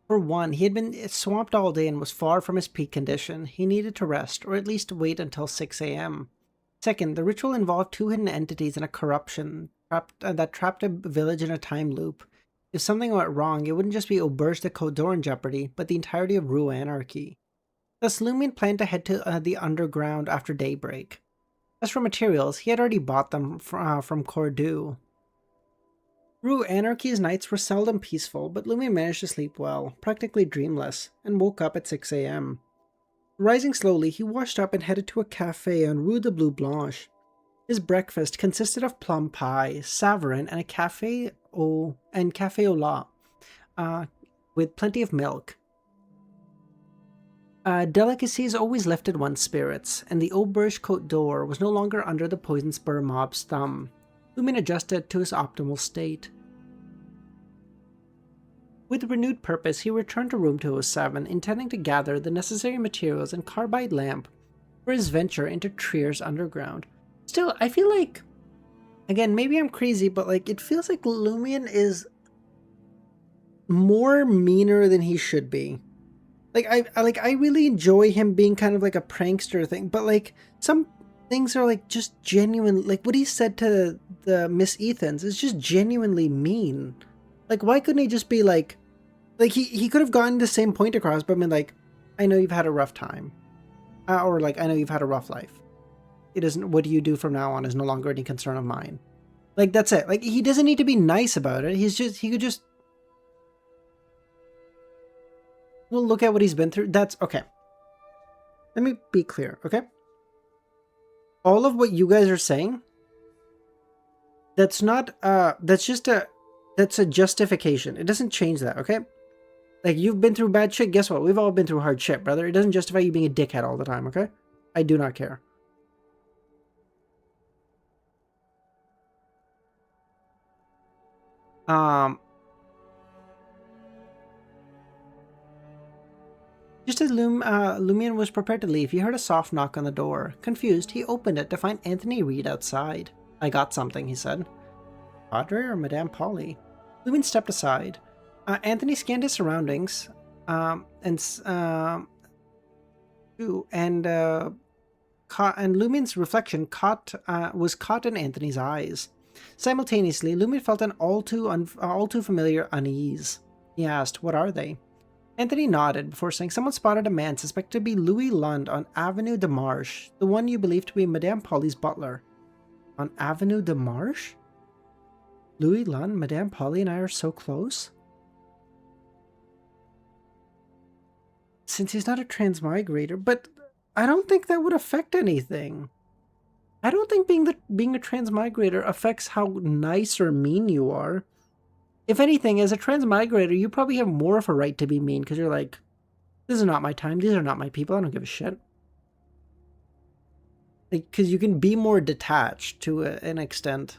For one, he had been swamped all day and was far from his peak condition. He needed to rest, or at least wait until 6 a.m. Second, the ritual involved two hidden entities and a corruption that trapped a village in a time loop. If something went wrong, it wouldn't just be Auberge de Codor in jeopardy, but the entirety of Rue Anarchy. Thus, Lumion planned to head to the underground after daybreak. As for materials, he had already bought them from Cordoue. Rue Anarchy's nights were seldom peaceful, but Lumion managed to sleep well, practically dreamless, and woke up at 6 a.m. Rising slowly, he washed up and headed to a cafe on Rue de Blue Blanche. His breakfast consisted of plum pie, savarin, and a café au lait, with plenty of milk. Delicacies always lifted one's spirits, and the Auberge Côte d'Or was no longer under the poison spur mob's thumb. Lumion adjusted to his optimal state. With renewed purpose, he returned to room 207, intending to gather the necessary materials and carbide lamp for his venture into Trier's underground. Still, I feel like, again, maybe I'm crazy, but like it feels like Lumion is more meaner than he should be. Like I really enjoy him being kind of like a prankster thing, but like some things are like just genuine. Like what he said to the Miss Ethans is just genuinely mean. Like why couldn't he just be like he could have gotten the same point across, but been like, I know you've had a rough time, or like I know you've had a rough life. It isn't what do you do from now on is no longer any concern of mine. Like that's it. Like he doesn't need to be nice about it. He could just. Well, look at what he's been through. That's okay. Let me be clear, okay? All of what you guys are saying, that's not, that's a justification. It doesn't change that, okay? Like, you've been through bad shit. Guess what? We've all been through hard shit, brother. It doesn't justify you being a dickhead all the time, okay? I do not care. Just as Lumion was prepared to leave, he heard a soft knock on the door. Confused, he opened it to find Anthony Reed outside. I got something, he said. Padre or Madame Polly? Lumion stepped aside. Anthony scanned his surroundings, and Lumion's reflection was caught in Anthony's eyes. Simultaneously, Lumion felt an all too familiar unease. He asked, "What are they?" Anthony nodded before saying, "Someone spotted a man suspected to be Louis Lund on Avenue de Marche, the one you believe to be Madame Polly's butler." On Avenue de Marche? Louis Lund, Madame Polly, and I are so close? Since he's not a transmigrator, but I don't think that would affect anything. I don't think being a transmigrator affects how nice or mean you are. If anything, as a transmigrator, you probably have more of a right to be mean because you're like, this is not my time. These are not my people. I don't give a shit. Because you can be more detached to an extent.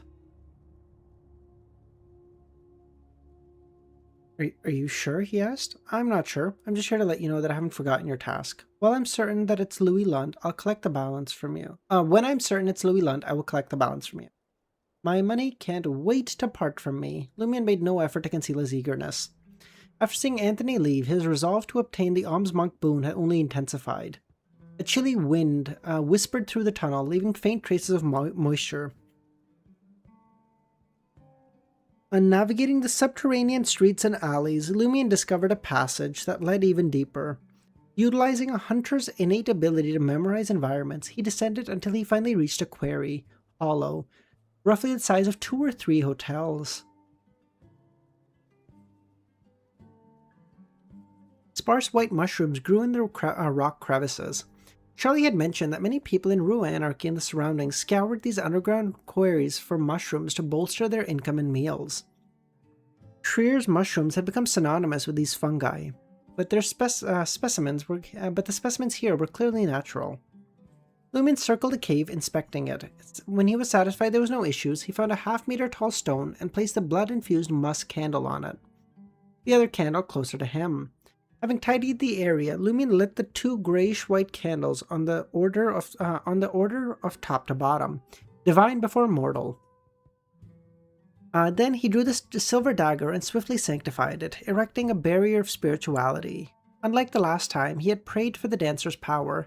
Are you sure? He asked. I'm not sure. I'm just here to let you know that I haven't forgotten your task. While I'm certain that it's Louis Lund, I'll collect the balance from you. When I'm certain it's Louis Lund, I will collect the balance from you. My money can't wait to part from me. Lumion made no effort to conceal his eagerness. After seeing Anthony leave, his resolve to obtain the alms monk boon had only intensified. A chilly wind whispered through the tunnel, leaving faint traces of moisture. On navigating the subterranean streets and alleys, Lumion discovered a passage that led even deeper. Utilizing a hunter's innate ability to memorize environments, he descended until he finally reached a quarry, hollow, roughly the size of 2 or 3 hotels. Sparse white mushrooms grew in the rock crevices. Charlie had mentioned that many people in Rue Anarchy and the surroundings scoured these underground quarries for mushrooms to bolster their income and meals. Trier's mushrooms had become synonymous with these fungi, but the specimens here were clearly natural. Lumion circled the cave, inspecting it. When he was satisfied there was no issues, he found a half-meter tall stone and placed a blood-infused musk candle on it. The other candle closer to him. Having tidied the area, Lumion lit the 2 grayish-white candles on the order of top to bottom, divine before mortal. Then he drew the silver dagger and swiftly sanctified it, erecting a barrier of spirituality. Unlike the last time, he had prayed for the dancer's power.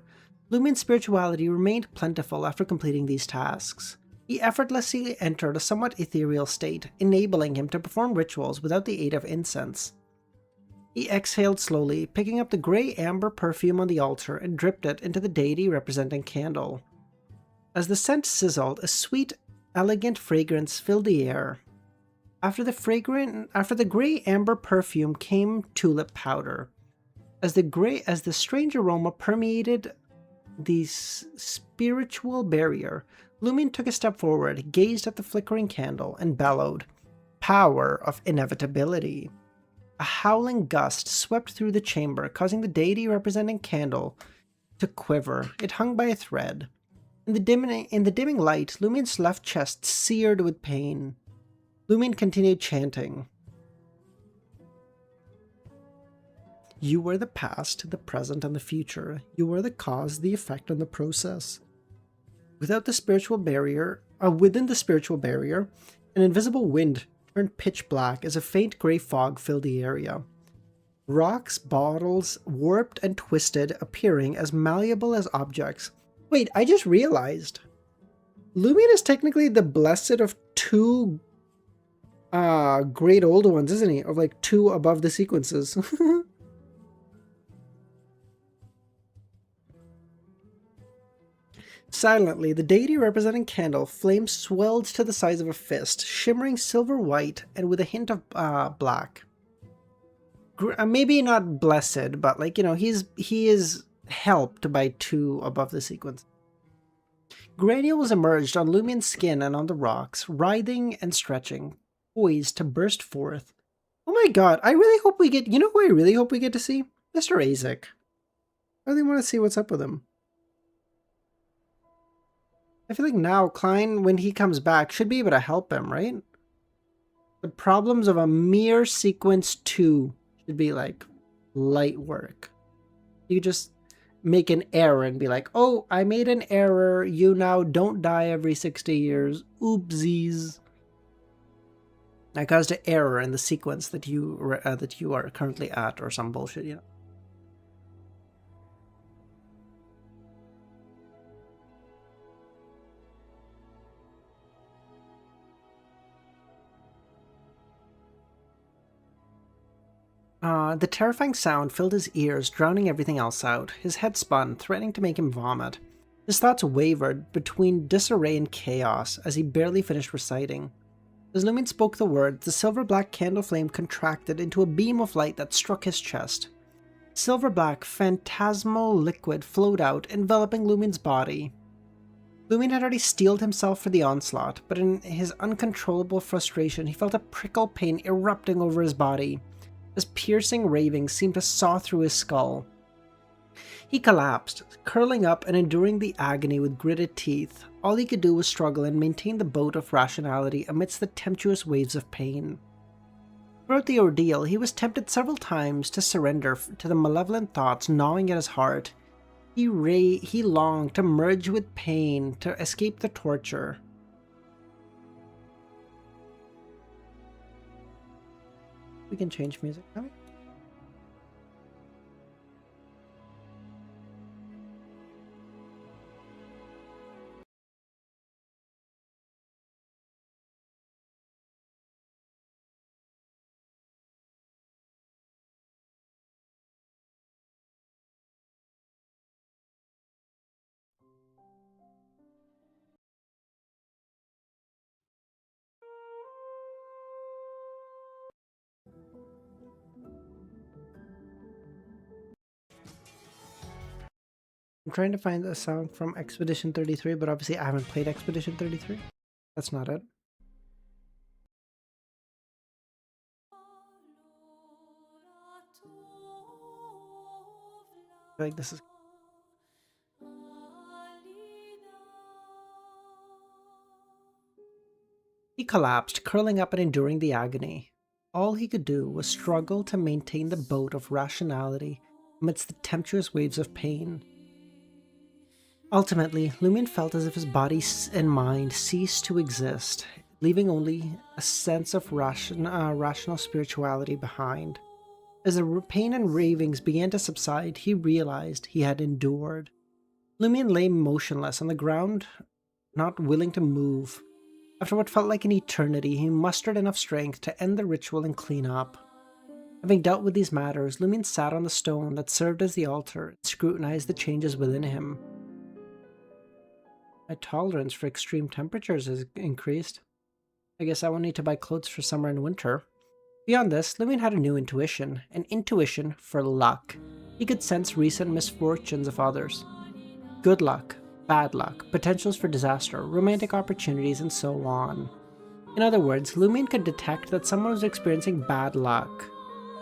Lumion's spirituality remained plentiful after completing these tasks. He effortlessly entered a somewhat ethereal state, enabling him to perform rituals without the aid of incense. He exhaled slowly, picking up the grey-amber perfume on the altar and dripped it into the deity representing candle. As the scent sizzled, a sweet, elegant fragrance filled the air. After the grey-amber perfume came tulip powder. As the strange aroma permeated the spiritual barrier, Lumion took a step forward, gazed at the flickering candle, and bellowed, "Power of inevitability." A howling gust swept through the chamber, causing the deity representing candle to quiver. It hung by a thread. In the dimming light, Lumion's left chest seared with pain. Lumion continued chanting. You are the past, the present, and the future. You are the cause, the effect, and the process. Within the spiritual barrier, an invisible wind turned pitch black as a faint grey fog filled the area. Rocks, bottles, warped and twisted, appearing as malleable as objects. Wait, I just realized. Lumion is technically the blessed of 2 great old ones, isn't he? Of like 2 above the sequences. Silently, the deity representing candle flame swelled to the size of a fist, shimmering silver white and with a hint of black. Maybe not blessed, but like, he is helped by 2 above the sequence. Granules emerged on Lumion's skin and on the rocks, writhing and stretching, poised to burst forth. Oh my god, I really hope we get, you know who I really hope we get to see? Mr. Azek. I really want to see what's up with him. I feel like now Klein, when he comes back, should be able to help him, right? The problems of a mere sequence 2 should be like light work. You just make an error and be like, oh, I made an error. You now don't die every 60 years. Oopsies. I caused an error in the sequence that you are currently at, or some bullshit, you know. The terrifying sound filled his ears, drowning everything else out. His head spun, threatening to make him vomit. His thoughts wavered between disarray and chaos as he barely finished reciting. As Lumion spoke the words, the silver-black candle flame contracted into a beam of light that struck his chest. Silver-black, phantasmal liquid flowed out, enveloping Lumion's body. Lumion had already steeled himself for the onslaught, but in his uncontrollable frustration he felt a prickle pain erupting over his body, as piercing ravings seemed to saw through his skull. He collapsed, curling up and enduring the agony with gritted teeth. All he could do was struggle and maintain the boat of rationality amidst the tempestuous waves of pain. Throughout the ordeal, he was tempted several times to surrender to the malevolent thoughts gnawing at his heart. He longed to merge with pain, to escape the torture. We can change music, can we? I'm trying to find a song from Expedition 33, but obviously I haven't played Expedition 33. That's not it. I feel like this is... He collapsed, curling up and enduring the agony. All he could do was struggle to maintain the boat of rationality amidst the tempestuous waves of pain. Ultimately, Lumion felt as if his body and mind ceased to exist, leaving only a sense of rational spirituality behind. As the pain and ravings began to subside, he realized he had endured. Lumion lay motionless on the ground, not willing to move. After what felt like an eternity, he mustered enough strength to end the ritual and clean up. Having dealt with these matters, Lumion sat on the stone that served as the altar and scrutinized the changes within him. My tolerance for extreme temperatures has increased. I guess I won't need to buy clothes for summer and winter. Beyond this, Lumion had a new intuition, an intuition for luck. He could sense recent misfortunes of others. Good luck, bad luck, potentials for disaster, romantic opportunities, and so on. In other words, Lumion could detect that someone was experiencing bad luck,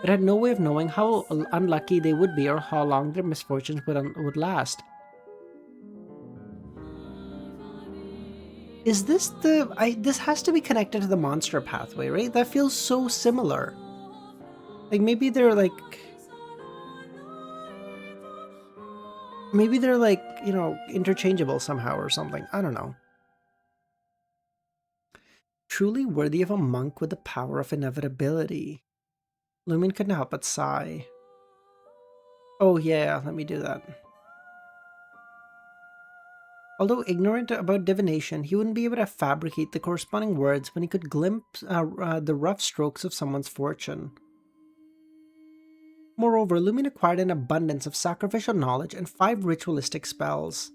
but had no way of knowing how unlucky they would be or how long their misfortunes would last. Is this this has to be connected to the monster pathway, right? That feels so similar. Like maybe they're like, you know, interchangeable somehow or something. I don't know. Truly worthy of a monk with the power of inevitability. Lumion couldn't help but sigh. Oh yeah, let me do that. Although ignorant about divination, he wouldn't be able to fabricate the corresponding words when he could glimpse the rough strokes of someone's fortune. Moreover, Lumion acquired an abundance of sacrificial knowledge and 5 ritualistic spells.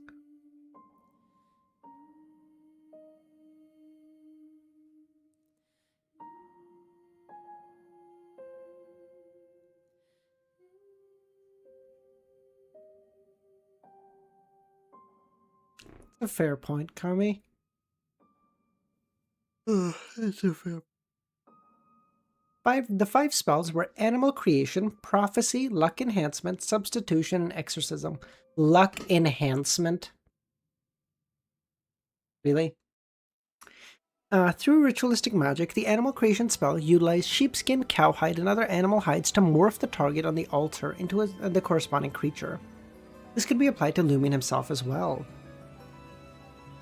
A fair point, Kami. It's a fair. The 5 spells were Animal Creation, Prophecy, Luck Enhancement, Substitution, and Exorcism. Luck Enhancement? Really? Through ritualistic magic, the Animal Creation spell utilized sheepskin, cowhide, and other animal hides to morph the target on the altar into the corresponding creature. This could be applied to Lumion himself as well.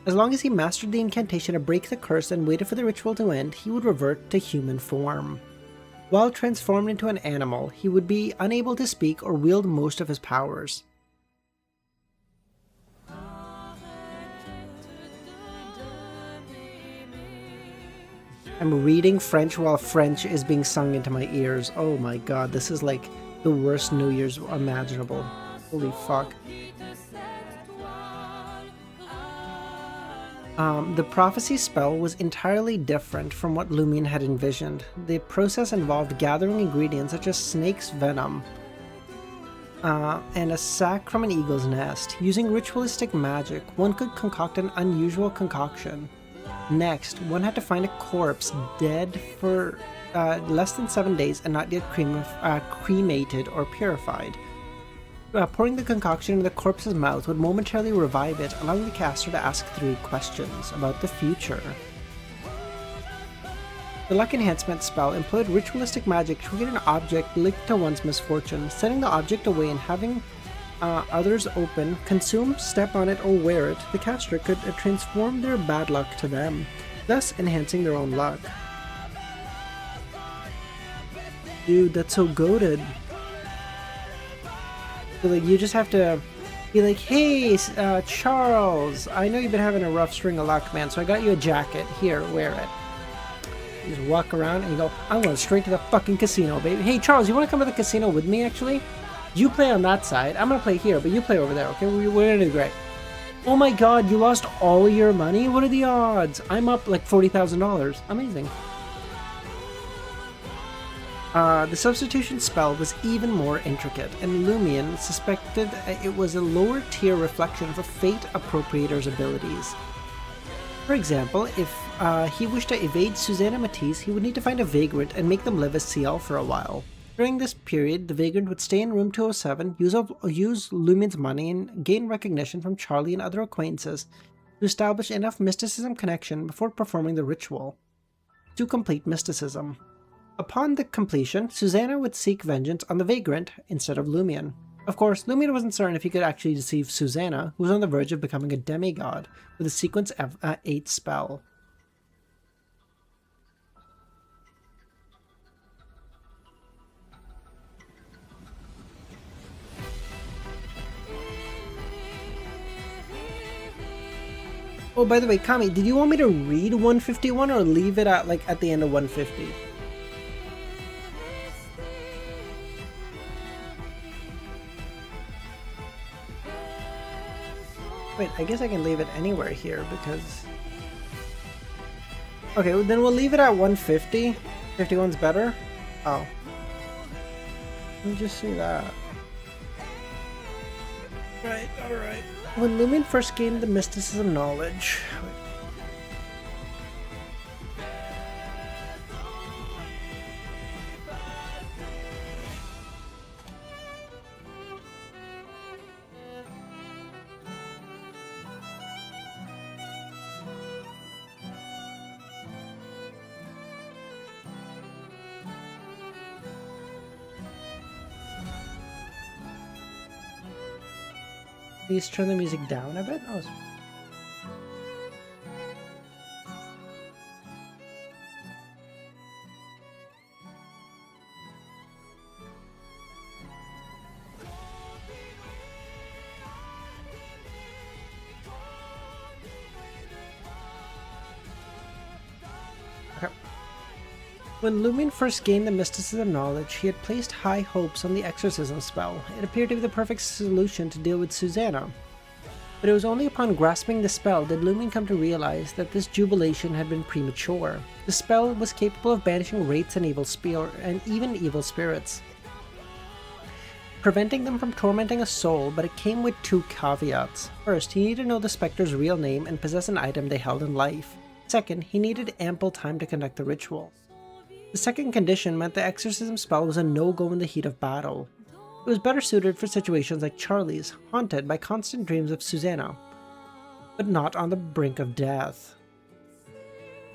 As long as he mastered the incantation to break the curse and waited for the ritual to end, he would revert to human form. While transformed into an animal, he would be unable to speak or wield most of his powers. I'm reading French while French is being sung into my ears. Oh my god, this is like the worst New Year's imaginable. Holy fuck. The prophecy spell was entirely different from what Lumion had envisioned. The process involved gathering ingredients such as snake's venom and a sac from an eagle's nest. Using ritualistic magic, one could concoct an unusual concoction. Next, one had to find a corpse dead for less than 7 days and not yet cremated or purified. Pouring the concoction into the corpse's mouth would momentarily revive it, allowing the caster to ask 3 questions about the future. The luck enhancement spell employed ritualistic magic to create an object linked to one's misfortune, setting the object away and having others open, consume, step on it, or wear it. The caster could transform their bad luck to them, thus enhancing their own luck. Dude, that's so goated. So, like, you just have to be like, hey, Charles, I know you've been having a rough string of luck, man, so I got you a jacket. Here, wear it. You just walk around and you go, I'm going straight to the fucking casino, baby. Hey, Charles, you want to come to the casino with me, actually? You play on that side. I'm going to play here, but you play over there, okay? We're going to do great. Oh my god, you lost all your money? What are the odds? I'm up like $40,000. Amazing. The substitution spell was even more intricate, and Lumion suspected it was a lower tier reflection of a Fate Appropriator's abilities. For example, if he wished to evade Susanna Matisse, he would need to find a vagrant and make them live as CL for a while. During this period, the vagrant would stay in room 207, use Lumion's money, and gain recognition from Charlie and other acquaintances to establish enough mysticism connection before performing the ritual to complete mysticism. Upon the completion, Susanna would seek vengeance on the vagrant instead of Lumion. Of course, Lumion wasn't certain if he could actually deceive Susanna, who was on the verge of becoming a demigod, with a sequence 8 spell. Oh, by the way, Kami, did you want me to read 151 or leave it at the end of 150? Wait, I guess I can leave it anywhere here because... Okay, well, then we'll leave it at 150. 51's better? Oh. Let me just see that. Right, alright. When Lumion first gained the mysticism knowledge... Please turn the music down a bit. Oh, okay. When Lumion first gained the mysticism knowledge, he had placed high hopes on the exorcism spell. It appeared to be the perfect solution to deal with Susanna. But it was only upon grasping the spell did Lumion come to realize that this jubilation had been premature. The spell was capable of banishing wraiths and even evil spirits, preventing them from tormenting a soul, but it came with 2 caveats. First, he needed to know the specter's real name and possess an item they held in life. Second, he needed ample time to conduct the ritual. The second condition meant the exorcism spell was a no-go in the heat of battle. It was better suited for situations like Charlie's, haunted by constant dreams of Susanna, but not on the brink of death.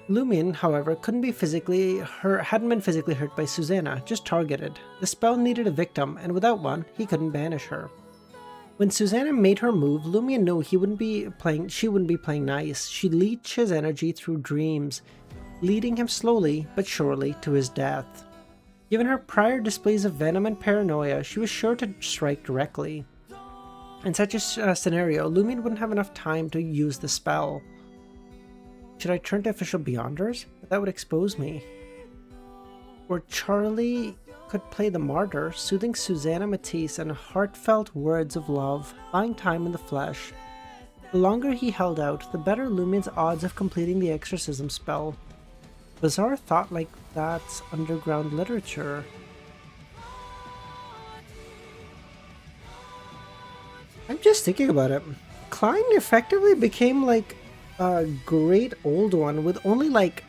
Lumion, however, hadn't been physically hurt by Susanna, just targeted. The spell needed a victim, and without one, he couldn't banish her. When Susanna made her move, Lumion knew she wouldn't be playing nice. She'd leech his energy through dreams, leading him slowly but surely to his death. Given her prior displays of venom and paranoia, she was sure to strike directly. In such a scenario, Lumion wouldn't have enough time to use the spell. Should I turn to official Beyonders? That would expose me. Or Charlie could play the martyr, soothing Susanna Matisse in heartfelt words of love, buying time in the flesh. The longer he held out, the better Lumion's odds of completing the exorcism spell. Bizarre thought like that's underground literature. I'm just thinking about it. Klein effectively became like a great old one with only like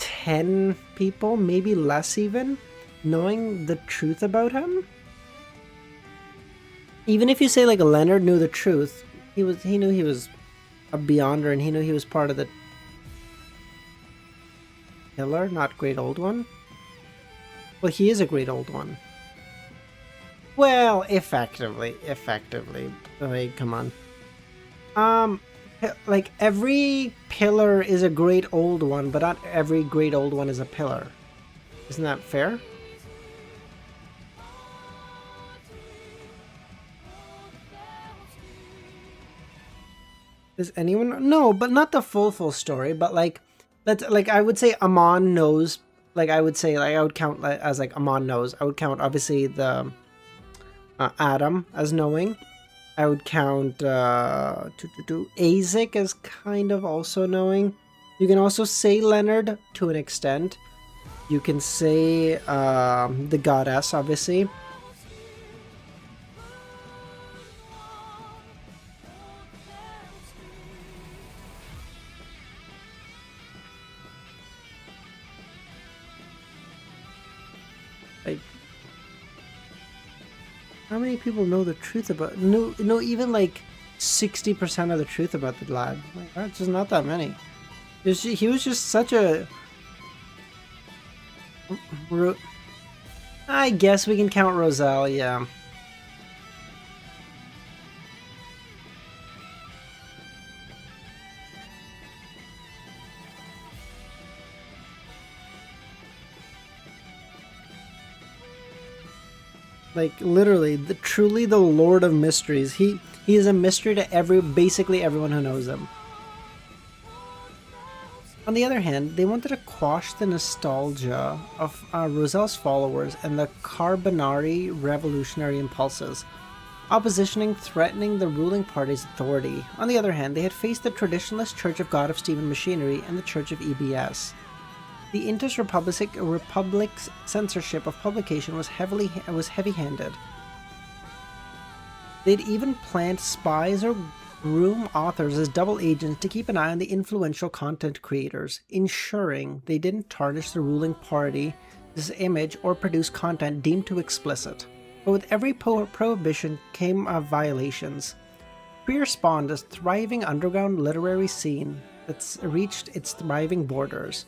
10 people, maybe less even, knowing the truth about him. Even if you say like Leonard knew the truth, he knew he was a Beyonder and he knew he was part of the pillar, not Great Old One. Well, he is a Great Old One. Well, effectively. Like, come on. Like, every pillar is a Great Old One, but not every Great Old One is a pillar. Isn't that fair? Does anyone? No, but not the full story. But like, that's like I would say Amon knows. Like I would say, like I would count as like Amon knows. I would count obviously the Adam as knowing. I would count Azek as kind of also knowing. You can also say Leonard to an extent. You can say the goddess, obviously. Like, how many people know the truth about no even like 60% of the truth about the lad? Like, that's just not that many. He was just such a. I guess we can count Roselle, yeah. Like literally, truly the Lord of Mysteries. He is a mystery to basically everyone who knows him. On the other hand, they wanted to quash the nostalgia of Roselle's followers and the Carbonari revolutionary impulses, oppositioning threatening the ruling party's authority. On the other hand, they had faced the traditionalist Church of God of Stephen Machinery and the Church of EBS. The Intus Republic's censorship of publication was heavy-handed. They'd even plant spies or groom authors as double agents to keep an eye on the influential content creators, ensuring they didn't tarnish the ruling party's image or produce content deemed too explicit. But with every prohibition came violations. Queer spawned a thriving underground literary scene that's reached its thriving borders.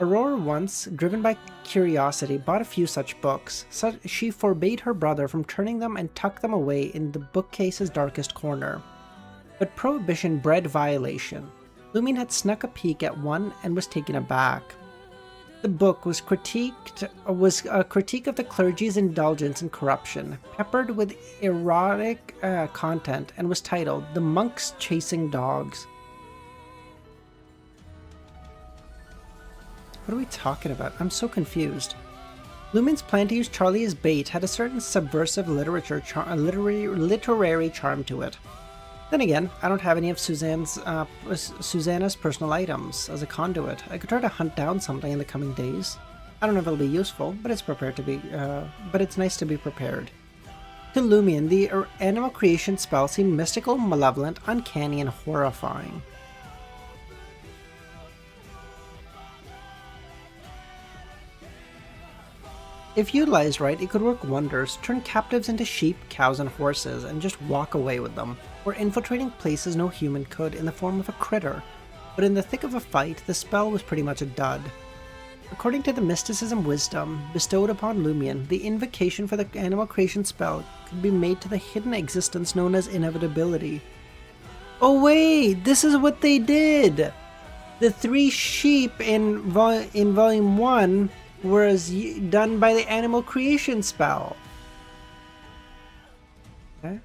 Aurora once, driven by curiosity, bought a few such books. She forbade her brother from turning them and tucked them away in the bookcase's darkest corner. But prohibition bred violation. Lumion had snuck a peek at one and was taken aback. The book was a critique of the clergy's indulgence in corruption, peppered with erotic content, and was titled "The Monks Chasing Dogs." What are we talking about? I'm so confused. Lumion's plan to use Charlie as bait had a certain subversive literary charm to it. Then again, I don't have any of Susanna's personal items as a conduit. I could try to hunt down something in the coming days. I don't know if it'll be useful, but it's nice to be prepared. To Lumion, the animal creation spell seemed mystical, malevolent, uncanny, and horrifying. If utilized right, it could work wonders, turn captives into sheep, cows, and horses, and just walk away with them, or infiltrating places no human could in the form of a critter. But in the thick of a fight, the spell was pretty much a dud. According to the mysticism wisdom bestowed upon Lumion, the invocation for the animal creation spell could be made to the hidden existence known as inevitability. Oh wait, this is what they did! The 3 sheep in Volume 1 was done by the animal creation spell. Okay.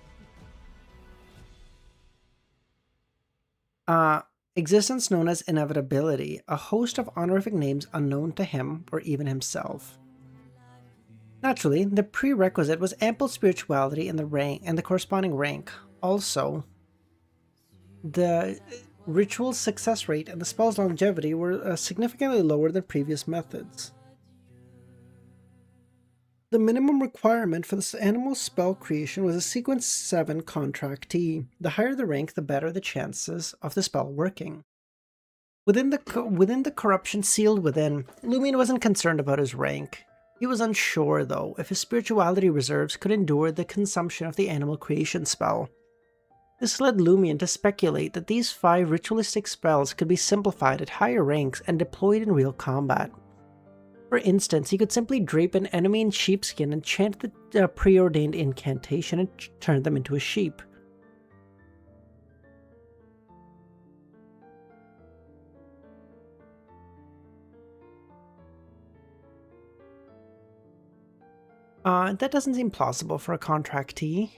Existence known as inevitability, a host of honorific names unknown to him or even himself. Naturally, the prerequisite was ample spirituality and the corresponding rank. Also, the ritual's success rate and the spell's longevity were significantly lower than previous methods. The minimum requirement for this animal spell creation was a Sequence 7 contractee. The higher the rank, the better the chances of the spell working. Within the corruption sealed within, Lumion wasn't concerned about his rank. He was unsure, though, if his spirituality reserves could endure the consumption of the animal creation spell. This led Lumion to speculate that these 5 ritualistic spells could be simplified at higher ranks and deployed in real combat. For instance, he could simply drape an enemy in sheepskin and chant the preordained incantation and turn them into a sheep. That doesn't seem plausible for a contractee.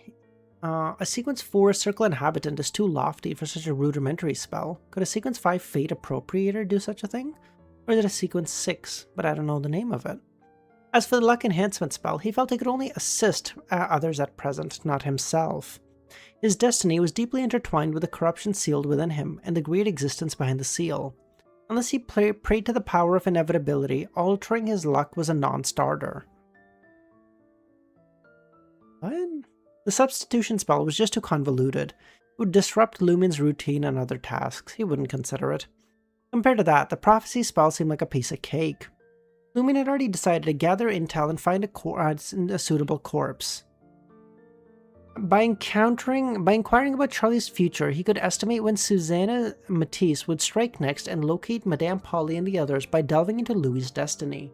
A sequence 4 Circle Inhabitant is too lofty for such a rudimentary spell. Could a sequence 5 Fate Appropriator do such a thing? Or is it a sequence 6, but I don't know the name of it. As for the Luck Enhancement spell, he felt he could only assist others at present, not himself. His destiny was deeply intertwined with the corruption sealed within him, and the great existence behind the seal. Unless he prayed to the power of inevitability, altering his luck was a non-starter. What? The substitution spell was just too convoluted. It would disrupt Lumin's routine and other tasks. He wouldn't consider it. Compared to that, the prophecy spell seemed like a piece of cake. Lumin had already decided to gather intel and find a suitable corpse. By inquiring about Charlie's future, he could estimate when Susanna Matisse would strike next and locate Madame Polly and the others by delving into Louis's destiny.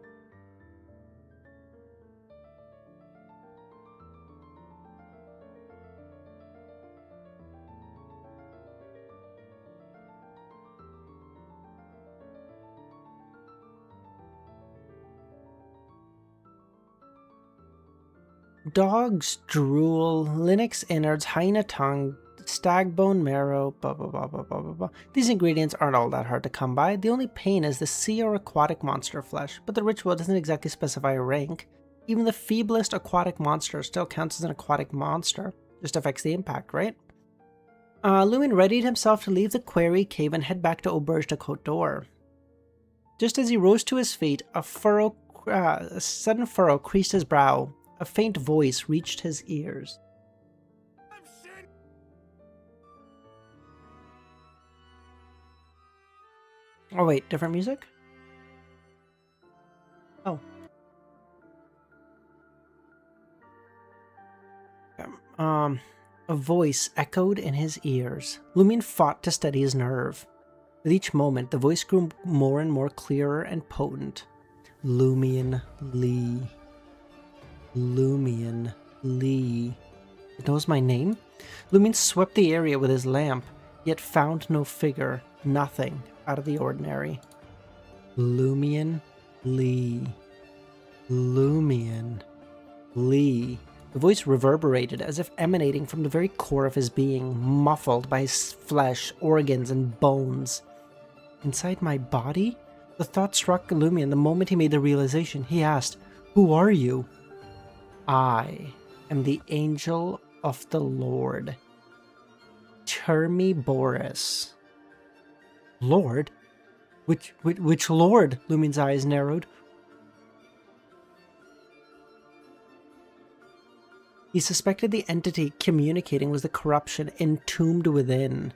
Dog's drool, Linux innards, hyena tongue, stag bone marrow, blah blah blah blah blah blah blah. These ingredients aren't all that hard to come by. The only pain is the sea or aquatic monster flesh, but the ritual doesn't exactly specify a rank. Even the feeblest aquatic monster still counts as an aquatic monster. Just affects the impact, right? Lumin readied himself to leave the quarry cave and head back to Auberge de Côte d'Or. Just as he rose to his feet, a sudden furrow creased his brow. A faint voice reached his ears. Oh wait, different music? Oh. A voice echoed in his ears. Lumin fought to steady his nerve. With each moment, the voice grew more and more clearer and potent. Lumion Lee. Lumion Lee. It knows my name? Lumin swept the area with his lamp, yet found no figure, nothing out of the ordinary. Lumion Lee. Lumion Lee. The voice reverberated as if emanating from the very core of his being, muffled by his flesh, organs, and bones. Inside my body? The thought struck Lumion the moment he made the realization. He asked, "Who are you?" "I am the angel of the Lord. Termi Boris." "Lord? Which Lord?" Lumin's eyes narrowed. He suspected the entity communicating was the corruption entombed within.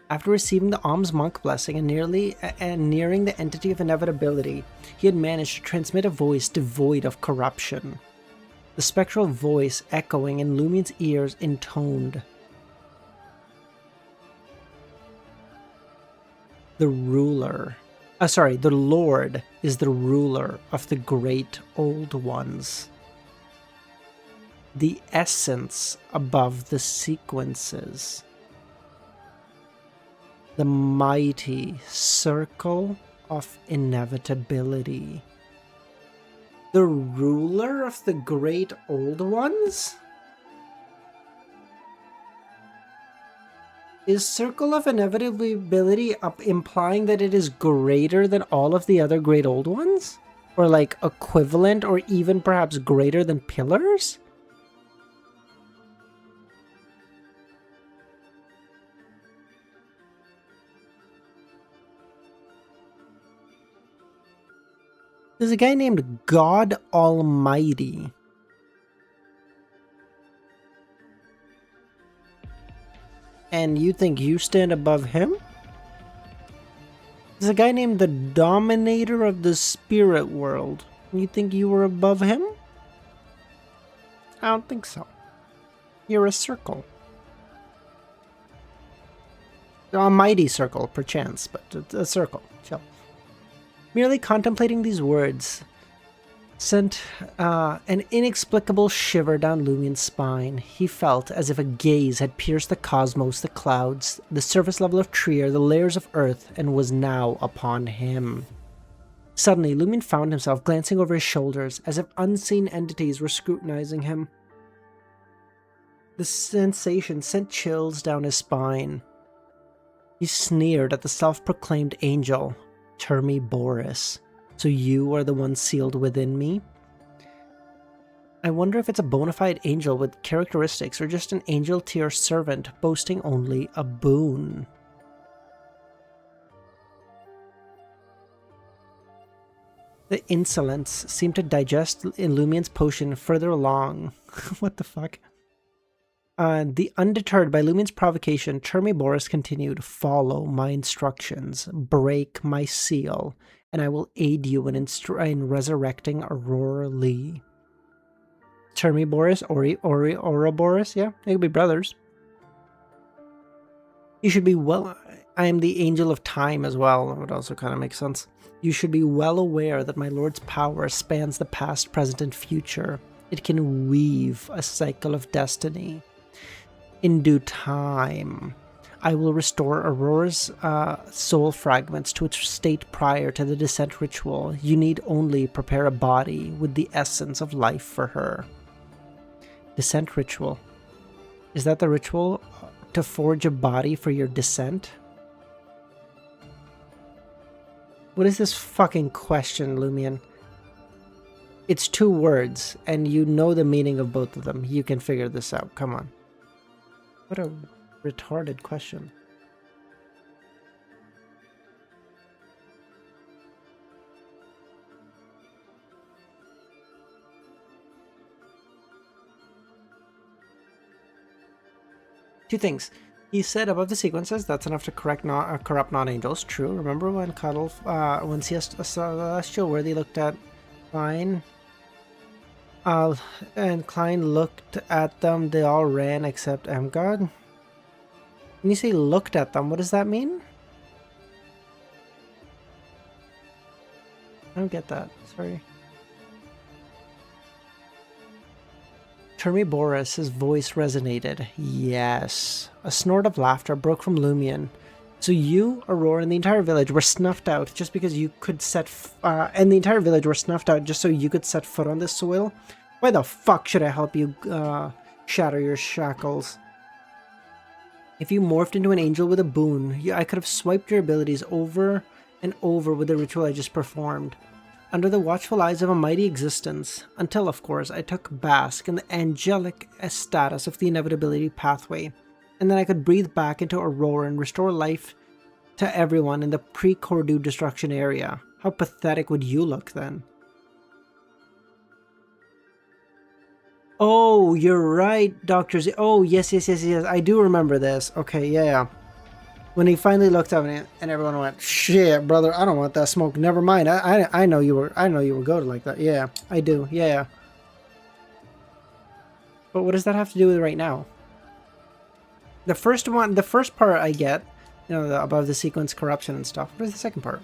After receiving the Om's monk blessing and nearing the entity of inevitability, he had managed to transmit a voice devoid of corruption. The spectral voice echoing in Lumin's ears intoned. The Lord is the ruler of the great old ones. The essence above the sequences. The mighty circle of inevitability. The ruler of the great old ones? Is Circle of Inevitability implying that it is greater than all of the other great old ones? Or like equivalent or even perhaps greater than Pillars? There's a guy named God Almighty. And you think you stand above him? There's a guy named the Dominator of the Spirit World. You think you were above him? I don't think so. You're a circle. A mighty circle, perchance, but a circle. Chill. Merely contemplating these words sent an inexplicable shiver down Lumien's spine. He felt as if a gaze had pierced the cosmos, the clouds, the surface level of Trier, the layers of Earth, and was now upon him. Suddenly, Lumien found himself glancing over his shoulders, as if unseen entities were scrutinizing him. The sensation sent chills down his spine. He sneered at the self-proclaimed angel, Termi Boris. So you are the one sealed within me? I wonder if it's a bona fide angel with characteristics or just an angel tier servant boasting only a boon. The insolence seemed to digest Lumien's potion further along. What the fuck? The undeterred by Lumien's provocation, Termi Boris continued, "Follow my instructions, break my seal, and I will aid you in resurrecting Aurora Lee." Termi Boris, Aura Boris, yeah, they could be brothers. You should be well. I am the angel of time as well. That would also kind of make sense. You should be well aware that my lord's power spans the past, present, and future. It can weave a cycle of destiny. In due time, I will restore Aurora's soul fragments to its state prior to the descent ritual. You need only prepare a body with the essence of life for her. Descent ritual. Is that the ritual to forge a body for your descent? What is this fucking question, Lumien? It's 2 words, and you know the meaning of both of them. You can figure this out. Come on. What a retarded question. Two things. He said above the sequences, that's enough to corrupt non-angels. True. Remember when when Celestial Worthy looked at Klein? And Klein looked at them, they all ran except Amgod. When you say looked at them, what does that mean? I don't get that. Sorry. Termi Boris, his voice resonated. Yes. A snort of laughter broke from Lumien. So you, Aurora, and the entire village were snuffed out just because you could set... and the entire village were snuffed out just so you could set foot on this soil? Why the fuck should I help you shatter your shackles? If you morphed into an angel with a boon, I could have swiped your abilities over and over with the ritual I just performed. Under the watchful eyes of a mighty existence, until, of course, I took bask in the angelic status of the inevitability pathway, and then I could breathe back into Aurora and restore life to everyone in the pre-Cordu destruction area. How pathetic would you look then? Oh, you're right, Dr. Z. Oh, yes. I do remember this. Okay, yeah. When he finally looked up and everyone went, "Shit, brother, I don't want that smoke. Never mind. I know you were goated like that. Yeah, I do. Yeah." But what does that have to do with right now? The first part I get, above the sequence corruption and stuff. What is the second part?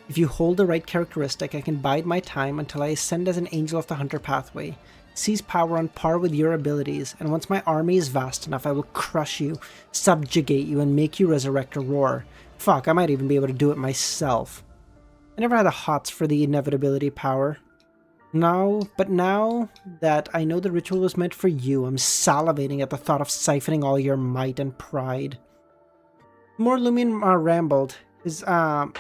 If you hold the right characteristic, I can bide my time until I ascend as an angel of the hunter pathway. Seize power on par with your abilities, and once my army is vast enough, I will crush you, subjugate you, and make you resurrect a roar. Fuck, I might even be able to do it myself. I never had the hots for the inevitability power. But now that I know the ritual was meant for you, I'm salivating at the thought of siphoning all your might and pride. The more Lumien rambled, the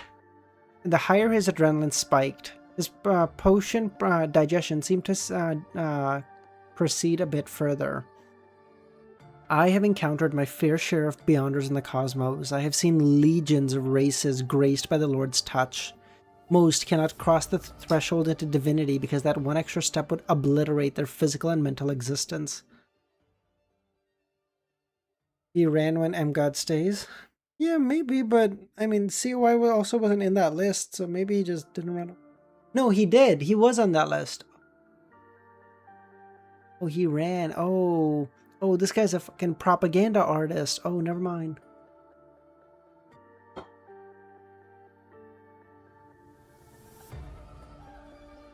higher his adrenaline spiked. His potion digestion seemed to proceed a bit further. I have encountered my fair share of Beyonders in the cosmos. I have seen legions of races graced by the Lord's touch. Most cannot cross the threshold into divinity because that one extra step would obliterate their physical and mental existence. He ran when M-God stays? Yeah, maybe, but I mean, COI also wasn't in that list, so maybe he just didn't run. No, he did. He was on that list. Oh, he ran. Oh, this guy's a fucking propaganda artist. Oh, never mind.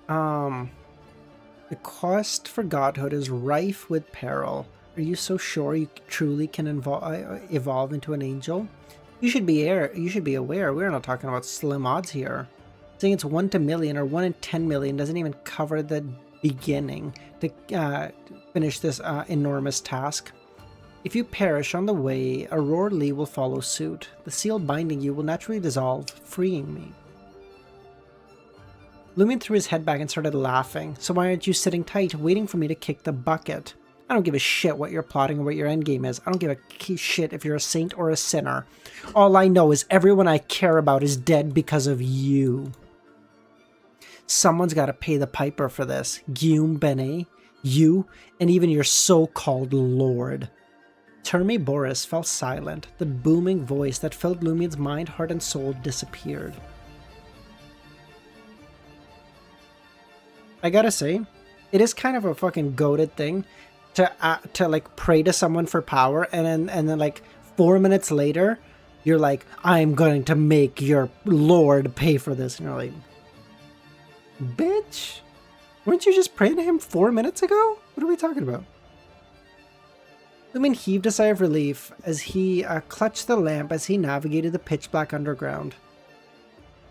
The quest for godhood is rife with peril. Are you so sure you truly can evolve into an angel? You should be aware. We're not talking about slim odds here. Saying it's 1 to million or 1 in 10 million doesn't even cover the beginning to finish this enormous task. If you perish on the way, Aurora Lee will follow suit. The seal binding you will naturally dissolve, freeing me. Lumion threw his head back and started laughing. So why aren't you sitting tight, waiting for me to kick the bucket? I don't give a shit what you're plotting or what your endgame is. I don't give a shit if you're a saint or a sinner. All I know is everyone I care about is dead because of you. Someone's got to pay the piper for this. Guillaume Benet, you, and even your so-called lord. Termi Boris fell silent. The booming voice that filled Lumion's mind, heart, and soul disappeared. I gotta say, it is kind of a fucking goated thing to like pray to someone for power, and then like 4 minutes later, you're like, I'm going to make your lord pay for this, and you're like, bitch, weren't you just praying to him 4 minutes ago? What are we talking about? Lumion heaved a sigh of relief as he clutched the lamp as he navigated the pitch-black underground.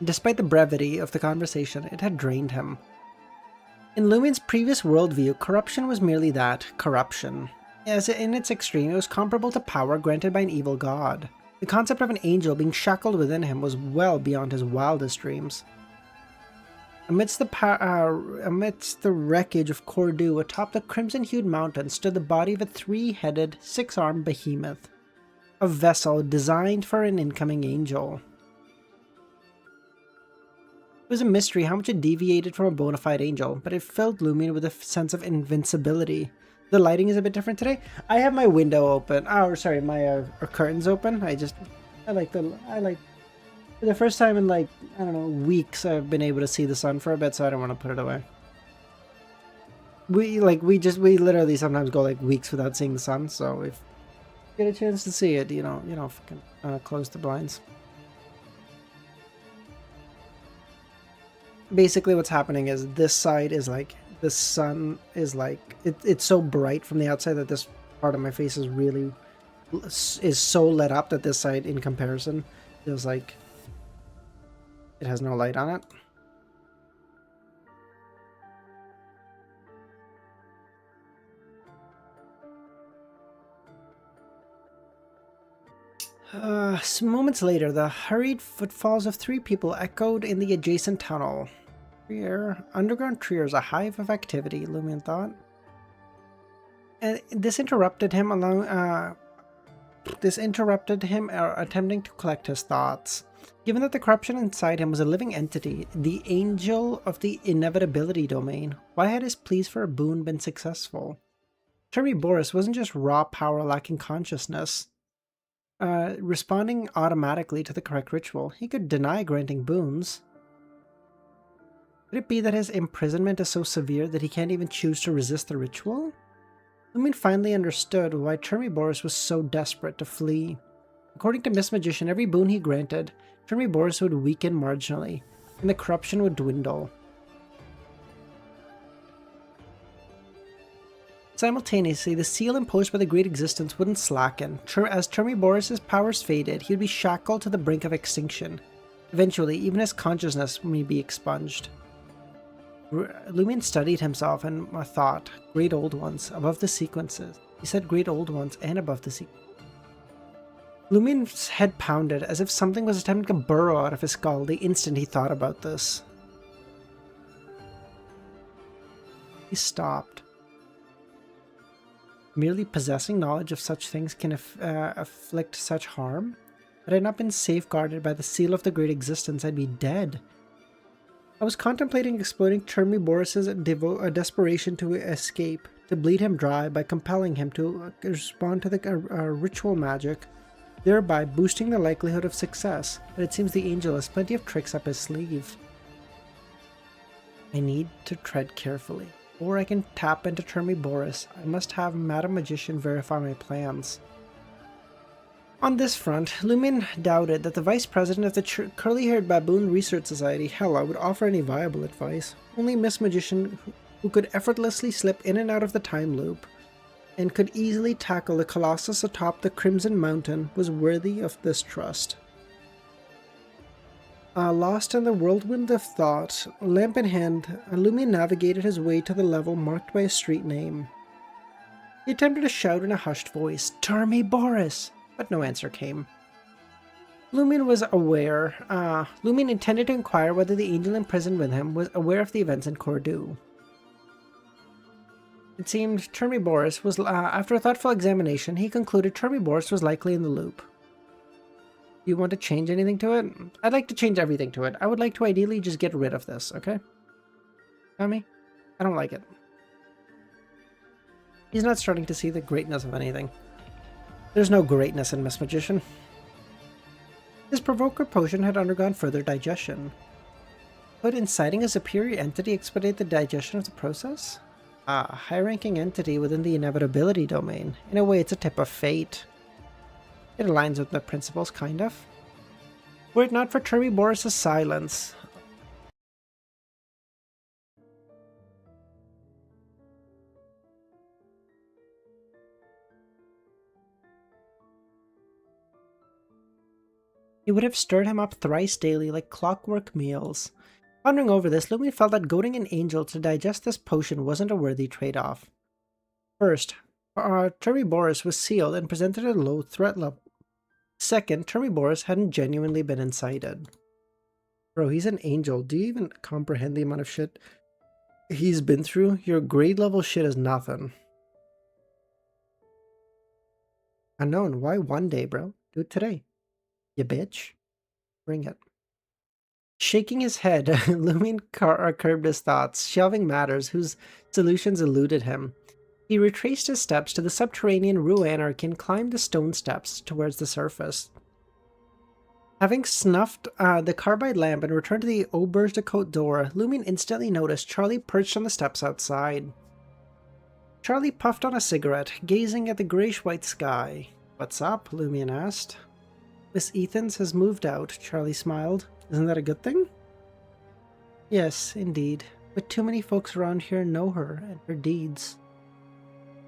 Despite the brevity of the conversation, it had drained him. In Lumion's previous worldview, corruption was merely that, corruption. As in its extreme, it was comparable to power granted by an evil god. The concept of an angel being shackled within him was well beyond his wildest dreams. Amidst the wreckage of Cordu, atop the crimson-hued mountain, stood the body of a 3-headed, 6-armed behemoth. A vessel designed for an incoming angel. It was a mystery how much it deviated from a bona fide angel, but it filled Lumion with a sense of invincibility. The lighting is a bit different today. I have my window open. Oh, sorry, my curtains open. I like for the first time in like, I don't know, weeks, I've been able to see the sun for a bit, so I don't want to put it away. We literally sometimes go like weeks without seeing the sun, so if you get a chance to see it, you know, fucking close the blinds. Basically what's happening is this side is like, the sun is like, it's so bright from the outside that this part of my face is so lit up that this side in comparison feels like it has no light on it. Some moments later, the hurried footfalls of 3 people echoed in the adjacent tunnel. Underground Trier is a hive of activity, Lumion thought. And this interrupted him attempting to collect his thoughts. Given that the corruption inside him was a living entity, the angel of the inevitability domain, why had his pleas for a boon been successful? Termi Boris wasn't just raw power lacking consciousness. Responding automatically to the correct ritual, he could deny granting boons. Could it be that his imprisonment is so severe that he can't even choose to resist the ritual? Lumion finally understood why Termi Boris was so desperate to flee. According to Miss Magician, every boon he granted, Termi Boris would weaken marginally, and the corruption would dwindle. Simultaneously, the seal imposed by the Great Existence wouldn't slacken. As Termi Boris' powers faded, he would be shackled to the brink of extinction. Eventually, even his consciousness may be expunged. Lumion studied himself and thought, great old ones, above the sequences. He said great old ones and above the sequences. Lumion's head pounded as if something was attempting to burrow out of his skull the instant he thought about this. He stopped. Merely possessing knowledge of such things can afflict such harm? Had I not been safeguarded by the seal of the Great Existence, I'd be dead. I was contemplating exploiting Termi Boris's desperation to escape, to bleed him dry by compelling him to respond to the ritual magic, thereby boosting the likelihood of success, but it seems the angel has plenty of tricks up his sleeve. I need to tread carefully, or I can tap into Termi Boris. I must have Madam Magician verify my plans. On this front, Lumion doubted that the vice president of the curly-haired baboon research society, Hela, would offer any viable advice. Only Miss Magician, who could effortlessly slip in and out of the time loop, and could easily tackle the colossus atop the Crimson Mountain, was worthy of this trust. Lost in the whirlwind of thought, lamp in hand, Lumion navigated his way to the level marked by a street name. He attempted to shout in a hushed voice, "Termy Boris!" but no answer came. Lumion was aware. Lumion intended to inquire whether the angel imprisoned with him was aware of the events in Cordu. It seemed Termy Boris was, after a thoughtful examination, he concluded Termy Boris was likely in the loop. Do you want to change anything to it? I'd like to change everything to it. I would like to ideally just get rid of this, okay? Tommy? I don't like it. He's not starting to see the greatness of anything. There's no greatness in Miss Magician. His provoker potion had undergone further digestion. Would inciting a superior entity expedite the digestion of the process? A high-ranking entity within the inevitability domain. In a way, it's a tip of fate. It aligns with the principles, kind of. Were it not for Termy Boris's silence, he would have stirred him up thrice daily like clockwork meals. Pondering over this, Lumion felt that goading an angel to digest this potion wasn't a worthy trade-off. First, Termy Boris was sealed and presented at a low threat level. Second, Termy Boris hadn't genuinely been incited. Bro, he's an angel. Do you even comprehend the amount of shit he's been through? Your grade level shit is nothing. Unknown, why one day, bro? Do it today. You bitch. Bring it. Shaking his head, Lumion curbed his thoughts, shelving matters whose solutions eluded him. He retraced his steps to the subterranean Rue Anarchy and climbed the stone steps towards the surface. Having snuffed the carbide lamp and returned to the Auberge de Côte d'Or, Lumion instantly noticed Charlie perched on the steps outside. Charlie puffed on a cigarette, gazing at the grayish-white sky. "What's up?" Lumion asked. "Miss Ethans has moved out," Charlie smiled. "Isn't that a good thing?" "Yes, indeed. But too many folks around here know her and her deeds."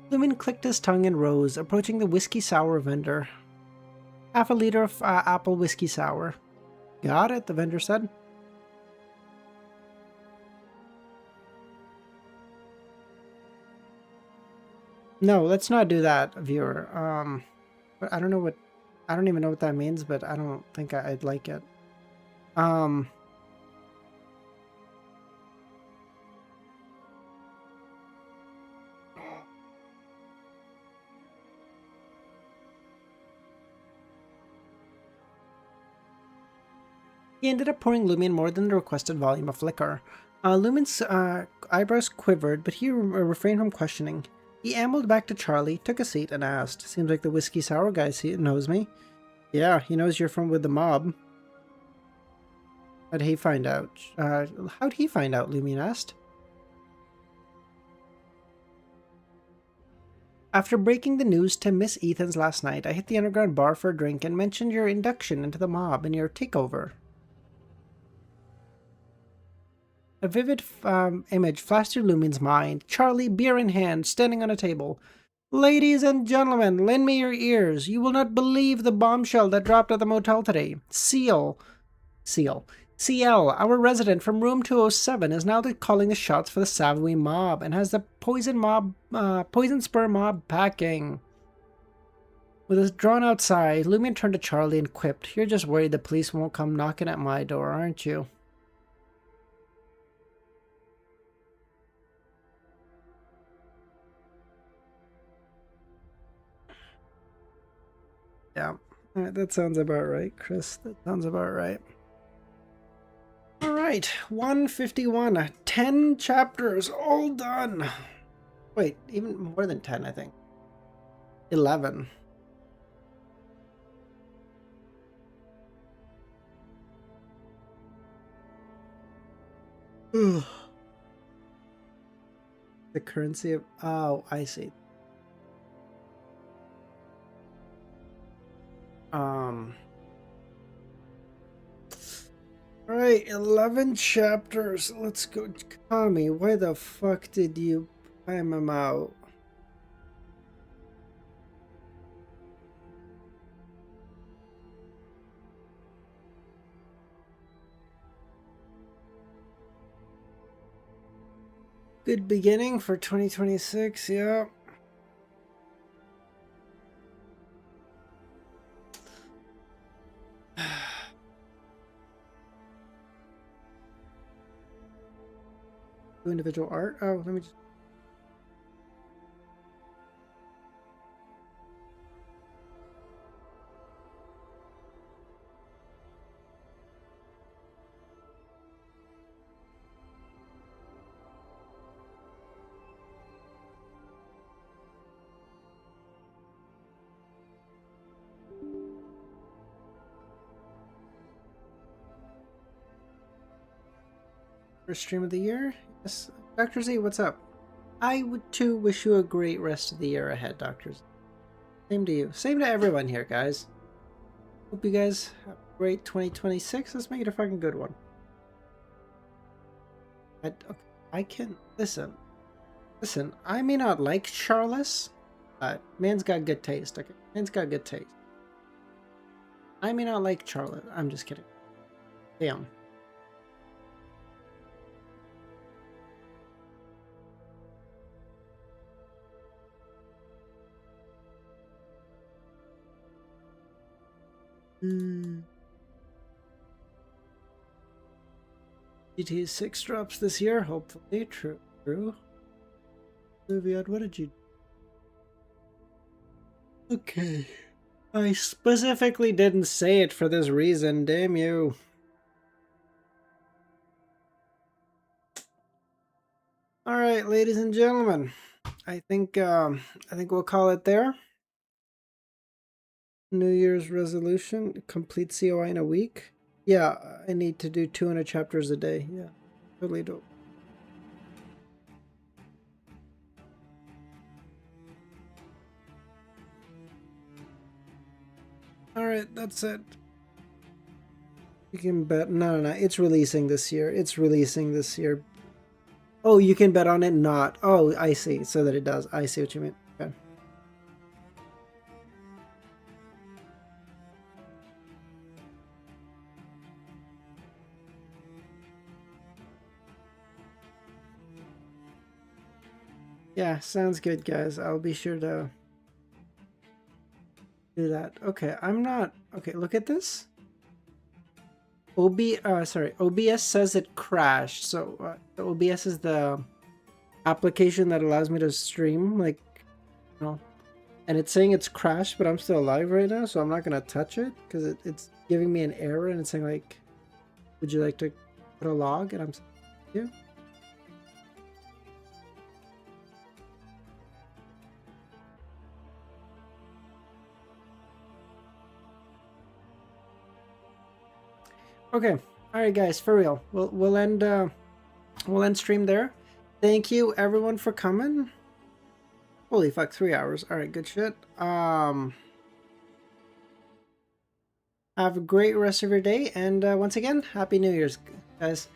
Lumion clicked his tongue and rose, approaching the whiskey sour vendor. "Half a liter of apple whiskey sour." "Got it," the vendor said. No, let's not do that, viewer. But I don't know what... I don't even know what that means, but I don't think I'd like it. He ended up pouring Lumion more than the requested volume of liquor. Lumion's eyebrows quivered, but he refrained from questioning. He ambled back to Charlie, took a seat, and asked, "Seems like the whiskey sour guy knows me." "Yeah, he knows you're from with the mob." How'd he find out? Lumion asked. "After breaking the news to Miss Ethans last night, I hit the underground bar for a drink and mentioned your induction into the mob and your takeover." A vivid image flashed through Lumion's mind. Charlie, beer in hand, standing on a table. "Ladies and gentlemen, lend me your ears. You will not believe the bombshell that dropped at the motel today. CL, our resident from room 207, is now calling the shots for the Savoy mob and has the poison spur mob packing." With a drawn-out sigh, Lumion turned to Charlie and quipped, "You're just worried the police won't come knocking at my door, aren't you?" Yeah, that sounds about right, Chris. That sounds about right. Alright, 151. 10 chapters, all done. Wait, even more than 10, I think. 11. The currency of... Oh, I see. Alright, 11 chapters. Let's go. Kami, why the fuck did you time him out? Good beginning for 2026, yeah. Do individual art? Oh, let me just... First stream of the year? Yes. Dr. Z, what's up? I would too wish you a great rest of the year ahead, Dr. Z. Same to you. Same to everyone here, guys. Hope you guys have a great 2026. Let's make it a fucking good one. I can... Listen. Listen, I may not like Charles, but man's got good taste, okay? Man's got good taste. I may not like Charlotte. I'm just kidding. Damn. GTA 6 drops this year, hopefully. True. Luviad, what did you do? Okay. I specifically didn't say it for this reason, damn you. Alright, ladies and gentlemen. I think we'll call it there. New Year's resolution, complete COI in a week. Yeah, I need to do 200 chapters a day. Yeah, totally dope. Alright, that's it. You can bet. No, it's releasing this year. It's releasing this year. Oh, you can bet on it not. Oh, I see. So that it does. I see what you mean. Okay. Yeah, sounds good, guys. I'll be sure to do that. Okay, I'm not... Okay, look at this. OBS says it crashed. So OBS is the application that allows me to stream, like, you know, and it's saying it's crashed, but I'm still alive right now, so I'm not gonna touch it because it's giving me an error and it's saying like, would you like to put a log? And I'm saying, yeah. Okay, all right, guys, for real, we'll end stream there. Thank you everyone for coming. Holy fuck, 3 hours. All right, good shit. Have a great rest of your day, and once again, Happy New Year's, guys.